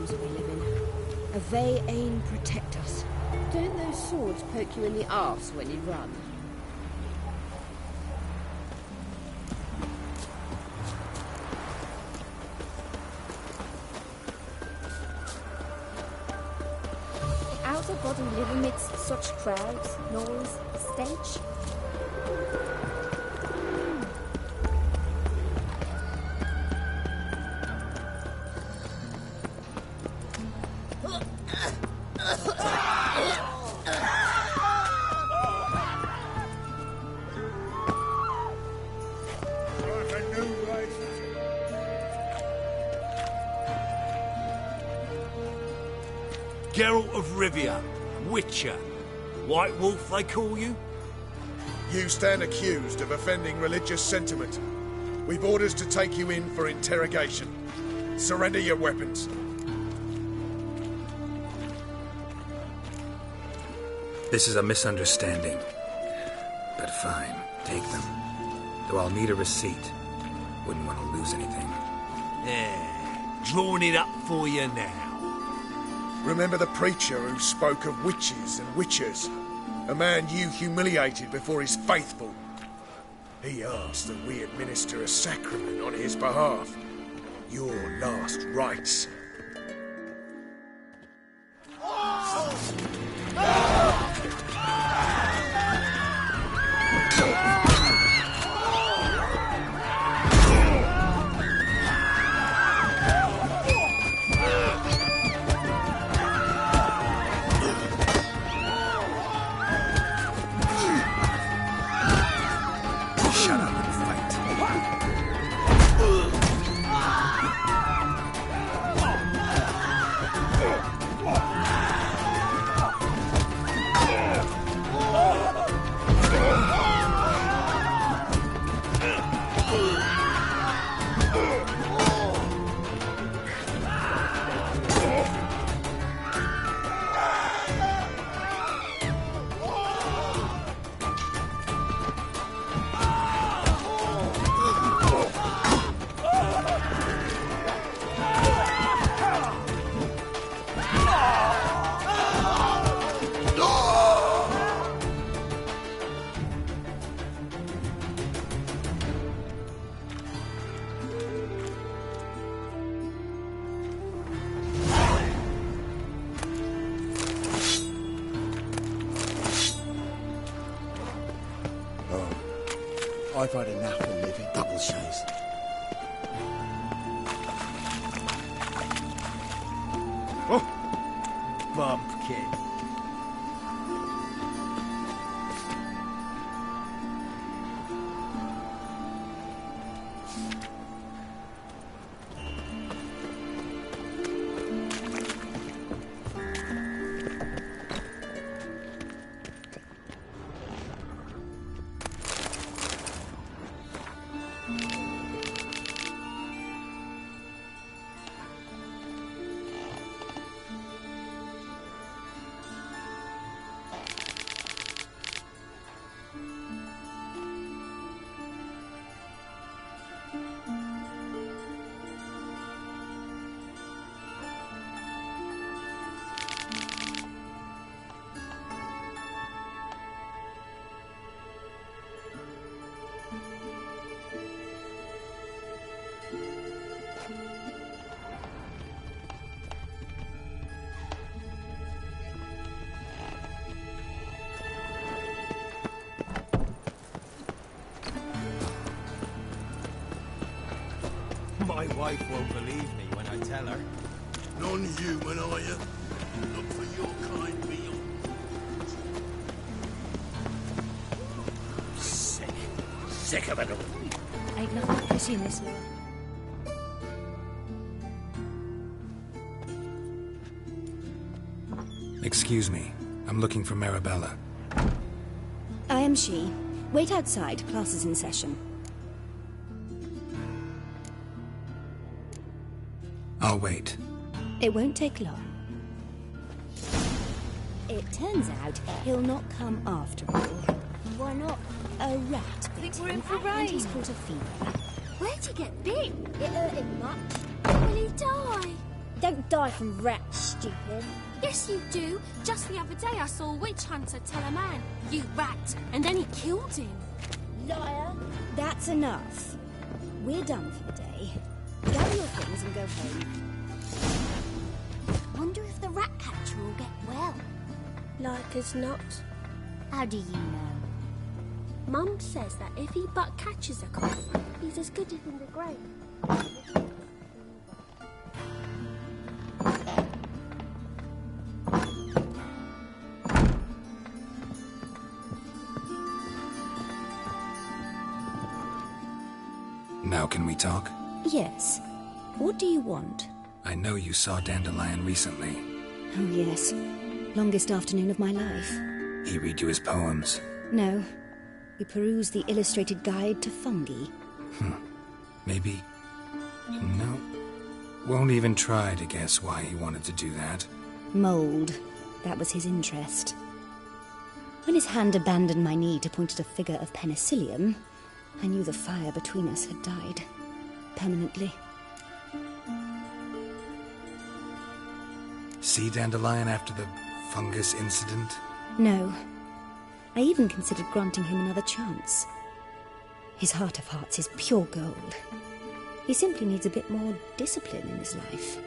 times we live in. They ain protect us. Don't those swords poke you in the arse when you run? Out of body live amidst such crowds, noise, stench. Geralt of Rivia, Witcher. White Wolf, they call you? You stand accused of offending religious sentiment. We've orders to take you in for interrogation. Surrender your weapons. This is a misunderstanding. But fine, take them. Though I'll need a receipt. Wouldn't want to lose anything. Yeah, drawing it up for you now. Remember the preacher who spoke of witches and witchers? A man you humiliated before his faithful. He asked that we administer a sacrament on his behalf. Your last rites. I've had enough of living double chase. Oh, bumpkin. My wife won't believe me when I tell her. Non-human, are you? Look for your kind meal. Sick. Sick of it all. Ain't nothing pretty in this law. Excuse me. I'm looking for Marabella. I am she. Wait outside. Class is in session. I'll wait. It won't take long. It turns out he'll not come after all. Why not? A rat bit Think we're in him, for and rain. he's caught a fever. Where'd he get bit? It hurt him much. Will he die? Don't die from rats, stupid. Yes, you do. Just the other day I saw a witch hunter tell a man, "You rat," and then he killed him. Liar. That's enough. We're done for the day. Gather your things and go home. Wonder if the rat catcher will get well. Like as not. How do you know? Mum says that if he but catches a cough, he's as good as in the grave. Now can we talk? Yes. What do you want? I know you saw Dandelion recently. Oh, yes. Longest afternoon of my life. He read you his poems? No. We perused the illustrated guide to fungi. Maybe... No. Won't even try to guess why he wanted to do that. Mould. That was his interest. When his hand abandoned my knee to point at a figure of penicillium, I knew the fire between us had died. Permanently. See Dandelion after the fungus incident? No. I even considered granting him another chance. His heart of hearts is pure gold. He simply needs a bit more discipline in his life.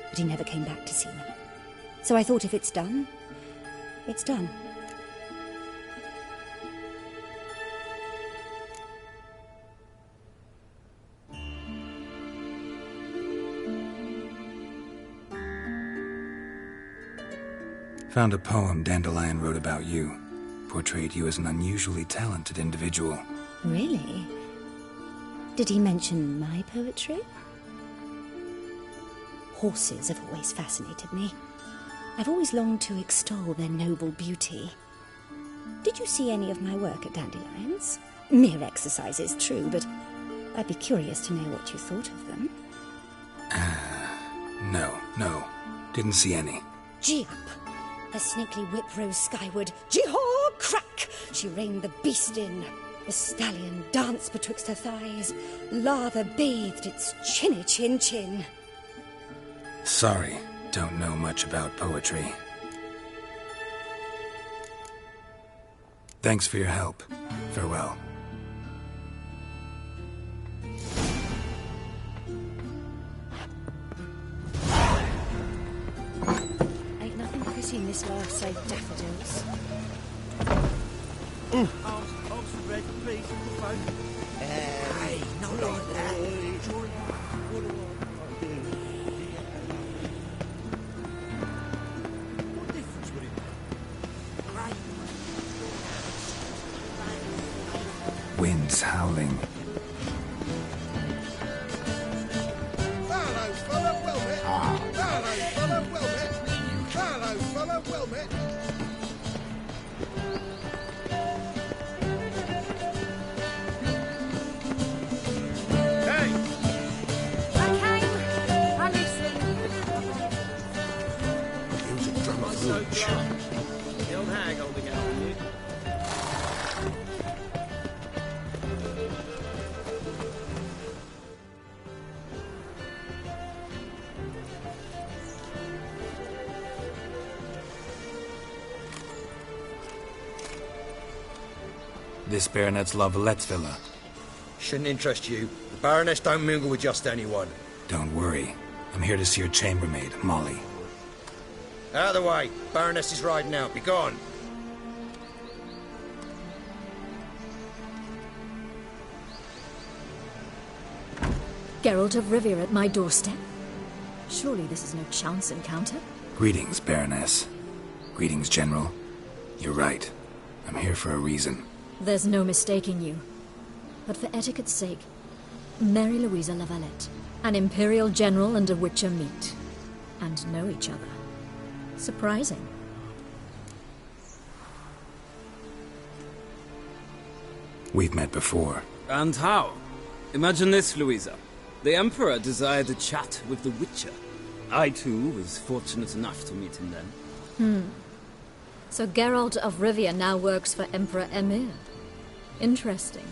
But he never came back to see me. So I thought if it's done, it's done. Found a poem Dandelion wrote about you. Portrayed you as an unusually talented individual. Really? Did he mention my poetry? Horses have always fascinated me. I've always longed to extol their noble beauty. Did you see any of my work at Dandelion's? Mere exercises, true, but I'd be curious to know what you thought of them. No. Didn't see any. Gee up! The snakely whip rose skyward. Gee-haw! Crack! She reined the beast in. The stallion danced betwixt her thighs. Lather bathed its chinny chin. Sorry, don't know much about poetry. Thanks for your help. Farewell. Ain't nothing pretty in this life save daffodils. Red, please, hey, not like that. What difference would it make? Winds howling. Hello, fella, well met. Hello, fella, well met. Hello, fella, well met. The old hag holding out on you. This Baronet's La Vallette's villa. Shouldn't interest you. The Baroness don't mingle with just anyone. Don't worry. I'm here to see your chambermaid, Molly. Out of the way. Baroness is riding out. Be gone. Geralt of Rivia at my doorstep? Surely this is no chance encounter? Greetings, Baroness. Greetings, General. You're right. I'm here for a reason. There's no mistaking you. But for etiquette's sake, Mary Louisa La Valette, an Imperial General and a Witcher meet, and know each other. Surprising. We've met before. And how? Imagine this, Louisa. The Emperor desired a chat with the Witcher. I, too, was fortunate enough to meet him then. So Geralt of Rivia now works for Emperor Emir. Interesting.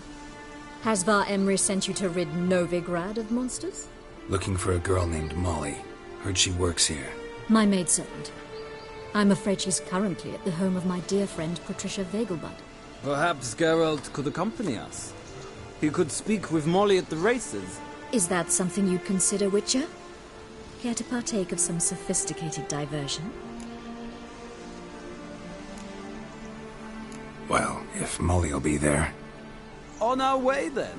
Has Var Emry sent you to rid Novigrad of monsters? Looking for a girl named Molly. Heard she works here. My maidservant. I'm afraid she's currently at the home of my dear friend Patricia Vegelbud. Perhaps Geralt could accompany us. He could speak with Molly at the races. Is that something you'd consider, Witcher? Care to partake of some sophisticated diversion? Well, if Molly'll be there. On our way, then.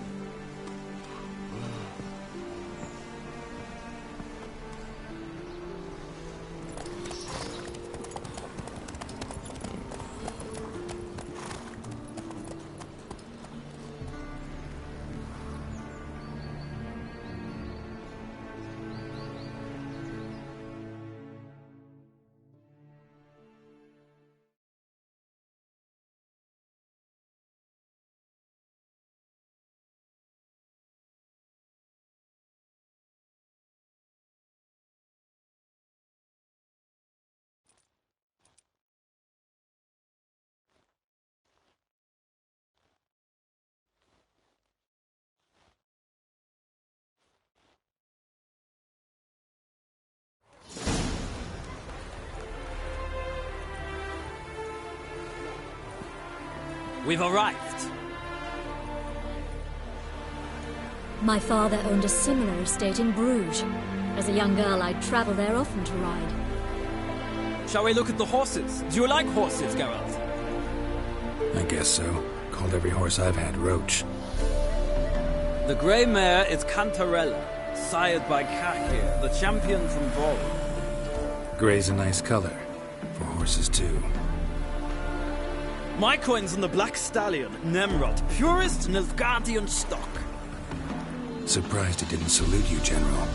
We've arrived. My father owned a similar estate in Bruges. As a young girl, I'd travel there often to ride. Shall we look at the horses? Do you like horses, Geralt? I guess so. Called every horse I've had Roach. The grey mare is Cantarella, sired by Kakir, the champion from Vol. Grey's a nice color. For horses, too. My coin's on the Black Stallion, Nemrod, purest Nilfgaardian stock. Surprised he didn't salute you, General.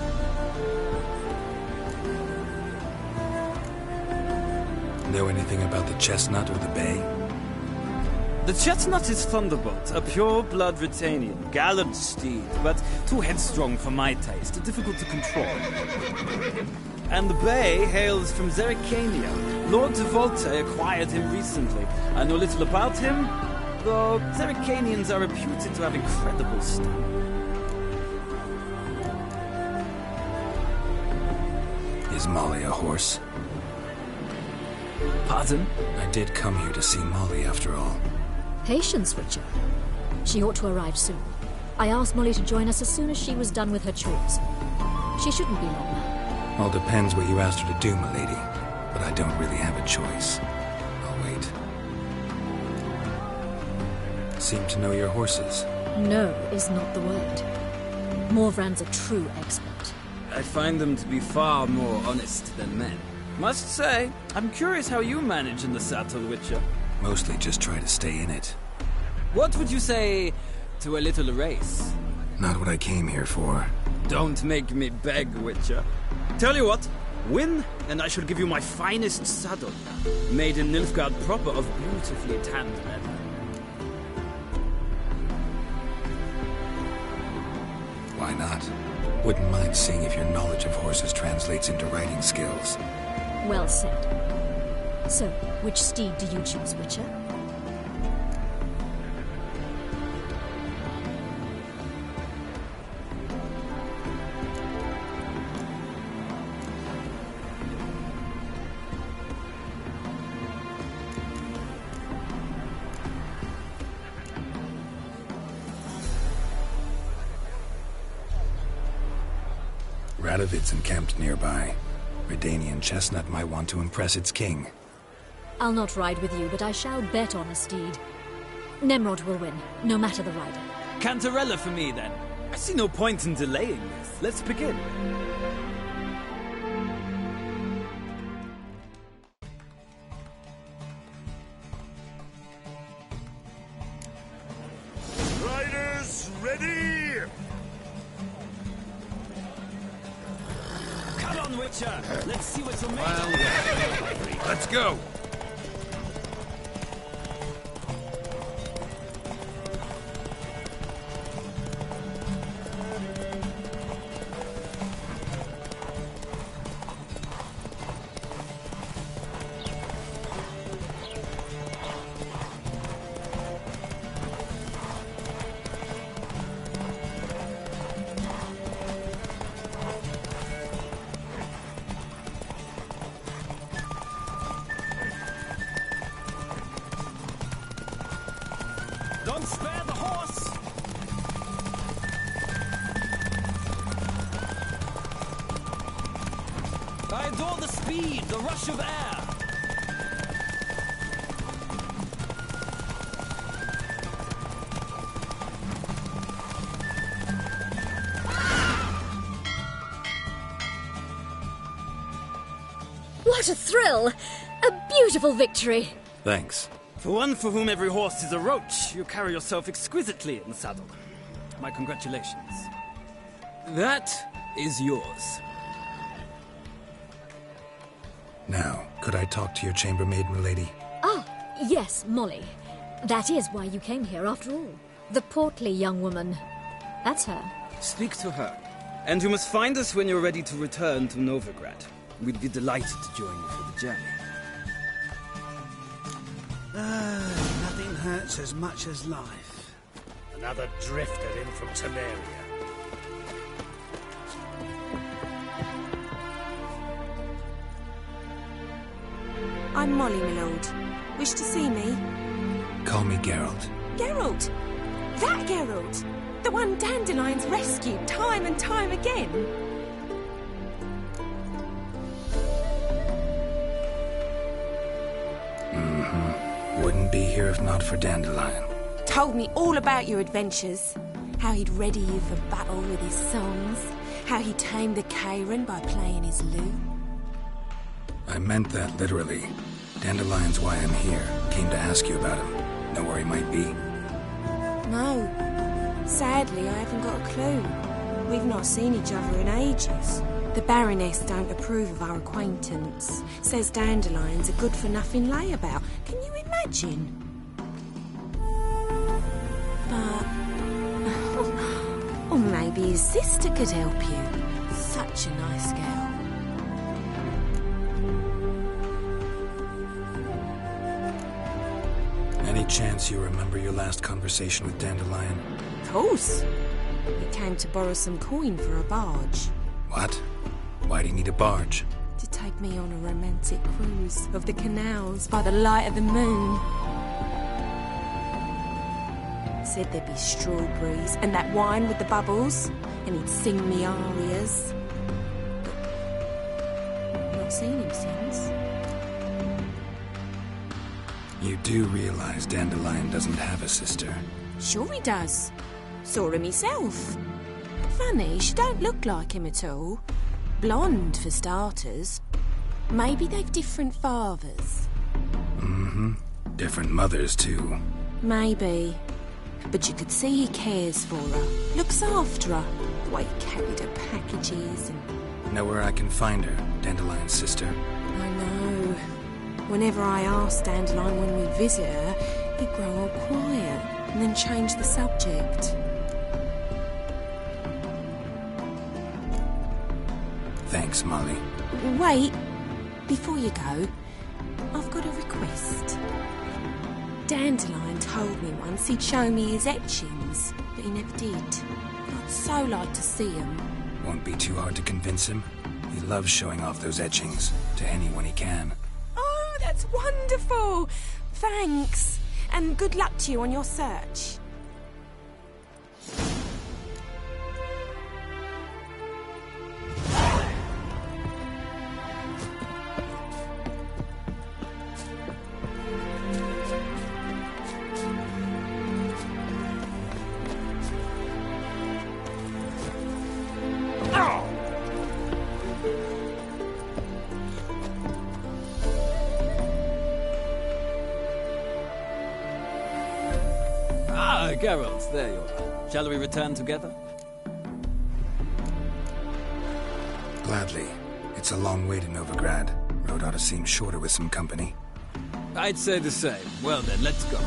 Know anything about the chestnut or the bay? The chestnut is Thunderbolt, a pure-blood Britannian, gallant steed, but too headstrong for my taste, difficult to control. And the bay hails from Zerrikania. Lord de Volte acquired him recently. I know little about him, though Zerrikanians are reputed to have incredible stamina. Is Molly a horse? Pardon? I did come here to see Molly, after all. Patience, Witcher. She ought to arrive soon. I asked Molly to join us as soon as she was done with her chores. She shouldn't be long now. All depends what you asked her to do, milady. But I don't really have a choice. I'll wait. Seem to know your horses. No is not the word. Morvran's a true expert. I find them to be far more honest than men. Must say, I'm curious how you manage in the saddle, Witcher. Mostly just try to stay in it. What would you say to a little race? Not what I came here for. Don't make me beg, Witcher. Tell you what, win, and I shall give you my finest saddle, made in Nilfgaard proper of beautifully tanned leather. Why not? Wouldn't mind seeing if your knowledge of horses translates into riding skills. Well said. So, which steed do you choose, Witcher? Radovid's encamped nearby. Redanian chestnut might want to impress its king. I'll not ride with you, but I shall bet on a steed. Nemrod will win, no matter the rider. Cantarella for me, then. I see no point in delaying this. Let's begin. Riders, ready! Come on, Witcher! Let's see what you're made of. Let's go! I adore the speed, the rush of air. What a thrill! A beautiful victory! Thanks. For one for whom every horse is a roach, you carry yourself exquisitely in the saddle. My congratulations. That is yours. Now, could I talk to your chambermaid, milady? Ah, yes, Molly. That is why you came here after all. The portly young woman. That's her. Speak to her. And you must find us when you're ready to return to Novigrad. We'd be delighted to join you for the journey. Nothing hurts as much as life. Another drifter in from Temeria. I'm Molly, my lord. Wish to see me? Call me Geralt. Geralt! That Geralt! The one Dandelion's rescued time and time again! Wouldn't be here if not for Dandelion. Told me all about your adventures. How he'd ready you for battle with his songs. How he tamed the Karen by playing his lute. I meant that literally. Dandelion's why I'm here. Came to ask you about him. Know where he might be? No. Sadly, I haven't got a clue. We've not seen each other in ages. The Baroness don't approve of our acquaintance. Says Dandelion's a good-for-nothing layabout. Can you imagine? But... or maybe his sister could help you. Such a nice girl. Any chance you remember your last conversation with Dandelion? Of course. He came to borrow some coin for a barge. What? Why do you need a barge? To take me on a romantic cruise of the canals by the light of the moon. Said there'd be strawberries and that wine with the bubbles, and he'd sing me arias. But I've not seen him since. You do realize Dandelion doesn't have a sister? Sure he does. Saw him himself. Funny, she don't look like him at all. Blonde, for starters. Maybe they've different fathers. Mm-hmm. Different mothers, too. Maybe. But you could see he cares for her. Looks after her. The way he carried her packages and... Know where I can find her, Dandelion's sister? I know. Whenever I asked Dandelion when we visit her, he'd grow all quiet and then change the subject. Thanks, Molly. Wait. Before you go, I've got a request. Dandelion told me once he'd show me his etchings, but he never did. I'd so like to see them. Won't be too hard to convince him. He loves showing off those etchings to anyone he can. Oh, that's wonderful! Thanks. And good luck to you on your search. Geralt, there you are. Shall we return together? Gladly. It's a long way to Novigrad. Road ought to seem shorter with some company. I'd say the same. Well then, let's go.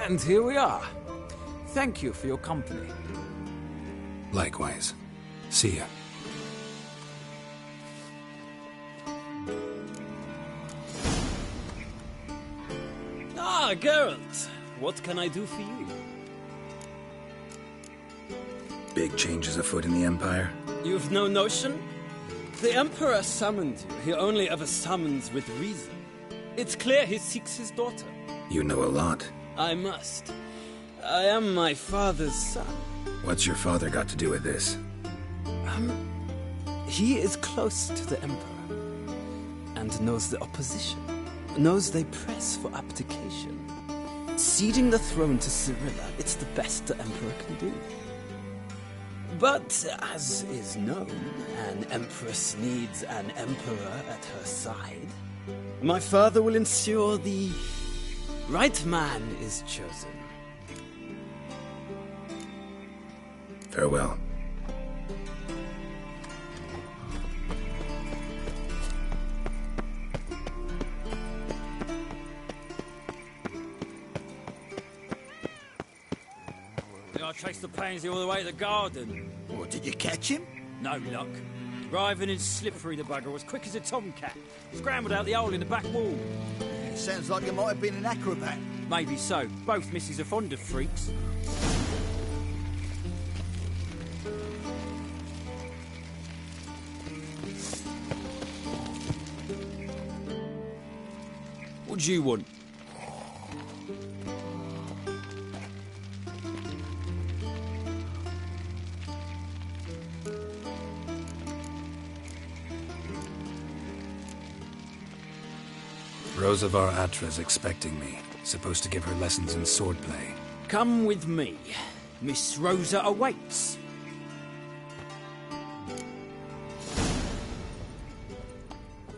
And here we are. Thank you for your company. Likewise. See ya. Ah, Geralt. What can I do for you? Big changes afoot in the Empire. You've no notion? The Emperor summoned you. He only ever summons with reason. It's clear he seeks his daughter. You know a lot. I must. I am my father's son. What's your father got to do with this? He is close to the Emperor. And knows the opposition. Knows they press for abdication. Ceding the throne to Cyrilla, it's the best the Emperor can do. But, as is known, an empress needs an emperor at her side. My father will ensure the right man is chosen. Farewell. I traced the pansy all the way to the garden. What, did you catch him? No luck. Writhing and slippery, the bugger was quick as a tomcat. Scrambled out the hole in the back wall. It sounds like you might have been an acrobat. Maybe so. Both misses are fond of freaks. What do you want? Rosavar Atra's expecting me. Supposed to give her lessons in swordplay. Come with me. Miss Rosa awaits.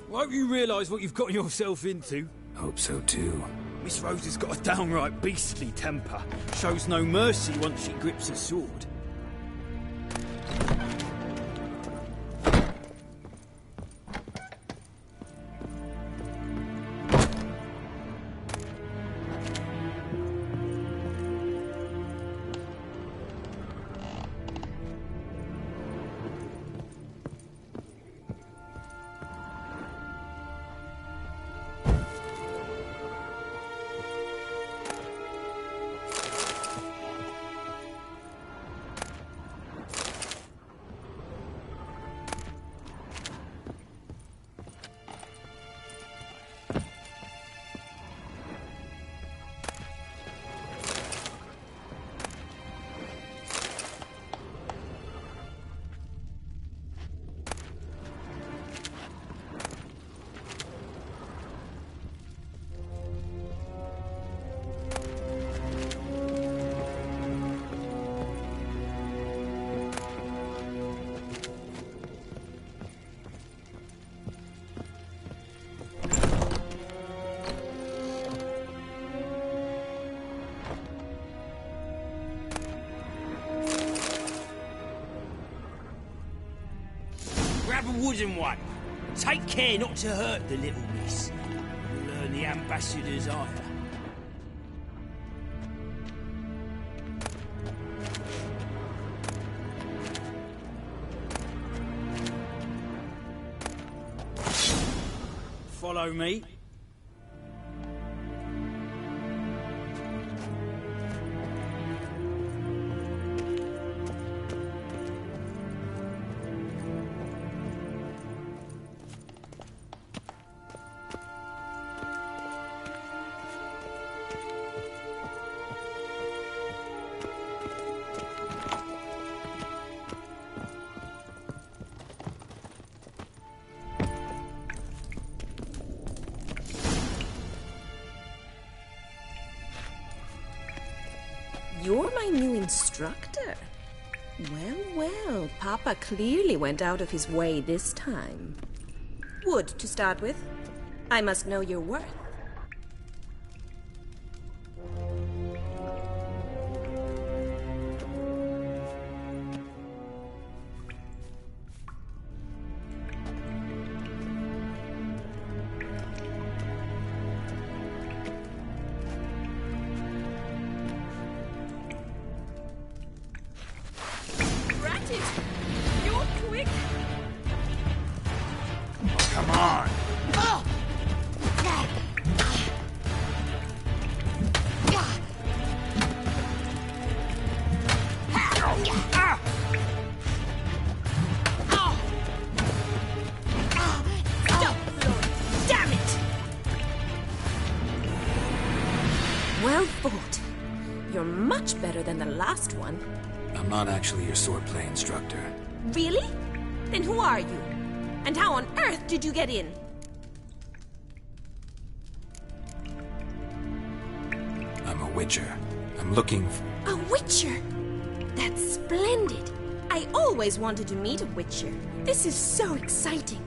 Won't you realise what you've gotten yourself into? Hope so too. Miss Rosa's got a downright beastly temper. Shows no mercy once she grips a sword. Grab a wooden one. Take care not to hurt the little miss. You'll earn the ambassador's ire. Follow me. You're my new instructor. Well, well, Papa clearly went out of his way this time. Wood, to start with. I must know your worth. Well fought. You're much better than the last one. I'm not actually your swordplay instructor. Really? Then who are you? And how on earth did you get in? I'm a witcher. I'm looking for... A witcher? That's splendid. I always wanted to meet a witcher. This is so exciting.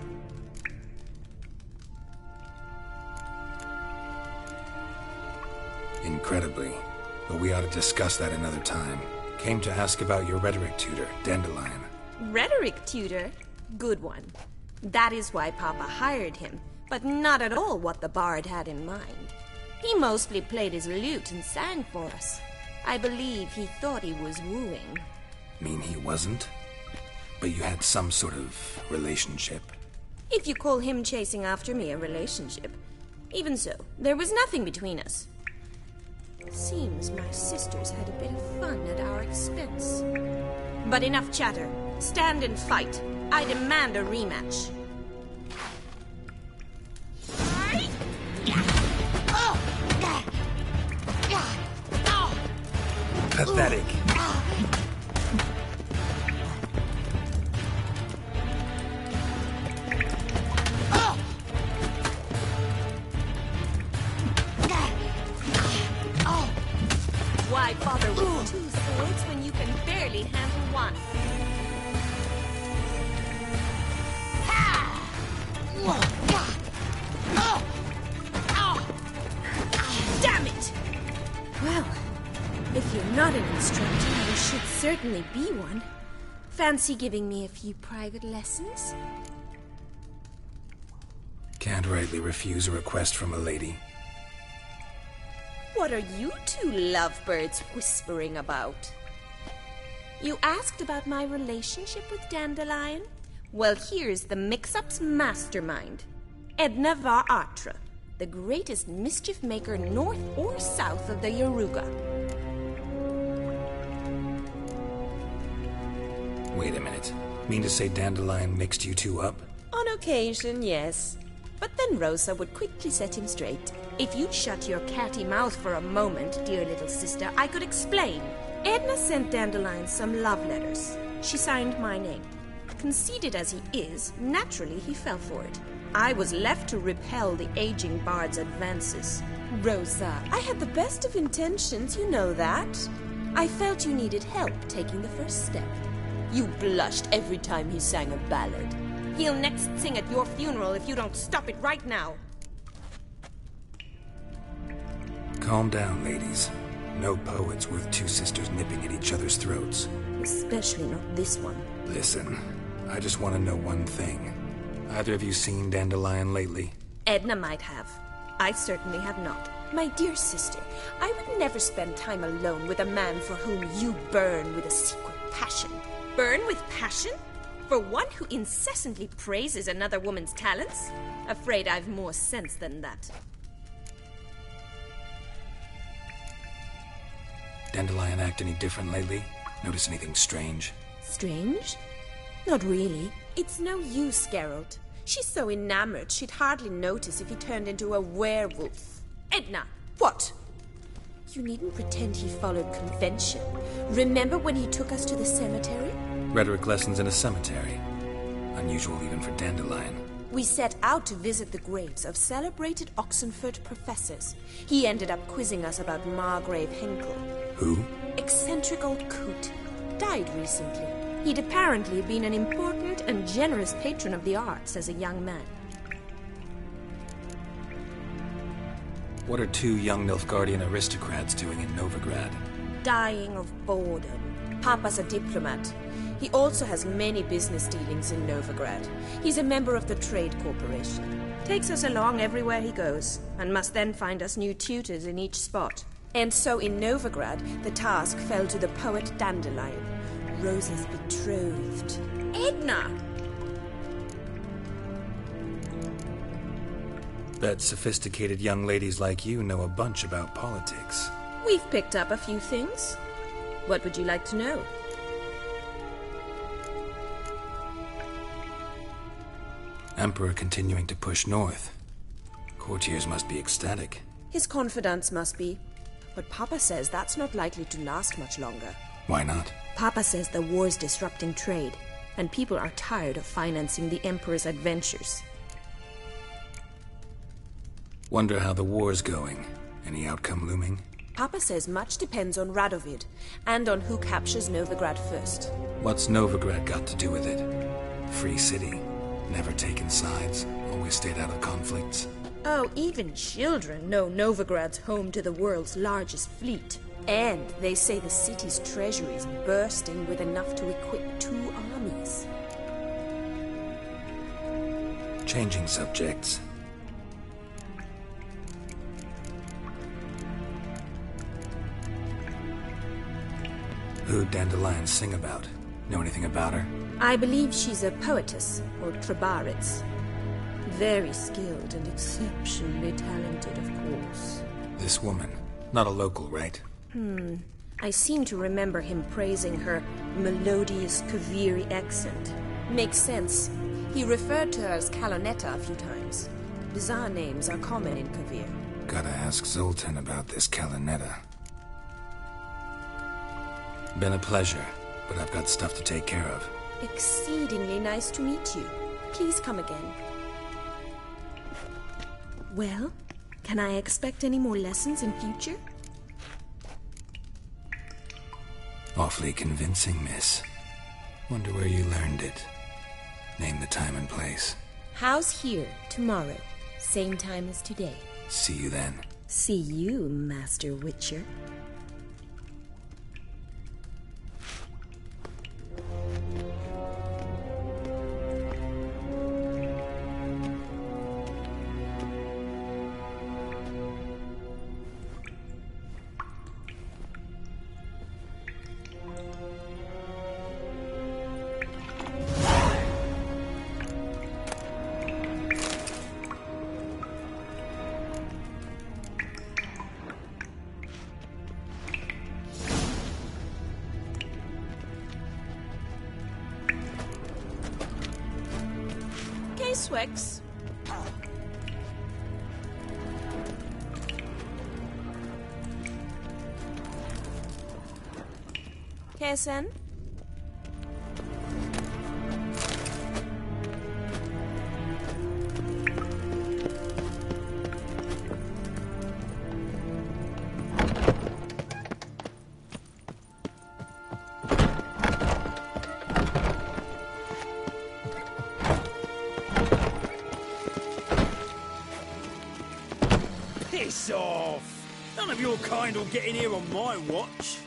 Incredibly. But we ought to discuss that another time. Came to ask about your rhetoric tutor, Dandelion. Rhetoric tutor? Good one. That is why Papa hired him, but not at all what the bard had in mind. He mostly played his lute and sang for us. I believe he thought he was wooing. Mean he wasn't? But you had some sort of relationship? If you call him chasing after me a relationship. Even so, there was nothing between us. Seems my sisters had a bit of fun at our expense. But enough chatter. Stand and fight. I demand a rematch. Pathetic. Why bother with 2 swords when you can barely handle one? Damn it! Well, if you're not an instructor, you should certainly be one. Fancy giving me a few private lessons? Can't rightly refuse a request from a lady. What are you two lovebirds whispering about? You asked about my relationship with Dandelion? Well, here's the mix-up's mastermind. Edna var Atra, the greatest mischief maker north or south of the Yaruga. Wait a minute. Mean to say Dandelion mixed you two up? On occasion, yes. But then Rosa would quickly set him straight. If you'd shut your catty mouth for a moment, dear little sister, I could explain. Edna sent Dandelion some love letters. She signed my name. Conceited as he is, naturally he fell for it. I was left to repel the aging bard's advances. Rosa, I had the best of intentions, you know that. I felt you needed help taking the first step. You blushed every time he sang a ballad. He'll next sing at your funeral if you don't stop it right now. Calm down, ladies. No poet's worth 2 sisters nipping at each other's throats. Especially not this one. Listen, I just want to know one thing. Either of you seen Dandelion lately? Edna might have. I certainly have not. My dear sister, I would never spend time alone with a man for whom you burn with a secret passion. Burn with passion? For one who incessantly praises another woman's talents? Afraid I've more sense than that. Dandelion act any different lately? Notice anything strange? Strange? Not really. It's no use, Geralt. She's so enamored she'd hardly notice if he turned into a werewolf. Edna, what? You needn't pretend he followed convention. Remember when he took us to the cemetery? Rhetoric lessons in a cemetery. Unusual even for Dandelion. We set out to visit the graves of celebrated Oxenford professors. He ended up quizzing us about Margrave Henkel. Who? Eccentric old coot. Died recently. He'd apparently been an important and generous patron of the arts as a young man. What are 2 young Nilfgaardian aristocrats doing in Novigrad? Dying of boredom. Papa's a diplomat. He also has many business dealings in Novigrad. He's a member of the Trade Corporation. Takes us along everywhere he goes, and must then find us new tutors in each spot. And so in Novigrad, the task fell to the poet Dandelion, Rosa's betrothed. Edna! Bet sophisticated young ladies like you know a bunch about politics. We've picked up a few things. What would you like to know? Emperor continuing to push north. Courtiers must be ecstatic. His confidants must be. But Papa says that's not likely to last much longer. Why not? Papa says the war's disrupting trade, and people are tired of financing the Emperor's adventures. Wonder how the war's going. Any outcome looming? Papa says much depends on Radovid, and on who captures Novigrad first. What's Novigrad got to do with it? Free city. Never taken sides. Always stayed out of conflicts. Oh, even children know Novigrad's home to the world's largest fleet. And they say the city's treasury is bursting with enough to equip 2 armies. Changing subjects. Who'd Dandelion sing about? Know anything about her? I believe she's a poetess, or Trebaritz. Very skilled and exceptionally talented, of course. This woman. Not a local, right? I seem to remember him praising her melodious Kaviri accent. Makes sense. He referred to her as Kalonetta a few times. Bizarre names are common in Kavir. Gotta ask Zoltan about this Kalonetta. Been a pleasure, but I've got stuff to take care of. Exceedingly nice to meet you. Please come again. Well, can I expect any more lessons in future? Awfully convincing, miss. Wonder where you learned it. Name the time and place. House here, tomorrow. Same time as today. See you then. See you, Master Witcher. Swix. KSN? Piss off! None of your kind will get in here on my watch.